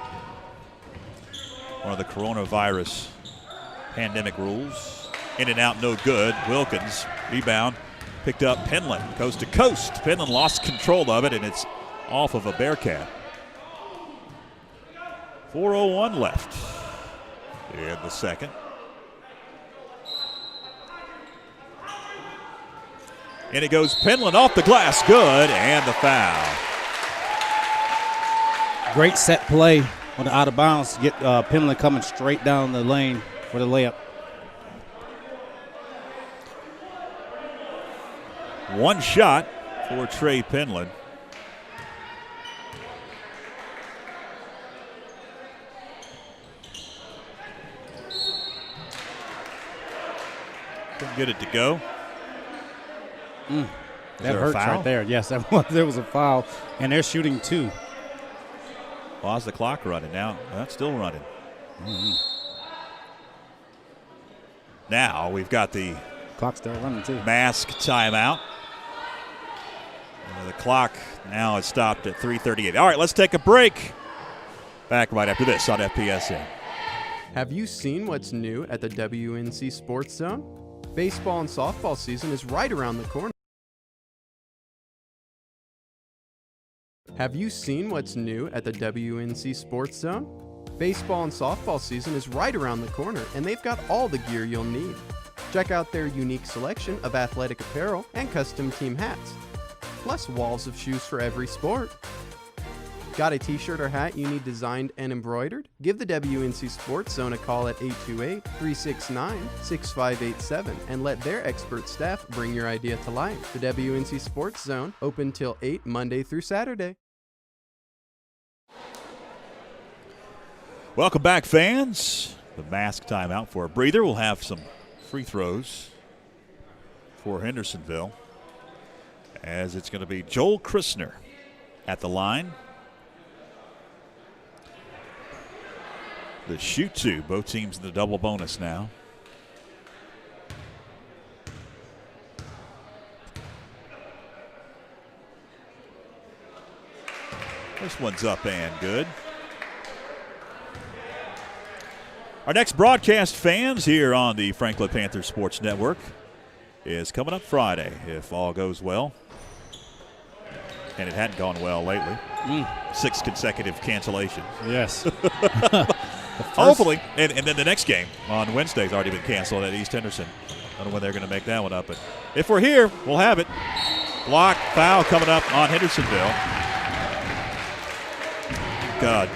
One of the coronavirus pandemic rules. In and out, no good. Wilkins, rebound, picked up Penland, coast to coast. Penland lost control of it, and it's off of a Bearcat. 4:01 left in the second. And it goes Penland off the glass, good, and the foul. Great set play on the out of bounds to get Penland coming straight down the lane for the layup. One shot for Trey Penland. Couldn't get it to go. That there a hurts foul? right there. Yes, there was a foul, and they're shooting 2. Pause the clock running now. That's still running. Now we've got the Clock's still running too. mask timeout. The clock now is stopped at 3:38. All right, let's take a break. Back right after this on FPSN. Have you seen what's new at the WNC Sports Zone? Baseball and softball season is right around the corner. Have you seen what's new at the WNC Sports Zone? Baseball and softball season is right around the corner, and they've got all the gear you'll need. Check out their unique selection of athletic apparel and custom team hats, plus walls of shoes for every sport. Got a t-shirt or hat you need designed and embroidered? Give the WNC Sports Zone a call at 828-369-6587 and let their expert staff bring your idea to life. The WNC Sports Zone, open till 8 Monday through Saturday. Welcome back, fans. The mask timeout for a breather. We'll have some free throws for Hendersonville, as it's going to be Joel Christner at the line. The shoot two, both teams in the double bonus now. This one's up and good. Our next broadcast, fans, here on the Franklin Panther Sports Network is coming up Friday, if all goes well. And it hadn't gone well lately. 6 consecutive cancellations. Yes. Hopefully. And then the next game on Wednesday's already been canceled at East Henderson. I don't know when they're going to make that one up. But if we're here, we'll have it. Block, foul coming up on Hendersonville. God.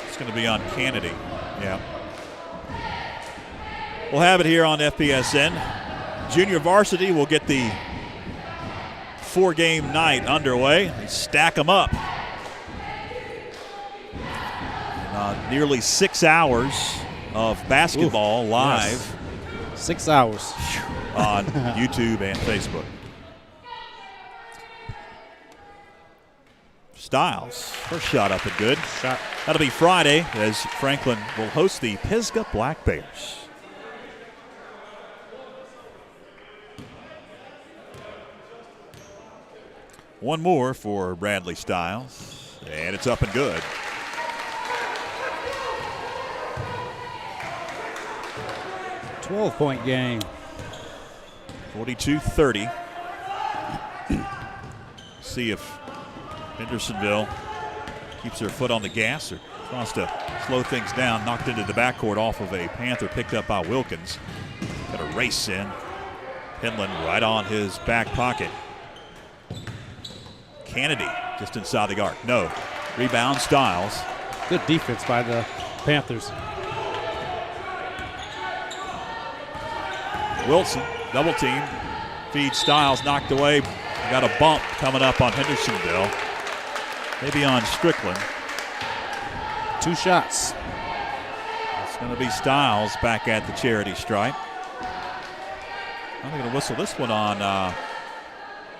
It's going to be on Kennedy. Yeah. We'll have it here on FPSN. Junior varsity will get the 4-game night underway. They stack them up. Nearly 6 hours of basketball live. Yes. 6 hours. On YouTube and Facebook. Styles, first shot up and good. Shot. That'll be Friday as Franklin will host the Pisgah Black Bears. One more for Bradley Styles, and it's up and good. $12-point game. 42-30. See if Hendersonville keeps their foot on the gas or tries to slow things down. Knocked into the backcourt off of a Panther picked up by Wilkins. Got a race in. Penland right on his back pocket. Kennedy just inside the arc. No. Rebound, Styles. Good defense by the Panthers. Wilson, double team. Feed Styles, knocked away. Got a bump coming up on Hendersonville. Maybe on Strickland. 2 shots. It's going to be Styles back at the charity stripe. I'm going to whistle this one on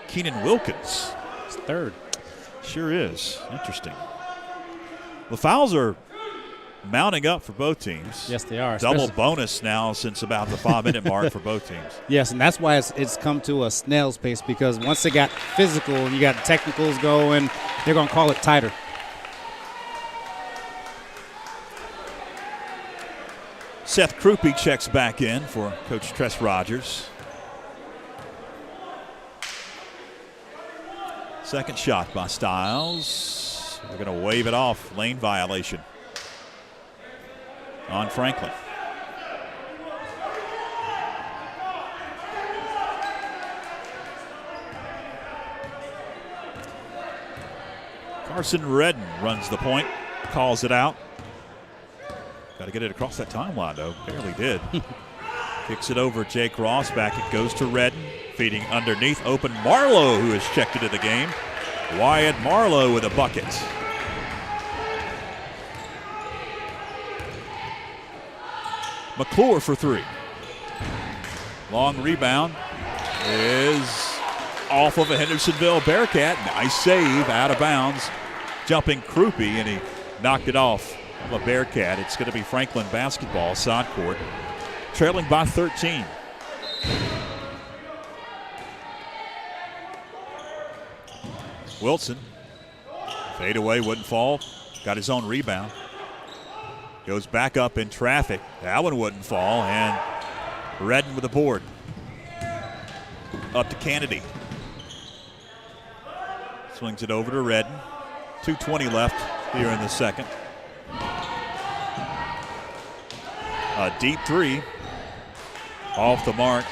Keenan Wilkins. It's 3rd. Sure is. Interesting. The fouls are mounting up for both teams. Yes, they are. Double bonus now since about the 5-minute mark for both teams. Yes, and that's why it's come to a snail's pace, because once they got physical and you got technicals going, they're going to call it tighter. Seth Krupe checks back in for Coach Tress Rogers. Second shot by Styles. They're going to wave it off. Lane violation on Franklin. Carson Redden runs the point, calls it out. Got to get it across that timeline, though. Barely did. Kicks it over Jake Ross. Back it goes to Redden. Feeding underneath. Open Marlowe, who has checked into the game. Wyatt Marlowe with a bucket. McClure for 3. Long rebound is off of a Hendersonville Bearcat. Nice save, out of bounds. Jumping Krupe, and he knocked it off of a Bearcat. It's going to be Franklin basketball, side court, trailing by 13. Wilson, fade away, wouldn't fall. Got his own rebound. Goes back up in traffic. That one wouldn't fall, and Redden with the board. Up to Kennedy. Swings it over to Redden. 2:20 left here in the second. A deep three. Off the mark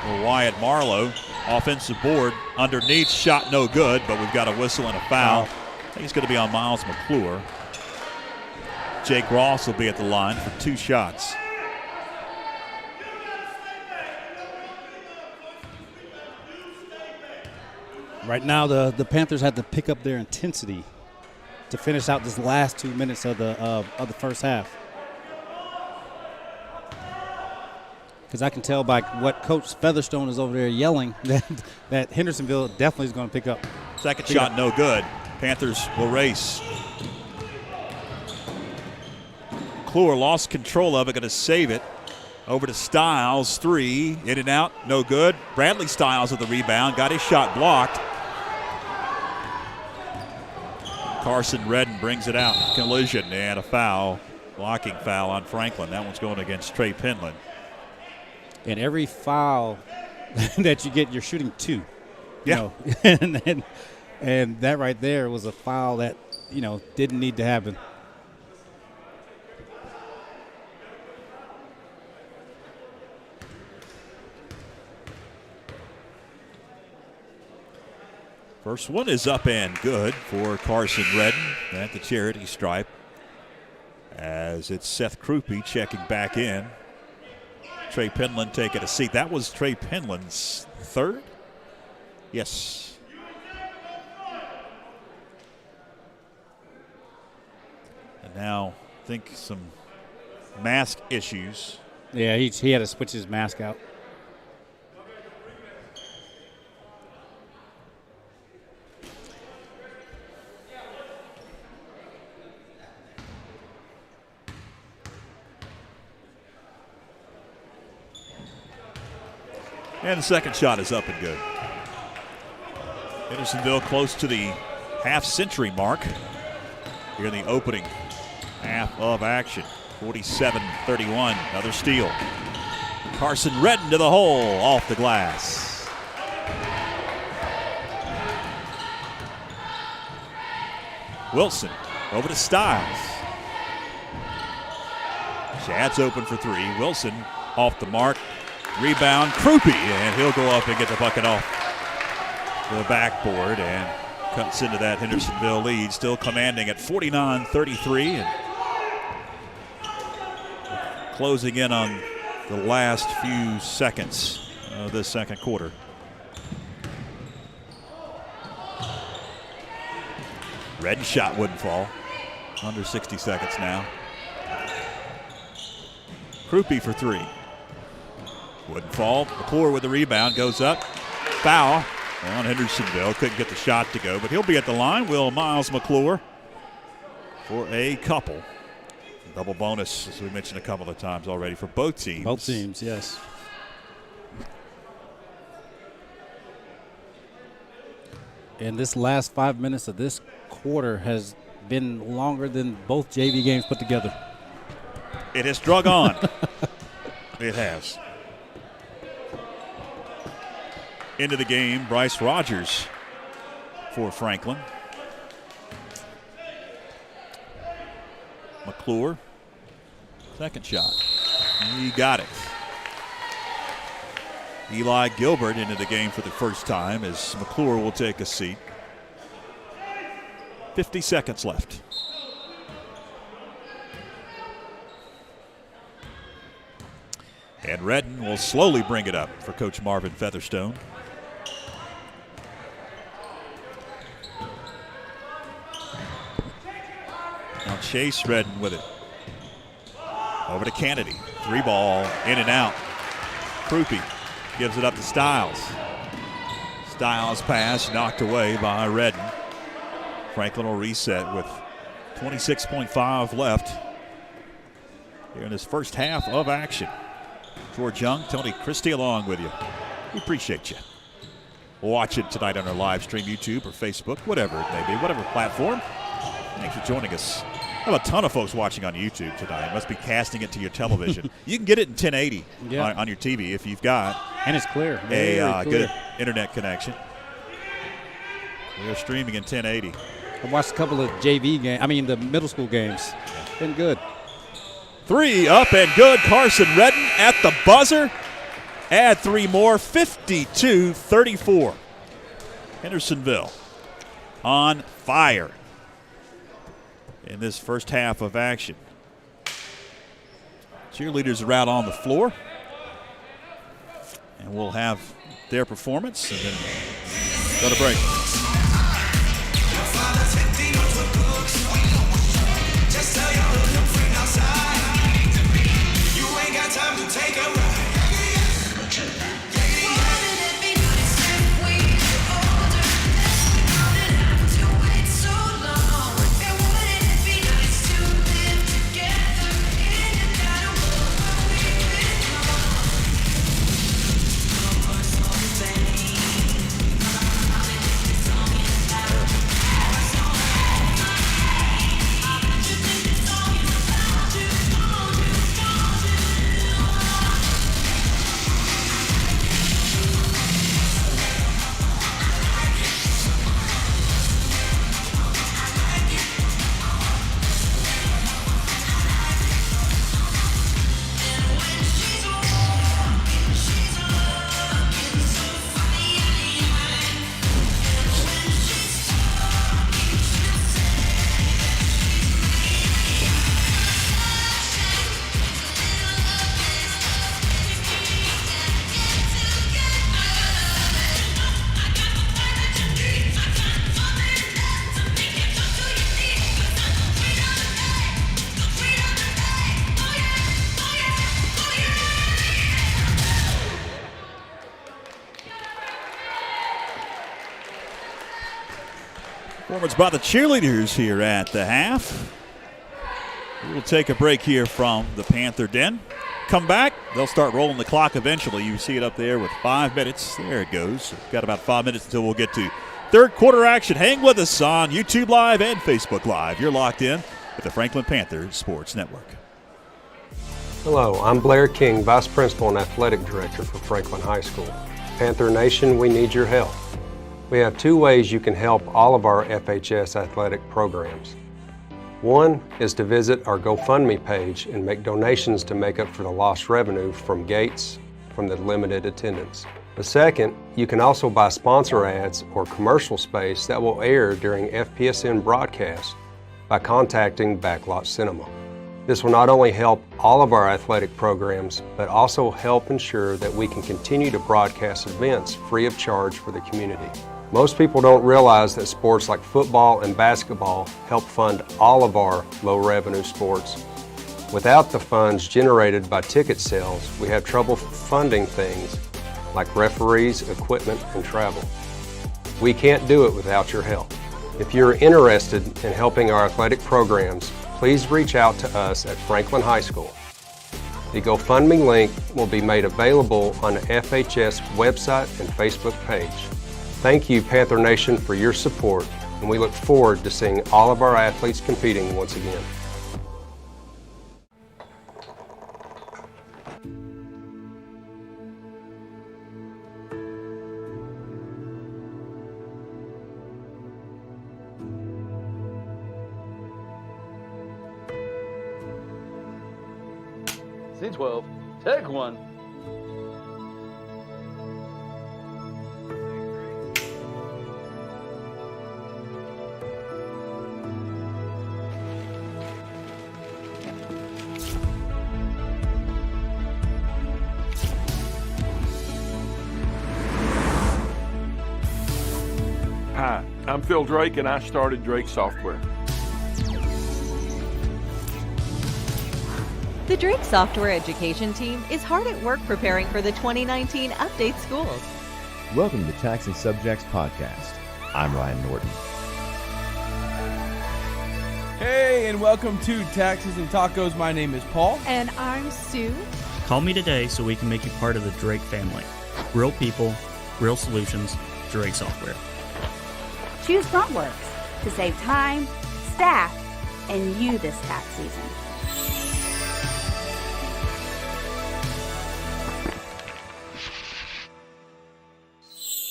for Wyatt Marlowe. Offensive board underneath, shot no good, but we've got a whistle and a foul. I think he's going to be on Miles McClure. Jake Ross will be at the line for 2 shots. Right now, the Panthers had to pick up their intensity to finish out this last 2 minutes of the first half. Because I can tell by what Coach Featherstone is over there yelling that Hendersonville definitely is going to pick up. Second shot, no good. Panthers will race. McClure lost control of it, going to save it. Over to Stiles, 3, in and out, no good. Bradley Stiles with the rebound, got his shot blocked. Carson Redden brings it out. Collision and a foul, blocking foul on Franklin. That one's going against Trey Penland. And every foul that you get, you're shooting 2. Yeah. And that right there was a foul that, didn't need to happen. First one is up and good for Carson Redden at the charity stripe. As it's Seth Krupe checking back in. Trey Penland taking a seat. That was Trey Penland's 3rd? Yes. And now, I think some mask issues. Yeah, he had to switch his mask out. And the second shot is up and good. Hendersonville close to the half-century mark here in the opening half of action. 47-31, another steal. Carson Redden to the hole, off the glass. Wilson over to Stiles. Shad's open for 3. Wilson off the mark. Rebound, Krupe, and he'll go up and get the bucket off the backboard and cuts into that Hendersonville lead, still commanding at 49-33 and closing in on the last few seconds of this second quarter. Redden shot wouldn't fall. Under 60 seconds now. Krupe for 3. Wouldn't fall. McClure with the rebound, goes up. Foul on Hendersonville. Couldn't get the shot to go, but he'll be at the line. Will Miles McClure for a couple. Double bonus, as we mentioned a couple of times already, for both teams. Both teams, yes. And this last 5 minutes of this quarter has been longer than both JV games put together. It has drug on. It has. Into the game, Bryce Rogers for Franklin. McClure, second shot. He got it. Eli Gilbert into the game for the first time as McClure will take a seat. 50 seconds left. And Redden will slowly bring it up for Coach Marvin Featherstone. Now Chase Redden with it. Over to Kennedy. 3 ball, in and out. Krupe gives it up to Stiles. Stiles pass knocked away by Redden. Franklin will reset with 26.5 left here in this first half of action. George Young, Tony Christie along with you. We appreciate you. Watch it tonight on our live stream, YouTube or Facebook, whatever it may be, whatever platform. Thanks for joining us. I have a ton of folks watching on YouTube tonight. Must be casting it to your television. You can get it in 1080 on your TV if you've got and it's clear. a good internet connection. We are streaming in 1080. I watched a couple of JV games. I mean, the middle school games. Been good. 3 up and good. Carson Redden at the buzzer. Add 3 more. 52-34. Hendersonville on fire in this first half of action. Cheerleaders are out on the floor. And we'll have their performance and then go to break. Performance by the cheerleaders here at the half. We'll take a break here from the Panther Den. Come back, they'll start rolling the clock eventually. You see it up there with 5 minutes. There it goes. Got about 5 minutes until we'll get to third quarter action. Hang with us on YouTube Live and Facebook Live. You're locked in with the Franklin Panther Sports Network. Hello, I'm Blair King, Vice Principal and Athletic Director for Franklin High School. Panther Nation, we need your help. We have 2 ways you can help all of our FHS athletic programs. One is to visit our GoFundMe page and make donations to make up for the lost revenue from gates from the limited attendance. The second, you can also buy sponsor ads or commercial space that will air during FPSN broadcasts by contacting Backlot Cinema. This will not only help all of our athletic programs, but also help ensure that we can continue to broadcast events free of charge for the community. Most people don't realize that sports like football and basketball help fund all of our low-revenue sports. Without the funds generated by ticket sales, we have trouble funding things like referees, equipment, and travel. We can't do it without your help. If you're interested in helping our athletic programs, please reach out to us at Franklin High School. The GoFundMe link will be made available on the FHS website and Facebook page. Thank you, Panther Nation, for your support, and we look forward to seeing all of our athletes competing once again. C12, take one. Hi, I'm Phil Drake and I started Drake Software. The Drake Software Education Team is hard at work preparing for the 2019 Update Schools. Welcome to Tax and Subjects Podcast. I'm Ryan Norton. Hey, and welcome to Taxes and Tacos. My name is Paul. And I'm Sue. Call me today so we can make you part of the Drake family. Real people, real solutions, Drake Software. Choose Frontworks to save time, staff, and you this tax season.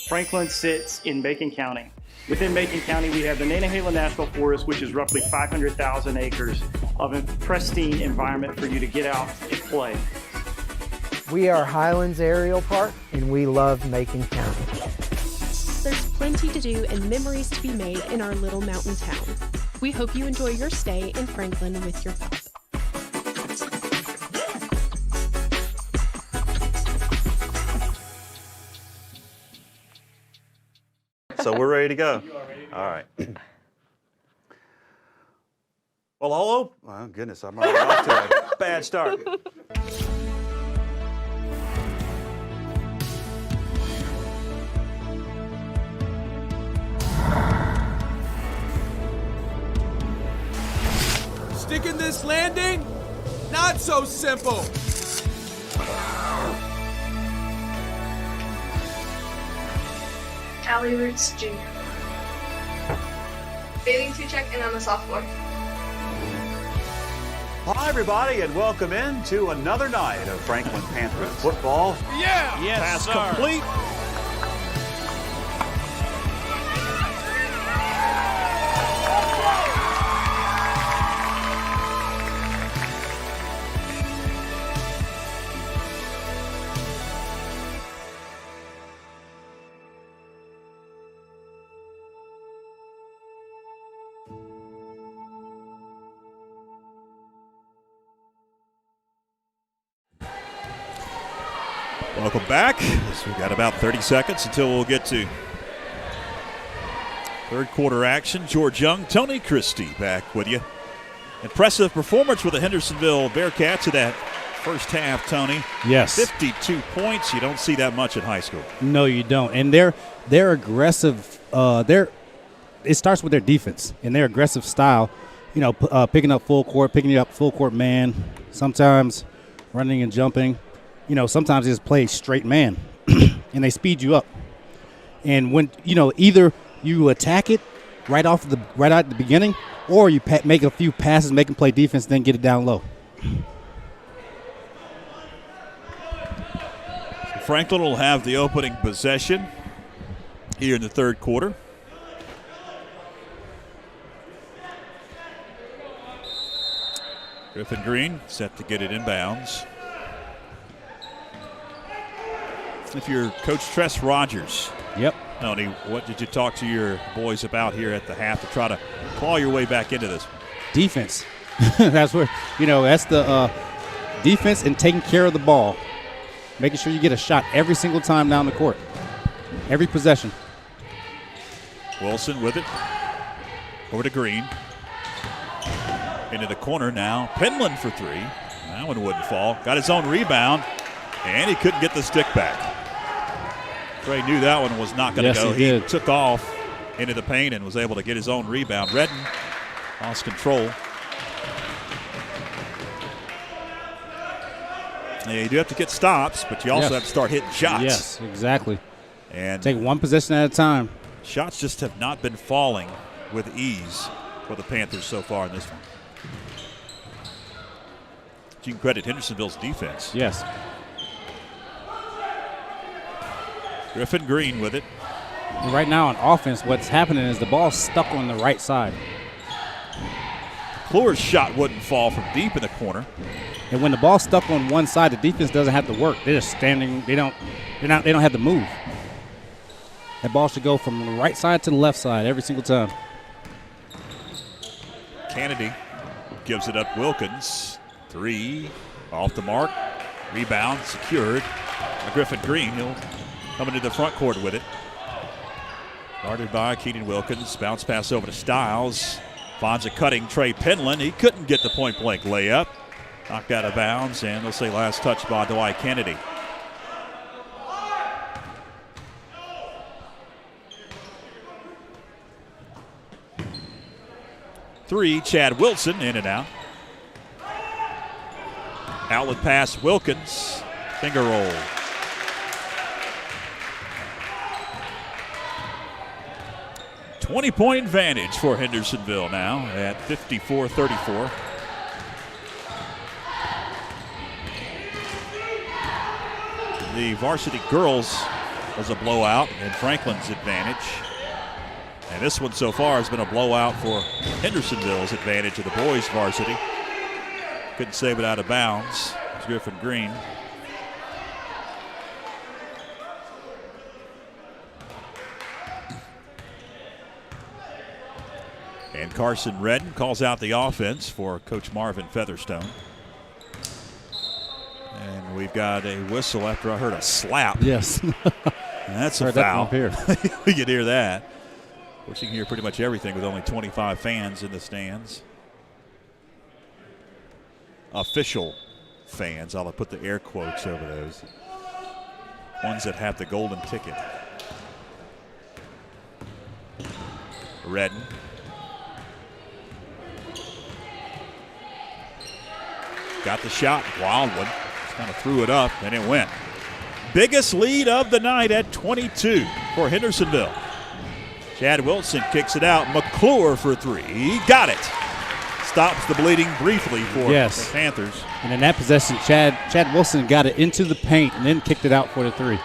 Franklin sits in Macon County. Within Macon County, we have the Nantahala National Forest, which is roughly 500,000 acres of a pristine environment for you to get out and play. We are Highlands Aerial Park, and we love Macon County. There's plenty to do and memories to be made in our little mountain town. We hope you enjoy your stay in Franklin with your pup. So we're ready to go. All right. Well, hello. Oh, goodness, I'm already off to a bad start. Sticking this landing? Not so simple. Allie Roots Jr. Bathing 2 check in on the soft floor. Hi, everybody, and welcome in to another night of Franklin Panther football. Yeah! Yes, pass complete. Welcome back. So we've got about 30 seconds until we'll get to third quarter action. George Young, Tony Christie back with you. Impressive performance with the Hendersonville Bearcats in that first half, Tony. Yes. 52 points. You don't see that much in high school. No, you don't. And they're aggressive. It starts with their defense and their aggressive style. You know, picking up full court man, sometimes running and jumping. You know, sometimes they just play straight man, and they speed you up. And when either you attack it right out the beginning, or you make a few passes, make them play defense, then get it down low. Franklin will have the opening possession here in the third quarter. Griffin Green set to get it inbounds. If you're Coach Tress Rogers, yep. Tony, what did you talk to your boys about here at the half to try to claw your way back into this? Defense. That's where, that's the defense and taking care of the ball. Making sure you get a shot every single time down the court. Every possession. Wilson with it. Over to Green. Into the corner now. Penland for three. That one wouldn't fall. Got his own rebound, and he couldn't get the stick back. Trey knew that one was not going to go. He took off into the paint and was able to get his own rebound. Redden lost control. Yeah, you do have to get stops, but you also have to start hitting shots. Yes, exactly. And take one possession at a time. Shots just have not been falling with ease for the Panthers so far in this one. You can credit Hendersonville's defense. Yes. Griffin Green with it. And right now on offense, what's happening is the ball's stuck on the right side. McClure's shot wouldn't fall from deep in the corner. And when the ball's stuck on one side, the defense doesn't have to work. They're just standing. They don't have to move. That ball should go from the right side to the left side every single time. Kennedy gives it up. Wilkins. Three. Off the mark. Rebound secured by Griffin Green. He'll come into the front court with it. Guarded by Keenan Wilkins. Bounce pass over to Stiles. Finds a cutting Trey Penland. He couldn't get the point-blank layup. Knocked out of bounds, and they'll say last touch by Dwight Kennedy. Three, Chad Wilson, in and out. Outlet pass, Wilkins. Finger roll. "20-point advantage for Hendersonville now at 54-34. The varsity girls was a blowout in Franklin's advantage. And this one so far has been a blowout for Hendersonville's advantage of the boys varsity. Couldn't save it out of bounds. It's Griffin Green. And Carson Redden calls out the offense for Coach Marvin Featherstone. And we've got a whistle after I heard a slap. Yes. That's a foul. You can hear that. Of course, you can hear pretty much everything with only 25 fans in the stands. Official fans. I'll put the air quotes over those. Ones that have the golden ticket. Redden. Got the shot. Wild one. Just kind of threw it up, and it went. Biggest lead of the night at 22 for Hendersonville. Chad Wilson kicks it out. McClure for three. He got it. Stops the bleeding briefly for the Panthers. And in that possession, Chad Wilson got it into the paint and then kicked it out for the three.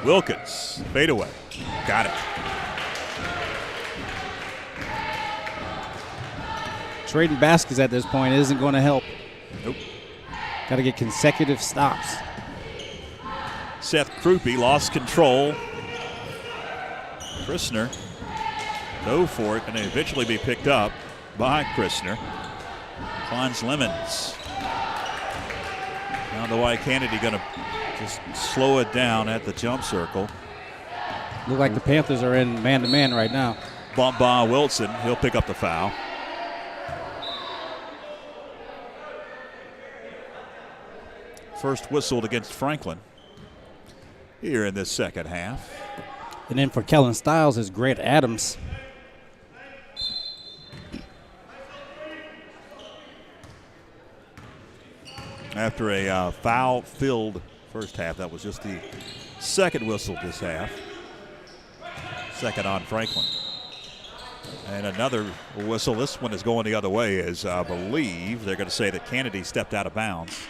Wilkins, fadeaway. Got it. Trading baskets at this point isn't going to help. Nope. Got to get consecutive stops. Seth Krupe lost control. Christner go for it, and eventually be picked up by Christner. Finds Lemons. Now Dwight Kennedy going to just slow it down at the jump circle. Look like the Panthers are in man-to-man right now. Bump by Wilson. He'll pick up the foul. First whistled against Franklin here in this second half. And then for Kellen Stiles is Grant Adams. After a foul-filled first half, that was just the second whistle this half. Second on Franklin. And another whistle. This one is going the other way, as I believe they're going to say that Kennedy stepped out of bounds.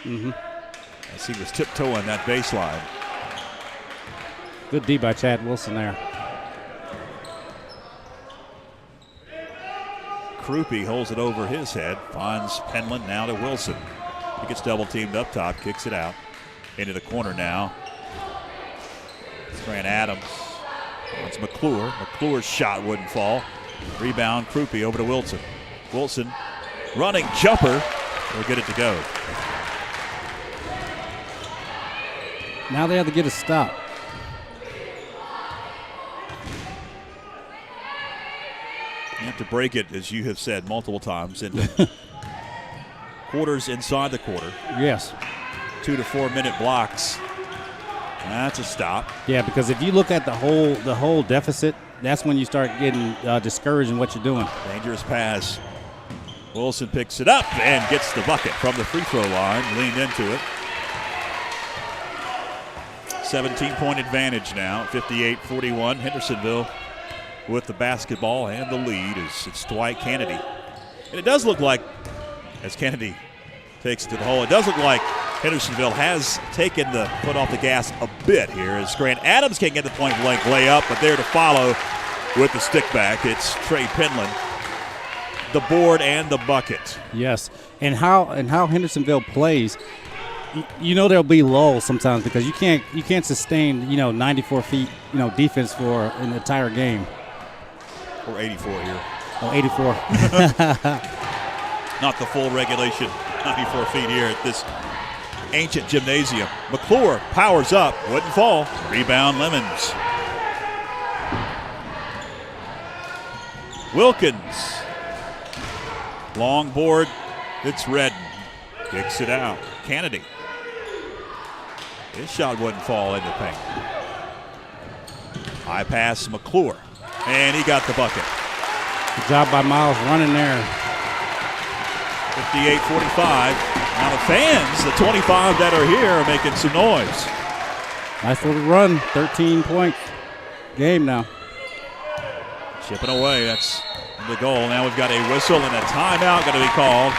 As he was tiptoeing that baseline. Good D by Chad Wilson there. Krupe holds it over his head. Finds Penland now to Wilson. He gets double teamed up top, kicks it out. Into the corner now. It's Grant Adams. It's McClure. McClure's shot wouldn't fall. Rebound, Krupe over to Wilson. Wilson, running jumper. Will get it to go. Now they have to get a stop. You have to break it, as you have said multiple times, into quarters inside the quarter. Yes. 2 to 4 minute blocks. That's a stop. Yeah, because if you look at the whole deficit, that's when you start getting discouraged in what you're doing. Dangerous pass. Wilson picks it up and gets the bucket from the free throw line. Leaned into it. 17-point advantage now, 58-41. Hendersonville with the basketball and the lead. It's Dwight Kennedy. And it does look like, as Kennedy takes it to the hole, it does look like Hendersonville has taken the foot off the gas a bit here, as Grant Adams can't get the point-blank layup, but there to follow with the stick back. It's Trey Penland, the board and the bucket. Yes, and how Hendersonville plays, you know there'll be lulls sometimes because you can't sustain 94 feet defense for an entire game. Or 84 here. Oh, 84. Not the full regulation 94 feet here at this ancient gymnasium. McClure powers up, wouldn't fall. Rebound Lemons. Wilkins. Long board, it's Redden. Kicks it out. Kennedy. His shot wouldn't fall into paint. High pass, McClure. And he got the bucket. Good job by Miles running there. 58-45. Now the fans, the 25 that are here, are making some noise. Nice little run. 13-point game now. Chipping away. That's the goal. Now we've got a whistle and a timeout going to be called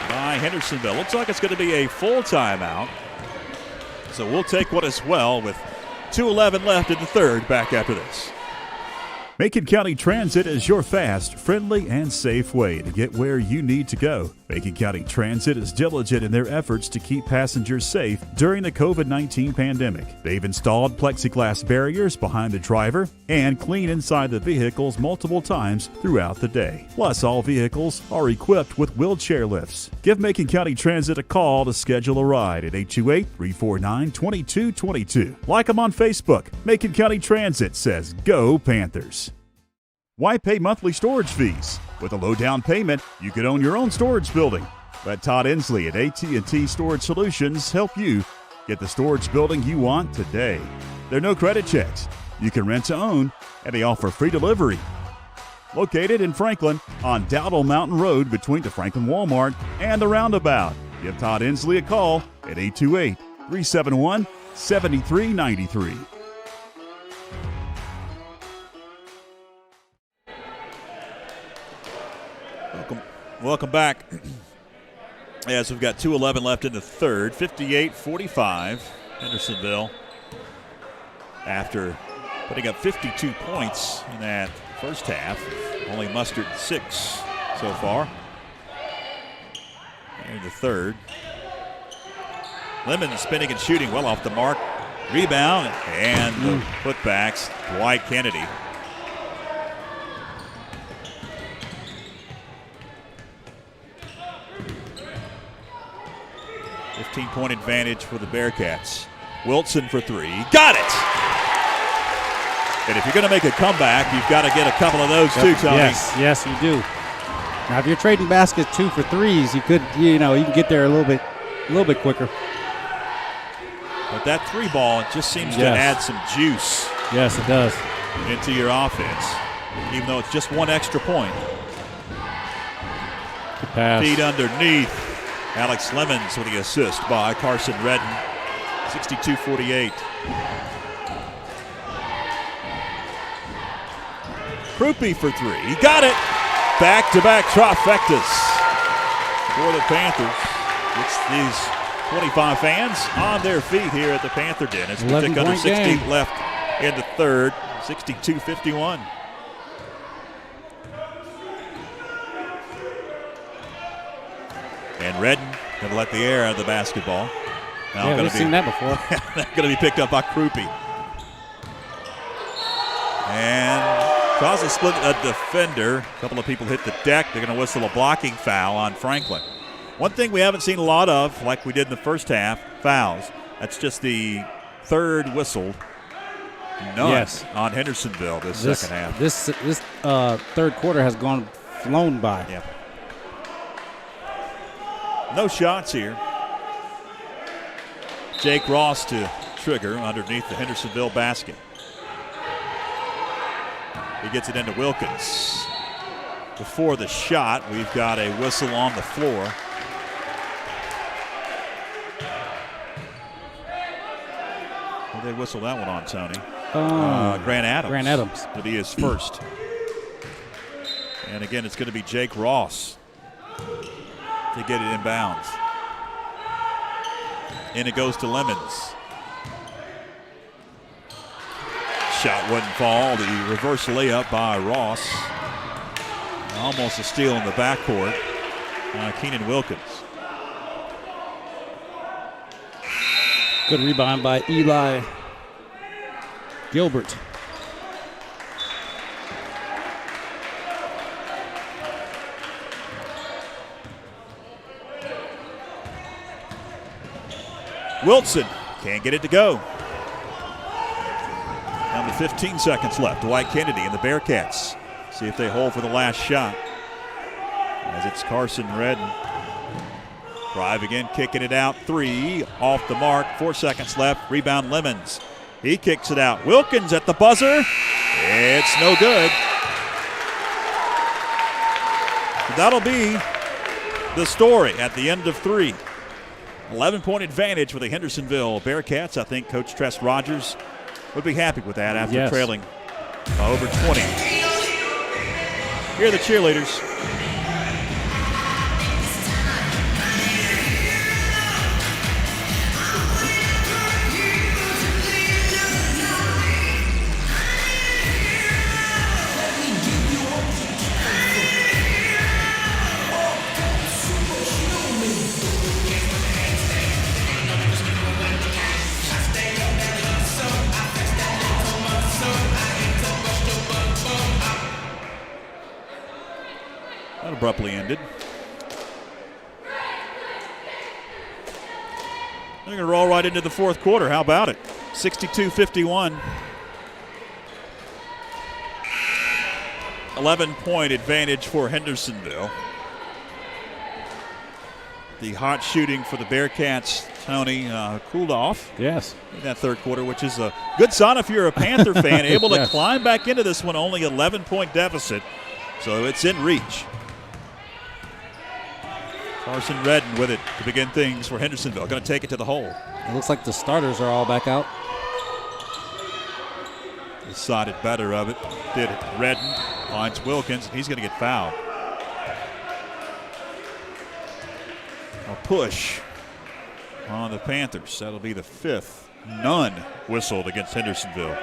by Hendersonville. Looks like it's going to be a full timeout. So we'll take one as well with 2:11 left in the third. Back after this. Macon County Transit is your fast, friendly, and safe way to get where you need to go. Macon County Transit is diligent in their efforts to keep passengers safe during the COVID-19 pandemic. They've installed plexiglass barriers behind the driver and clean inside the vehicles multiple times throughout the day. Plus, all vehicles are equipped with wheelchair lifts. Give Macon County Transit a call to schedule a ride at 828-349-2222. Like them on Facebook. Macon County Transit says, "Go Panthers." Why pay monthly storage fees? With a low down payment, you could own your own storage building. Let Todd Inslee at AT&T Storage Solutions help you get the storage building you want today. There are no credit checks. You can rent to own, and they offer free delivery. Located in Franklin on Dowdle Mountain Road between the Franklin Walmart and the Roundabout. Give Todd Inslee a call at 828-371-7393. Welcome back. As we've got 2:11 left in the third, 58-45. Hendersonville, after putting up 52 points in that first half, only mustered 6 so far. In the third, Lemon spinning and shooting well off the mark. Rebound and the putbacks. Dwight Kennedy. 15-point advantage for the Bearcats. Wilson for 3. Got it! And if you're going to make a comeback, you've got to get a couple of those too, Tony. Yes, you do. Now, if you're trading baskets 2 for 3s, you could, you can get there a little bit quicker. But that 3 ball, it just seems to add some juice. Yes, it does. Into your offense, even though it's just 1 extra point. Good pass. Feed underneath. Alex Lemons with the assist by Carson Redden. 62-48. Krupe for 3. He got it. Back-to-back trifectas for the Panthers. It's these 25 fans on their feet here at the Panther Den. As we tick under 60 left in the third. 62-51. And Redden going to let the air out of the basketball. Now we've seen that before. Going to be picked up by Krupe. And causes split a defender. A couple of people hit the deck. They're going to whistle a blocking foul on Franklin. One thing we haven't seen a lot of, like we did in the first half, fouls. That's just the third whistle. None on Hendersonville this second half. This third quarter has flown by. Yeah. No shots here. Jake Ross to trigger underneath the Hendersonville basket. He gets it into Wilkins. Before the shot, we've got a whistle on the floor. Who did they whistle that one on, Tony? Grant Adams. Grant Adams. It'll be his first. And again, it's going to be Jake Ross to get it inbounds. And it goes to Lemons. Shot wouldn't fall. The reverse layup by Ross. Almost a steal in the backcourt. Keenan Wilkins. Good rebound by Eli Gilbert. Wilson can't get it to go. Down to 15 seconds left. Dwight Kennedy and the Bearcats see if they hold for the last shot. As it's Carson Redden Drive again, kicking it out. 3 off the mark. 4 seconds left. Rebound Lemons. He kicks it out. Wilkins at the buzzer. It's no good. That'll be the story at the end of 3. 11-point advantage for the Hendersonville Bearcats. I think Coach Tress Rogers would be happy with that after trailing over 20. Here are the cheerleaders. That abruptly ended. They're going to roll right into the fourth quarter. How about it? 62-51. 11-point advantage for Hendersonville. The hot shooting for the Bearcats, Tony, cooled off. Yes. In that third quarter, which is a good sign if you're a Panther fan, able to climb back into this one, only 11-point deficit. So it's in reach. Carson Redden with it to begin things for Hendersonville. Going to take it to the hole. It looks like the starters are all back out. Decided better of it. Did it. Redden finds Wilkins, and he's going to get fouled. A push on the Panthers. That'll be the 5th. None whistled against Hendersonville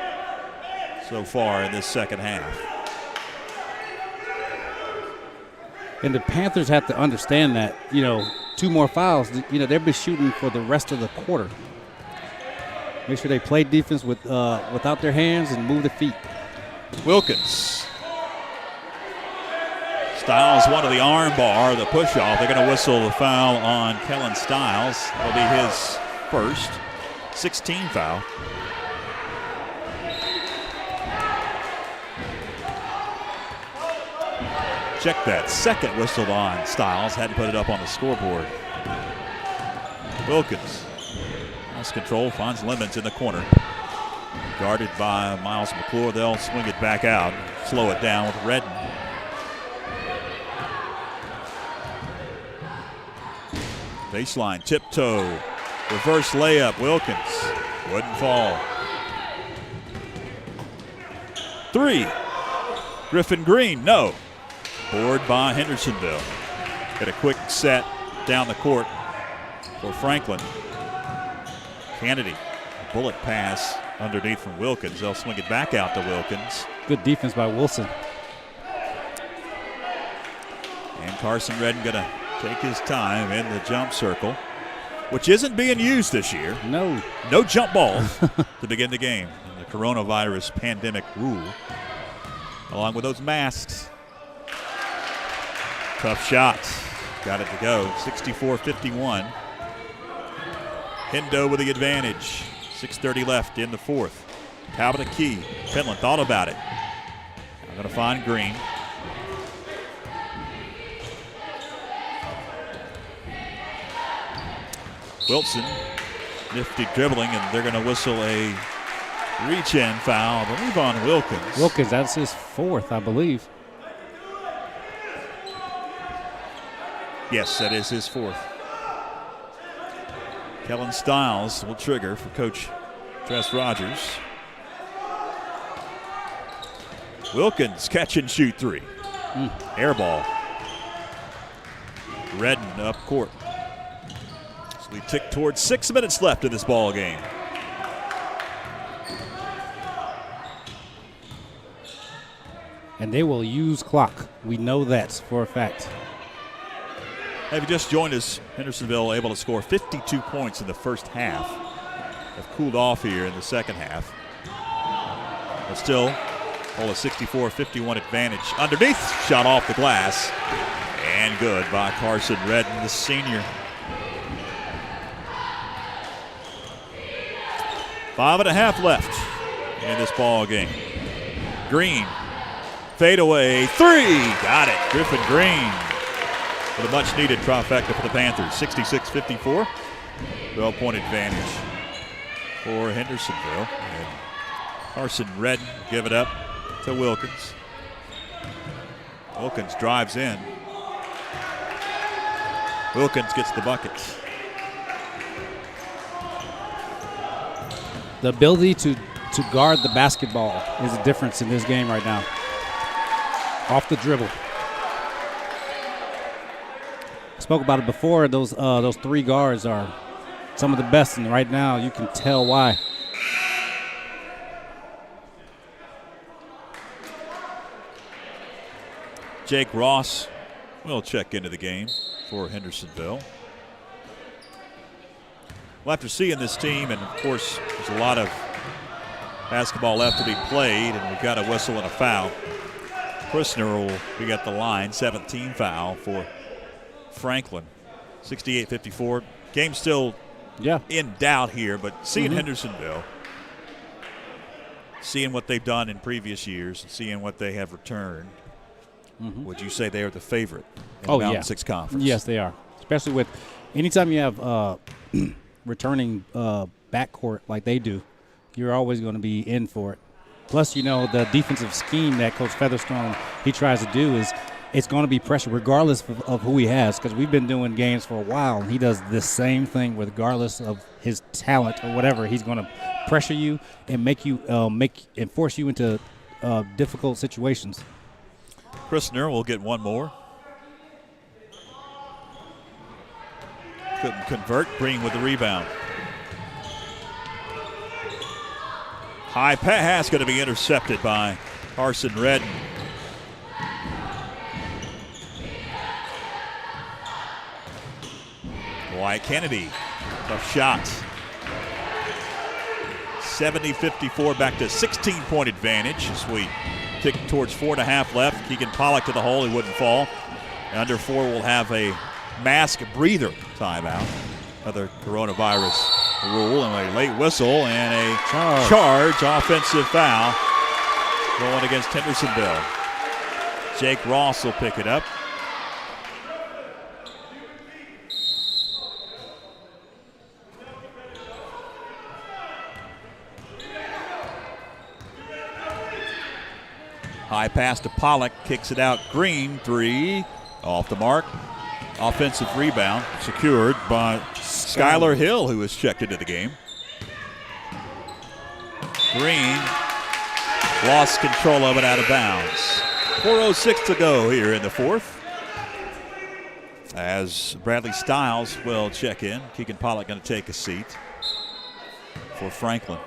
so far in this second half. And the Panthers have to understand that, 2 more fouls, they'll be shooting for the rest of the quarter. Make sure they play defense without their hands and move the feet. Wilkins. Stiles wanted the arm bar, the push off. They're going to whistle the foul on Kellen Stiles. That'll be his first 16 foul. Check that. Second whistled on Stiles. Hadn't put it up on the scoreboard. Wilkins. Lost control. Finds Lemons in the corner. Guarded by Miles McClure. They'll swing it back out. Slow it down with Redden. Baseline. Tiptoe. Reverse layup. Wilkins. Wouldn't fall. 3. Griffin Green. No. Board by Hendersonville. Get a quick set down the court for Franklin. Kennedy, bullet pass underneath from Wilkins. They'll swing it back out to Wilkins. Good defense by Wilson. And Carson Redden going to take his time in the jump circle, which isn't being used this year. No. No jump balls to begin the game. And the coronavirus pandemic rule, along with those masks. Tough shot. Got it to go. 64-51. Hendo with the advantage. 6:30 left in the fourth. Talbot a key. Finland thought about it. Now going to find Green. Wilson, nifty dribbling, and they're going to whistle a reach-in foul, I believe, on Wilkins. Wilkins, that's his 4th, I believe. Yes, that is his 4th. Kellen Stiles will trigger for Coach Tress Rogers. Wilkins, catch and shoot 3. Air ball. Redden up court. So we tick towards 6 minutes left in this ball game. And they will use clock. We know that for a fact. Have you just joined us? Hendersonville able to score 52 points in the first half. Have cooled off here in the second half. But still, hold a 64-51 advantage. Underneath, shot off the glass. And good by Carson Redden, the senior. 5.5 left in this ball game. Green, fadeaway, 3. Got it, Griffin Green. with a much-needed trifecta for the Panthers. 66-54, 12-point advantage for Hendersonville. And Carson Redden give it up to Wilkins. Wilkins drives in. Wilkins gets the buckets. The ability to guard the basketball is a difference in this game right now. Off the dribble. I spoke about it before. Those 3 guards are some of the best, and right now you can tell why. Jake Ross will check into the game for Hendersonville. Well, after seeing this team, and of course, there's a lot of basketball left to be played, and we've got a whistle and a foul. Christner will be at the line, 17 foul for Franklin. 68-54. Game still in doubt here, but seeing Hendersonville, seeing what they've done in previous years, and seeing what they have returned, would you say they are the favorite in the Mountain Six Conference? Yes, they are. Especially with anytime you have returning backcourt like they do, you're always going to be in for it. Plus, the defensive scheme that Coach Featherstone, he tries to do is it's going to be pressure regardless of who he has, because we've been doing games for a while, and he does the same thing regardless of his talent or whatever. He's going to pressure you and make you force you into difficult situations. Christner will get one more. Couldn't convert. Green with the rebound. High pass going to be intercepted by Carson Redden. Wyatt Kennedy, tough shots. 70-54, back to 16-point advantage as we tick towards 4.5 left. Keegan Pollock to the hole, he wouldn't fall. Under 4 will have a mask breather timeout. Another coronavirus rule, and a late whistle and a charge offensive foul going against Hendersonville. Jake Ross will pick it up. High pass to Pollock, kicks it out. Green, 3, off the mark. Offensive rebound secured by Skylar Hill, who has checked into the game. Green lost control of it out of bounds. 4:06 to go here in the fourth. As Bradley Stiles will check in. Keegan Pollock going to take a seat for Franklin.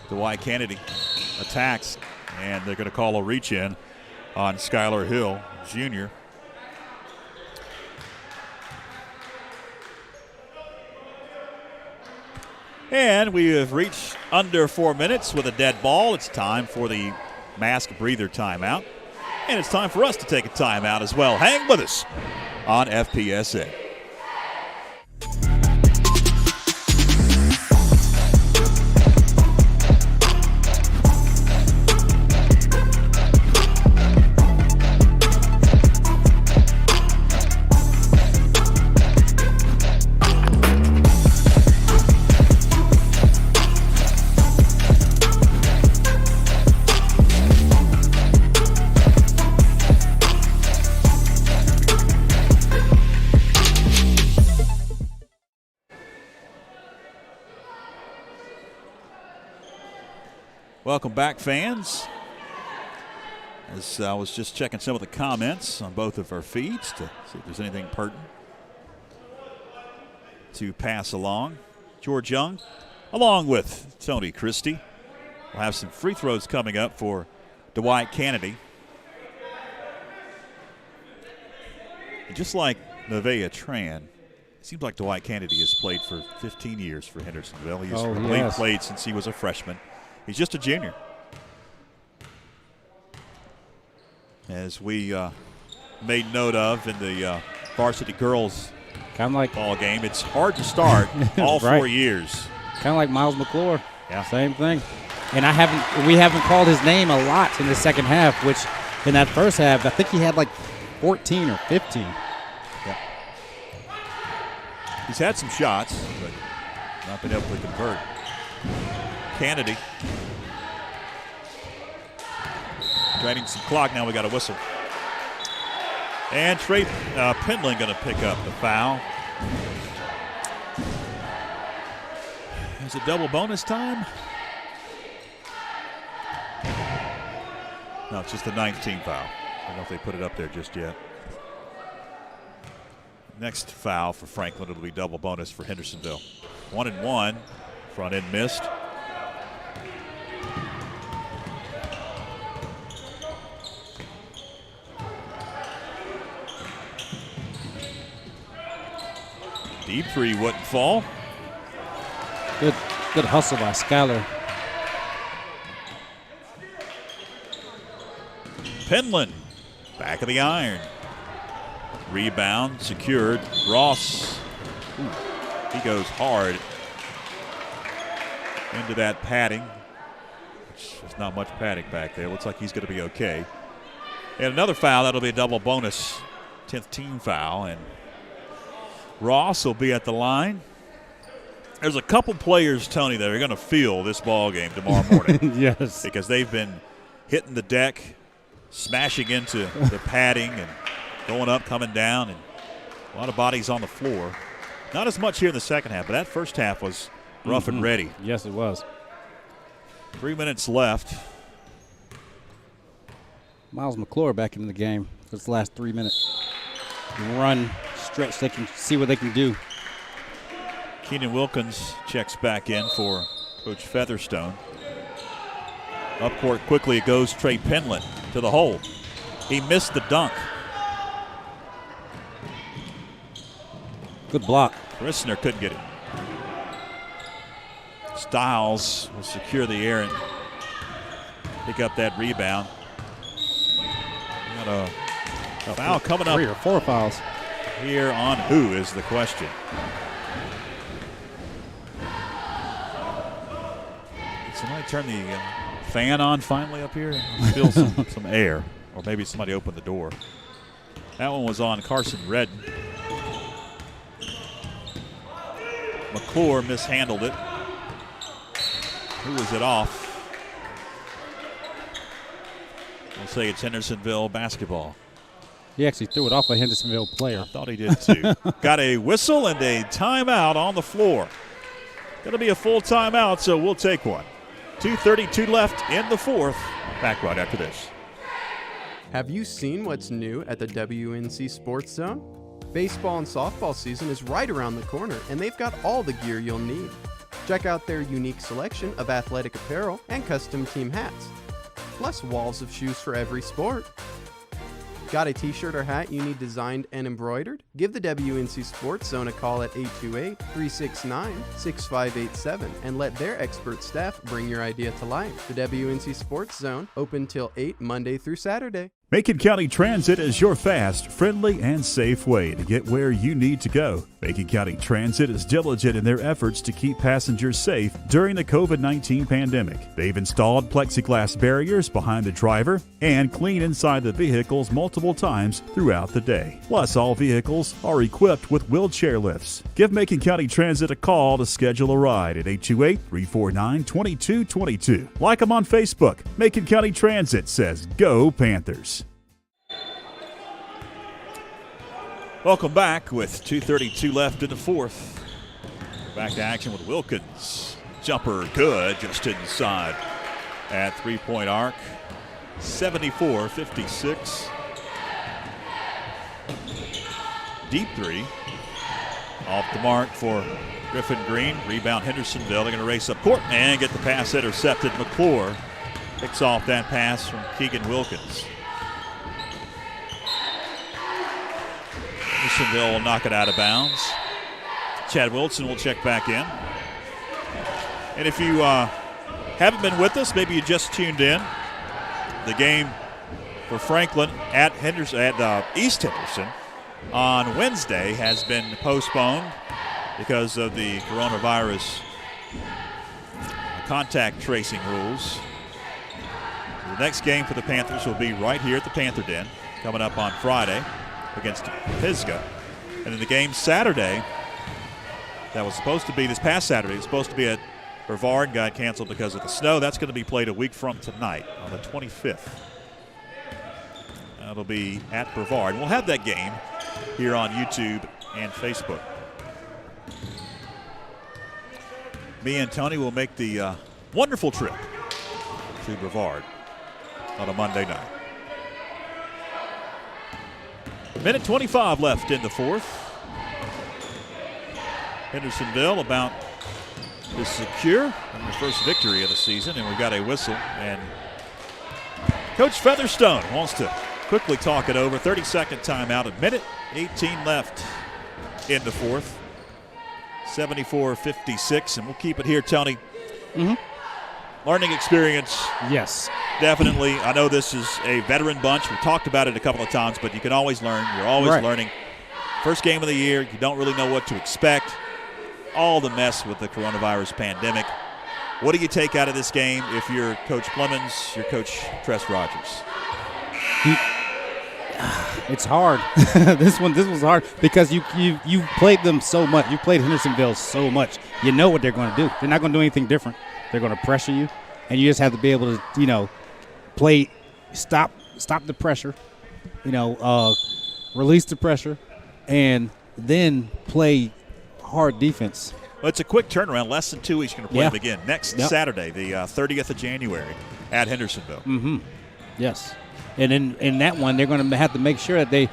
Dwight Kennedy attacks, and they're going to call a reach in on Skylar Hill, Jr. And we have reached under 4 minutes with a dead ball. It's time for the mask breather timeout. And it's time for us to take a timeout as well. Hang with us on FPSN. Welcome back, fans. As I was just checking some of the comments on both of our feeds to see if there's anything pertinent to pass along. George Young, along with Tony Christie, will have some free throws coming up for Dwight Kennedy. And just like Nevaeh Tran, it seems like Dwight Kennedy has played for 15 years for Hendersonville. He's played since he was a freshman. He's just a junior. As we made note of in the varsity girls kind of like ball game, it's hard to start all 4 years. Kind of like Miles McClure. Yeah. Same thing. And we haven't called his name a lot in the second half, which in that first half, I think he had like 14 or 15. Yeah. He's had some shots, but not been able to convert. Kennedy. Draining some clock. Now we got a whistle. And Trey Penland going to pick up the foul. Is it double bonus time? No, it's just the 19th foul. I don't know if they put it up there just yet. Next foul for Franklin, it'll be double bonus for Hendersonville. 1-1. Front end missed. Deep three wouldn't fall. Good hustle by Skyler. Penland, back of the iron. Rebound secured. Ross, he goes hard into that padding. There's not much padding back there. Looks like he's going to be okay. And another foul, that'll be a double bonus. 10th team foul, and Ross will be at the line. There's a couple players, Tony, that are going to feel this ball game tomorrow morning. Yes. Because they've been hitting the deck, smashing into the padding and going up, coming down, and a lot of bodies on the floor. Not as much here in the second half, but that first half was rough and ready. Yes, it was. 3 minutes left. Miles McClure back in the game for this last 3 minutes. Run, stretch, they can see what they can do. Keenan Wilkins checks back in for Coach Featherstone. Up court quickly it goes Trey Penland to the hole. He missed the dunk. Good block. Rissner couldn't get it. Stiles will secure the air and pick up that rebound. Got a foul coming up. 3 or 4 fouls. Here on who is the question. Did somebody turn the fan on finally up here? I feel some air. Or maybe somebody opened the door. That one was on Carson Redden. McClure mishandled it. Who was it off? We'll say it's Hendersonville basketball. He actually threw it off a Hendersonville player. I thought he did too. Got a whistle and a timeout on the floor. Going to be a full timeout, so we'll take one. 2:32 left in the fourth. Back right after this. Have you seen what's new at the WNC Sports Zone? Baseball and softball season is right around the corner, and they've got all the gear you'll need. Check out their unique selection of athletic apparel and custom team hats, plus walls of shoes for every sport. Got a t-shirt or hat you need designed and embroidered? Give the WNC Sports Zone a call at 828-369-6587 and let their expert staff bring your idea to life. The WNC Sports Zone, open till 8 Monday through Saturday. Macon County Transit is your fast, friendly, and safe way to get where you need to go. Macon County Transit is diligent in their efforts to keep passengers safe during the COVID-19 pandemic. They've installed plexiglass barriers behind the driver and clean inside the vehicles multiple times throughout the day. Plus, all vehicles are equipped with wheelchair lifts. Give Macon County Transit a call to schedule a ride at 828-349-2222. Like them on Facebook. Macon County Transit says, "Go Panthers." Welcome back with 2:32 left in the fourth. Back to action with Wilkins. Jumper good, just inside at three-point arc. 74-56. Deep three. Off the mark for Griffin Green. Rebound Hendersonville. They're going to race up court and get the pass intercepted. McClure picks off that pass from Keegan Wilkins. Hendersonville will knock it out of bounds. Chad Wilson will check back in. And if you haven't been with us, maybe you just tuned in, the game for Franklin at East Henderson on Wednesday has been postponed because of the coronavirus contact tracing rules. So the next game for the Panthers will be right here at the Panther Den, coming up on Friday against Pisgah. And then the game Saturday, that was supposed to be this past Saturday, it was supposed to be at Brevard, got canceled because of the snow. That's going to be played a week from tonight on the 25th. That'll be at Brevard. We'll have that game here on YouTube and Facebook. Me and Tony will make the wonderful trip to Brevard on a Monday night. Minute 25 left in the fourth. Hendersonville about to secure their first victory of the season, and we've got a whistle. And Coach Featherstone wants to quickly talk it over. 30-second timeout, a minute 18 left in the fourth. 74-56, and we'll keep it here, Tony. Learning experience. Yes. Definitely. I know this is a veteran bunch. We've talked about it a couple of times, but you can always learn. You're always learning. First game of the year, you don't really know what to expect. All the mess with the coronavirus pandemic. What do you take out of this game if you're Coach Clemens, you're Coach Tress Rogers? It's hard. This was hard because you played them so much. You played Hendersonville so much. You know what they're going to do. They're not going to do anything different. They're going to pressure you, and you just have to be able to, play, stop the pressure, release the pressure, and then play hard defense. Well, it's a quick turnaround. Less than 2 weeks, you're going to play them again next Saturday, the 30th of January at Hendersonville. Yes. And in that one, they're going to have to make sure that they,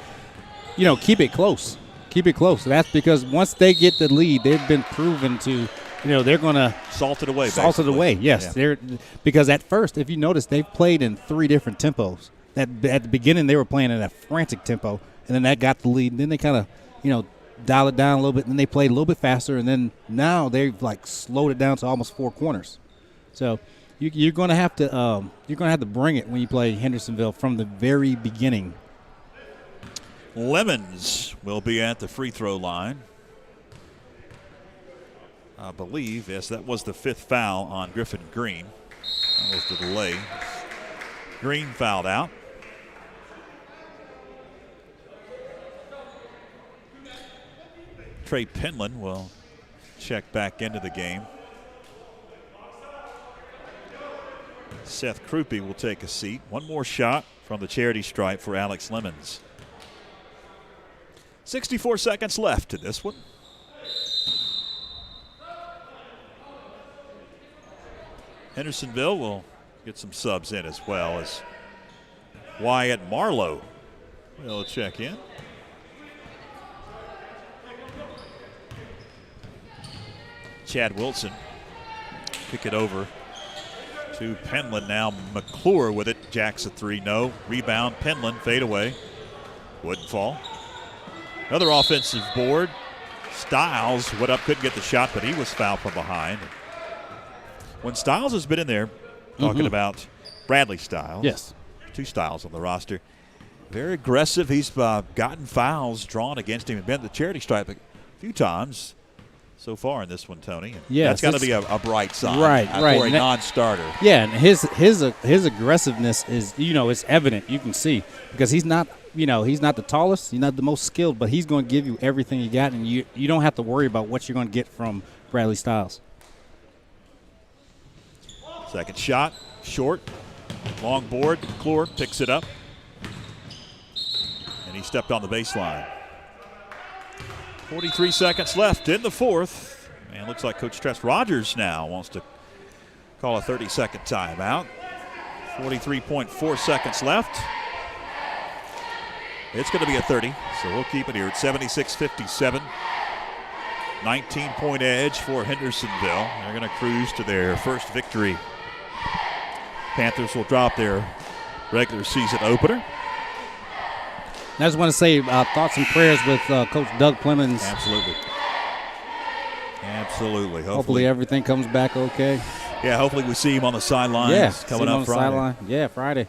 keep it close. Keep it close. That's because once they get the lead, they've been proven to, they're going to salt it away. Salt it away. Yes. Yeah. Because at first, if you notice, they've played in 3 different tempos. At the beginning, they were playing in a frantic tempo, and then that got the lead. And then they kind of, dial it down a little bit, and then they played a little bit faster, and then now they've slowed it down to almost 4 corners. So you're going to have to bring it when you play Hendersonville from the very beginning. Lemons will be at the free throw line. I believe, yes, that was the 5th foul on Griffin Green. That was the delay. Green fouled out. Trey Penland will check back into the game. Seth Krupe will take a seat. One more shot from the charity stripe for Alex Lemons. 64 seconds left in this one. Hendersonville will get some subs in as well as Wyatt Marlowe will check in. Chad Wilson kick it over to Penland now. McClure with it. Jacks a 3, no. Rebound, Penland, fade away. Wouldn't fall. Another offensive board. Stiles went up, couldn't get the shot, but he was fouled from behind. When Stiles has been in there, talking about Bradley Stiles. Yes. 2 Stiles on the roster. Very aggressive. He's gotten fouls drawn against him and been at the charity stripe a few times so far in this one, Tony. Yes, that's got to be a bright sign right. for a non-starter. Yeah, and his aggressiveness is, it's evident. You can see because he's not, he's not the tallest, he's not the most skilled, but he's going to give you everything you got, and you don't have to worry about what you're going to get from Bradley Stiles. Second shot, short, long board. McClure picks it up, and he stepped on the baseline. 43 seconds left in the fourth. And looks like Coach Tress Rogers now wants to call a 30-second timeout. 43.4 seconds left. It's going to be a 30, so we'll keep it here at 76-57. 19-point edge for Hendersonville. They're going to cruise to their first victory. Panthers will drop their regular season opener. I just want to say thoughts and prayers with Coach Doug Clemens. Absolutely. Hopefully everything comes back okay. Yeah, hopefully we see him on the sidelines coming up Friday. Sideline. Yeah, Friday.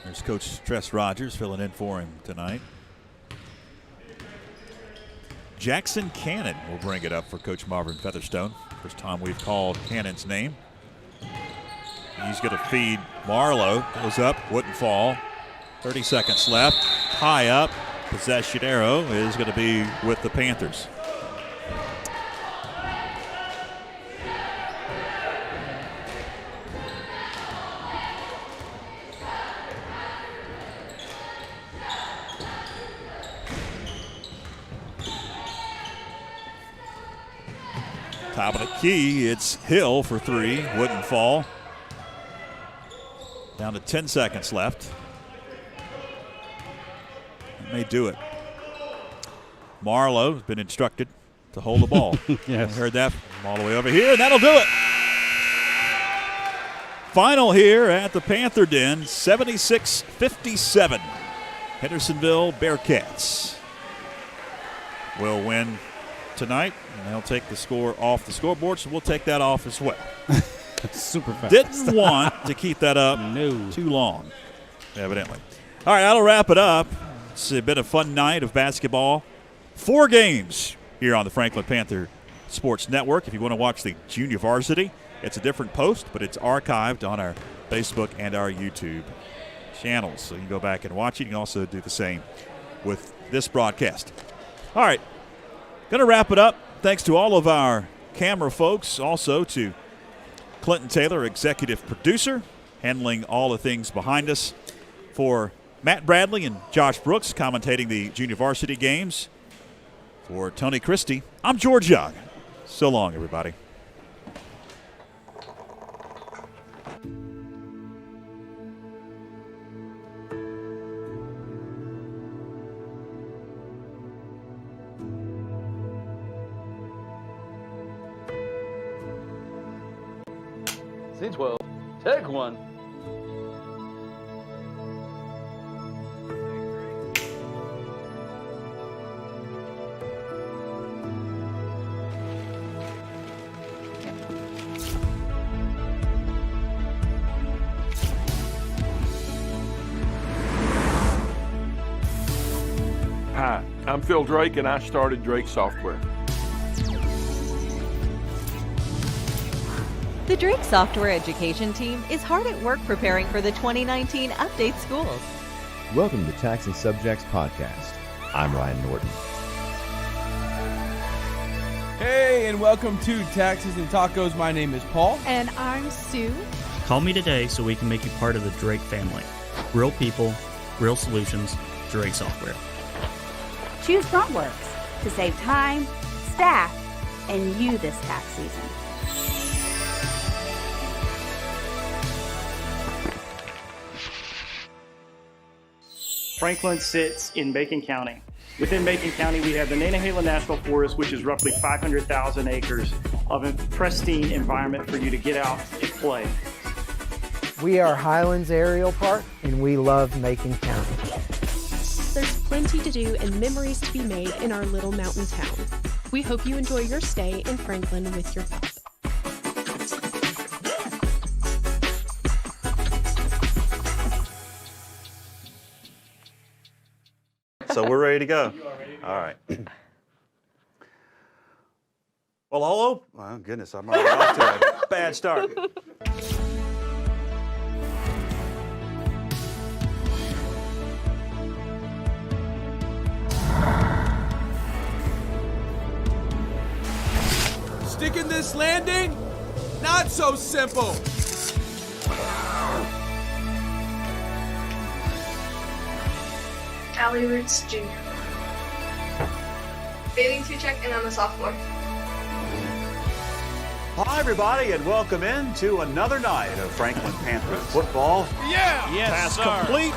There's Coach Tress Rogers filling in for him tonight. Jackson Cannon will bring it up for Coach Marvin Featherstone. First time we've called Cannon's name. He's going to feed Marlowe. Goes up, wouldn't fall. 30 seconds left. High up. Possession arrow is going to be with the Panthers. Top of the key, it's Hill for three. Wouldn't fall. Down to 10 seconds left. That may do it. Marlowe has been instructed to hold the ball. Yes. I heard that from all the way over here, and that'll do it. Final here at the Panther Den, 76-57. Hendersonville Bearcats will win tonight, and they'll take the score off the scoreboard, so we'll take that off as well. Super fast. Didn't want to keep that up too long, evidently. All right, that'll wrap it up. It's been a fun night of basketball. 4 games here on the Franklin Panther Sports Network. If you want to watch the junior varsity, it's a different post, but it's archived on our Facebook and our YouTube channels. So you can go back and watch it. You can also do the same with this broadcast. All right. Going to wrap it up. Thanks to all of our camera folks, also to Clinton Taylor, executive producer, handling all the things behind us. For Matt Bradley and Josh Brooks, commentating the junior varsity games. For Tony Christie, I'm George Young. So long, everybody. C12, take one. Hi, I'm Phil Drake, and I started Drake Software. The Drake Software Education Team is hard at work preparing for the 2019 update schools. Welcome to Tax and Subjects Podcast. I'm Ryan Norton. Hey, and welcome to Taxes and Tacos. My name is Paul. And I'm Sue. Call me today so we can make you part of the Drake family. Real people, real solutions, Drake Software. Choose FrontWorks to save time, staff, and you this tax season. Franklin sits in Macon County. Within Macon County, we have the Nantahala National Forest, which is roughly 500,000 acres of a pristine environment for you to get out and play. We are Highlands Aerial Park, and we love Macon County. There's plenty to do and memories to be made in our little mountain town. We hope you enjoy your stay in Franklin with your pup. So we're ready to go. All right. Well, hello. Oh, goodness, I'm already off to a bad start. Sticking this landing? Not so simple. Allie Roots Jr. Bathing 2 check and on the sophomore. Hi, everybody, and welcome in to another night of Franklin Panther football. Yeah! Pass complete.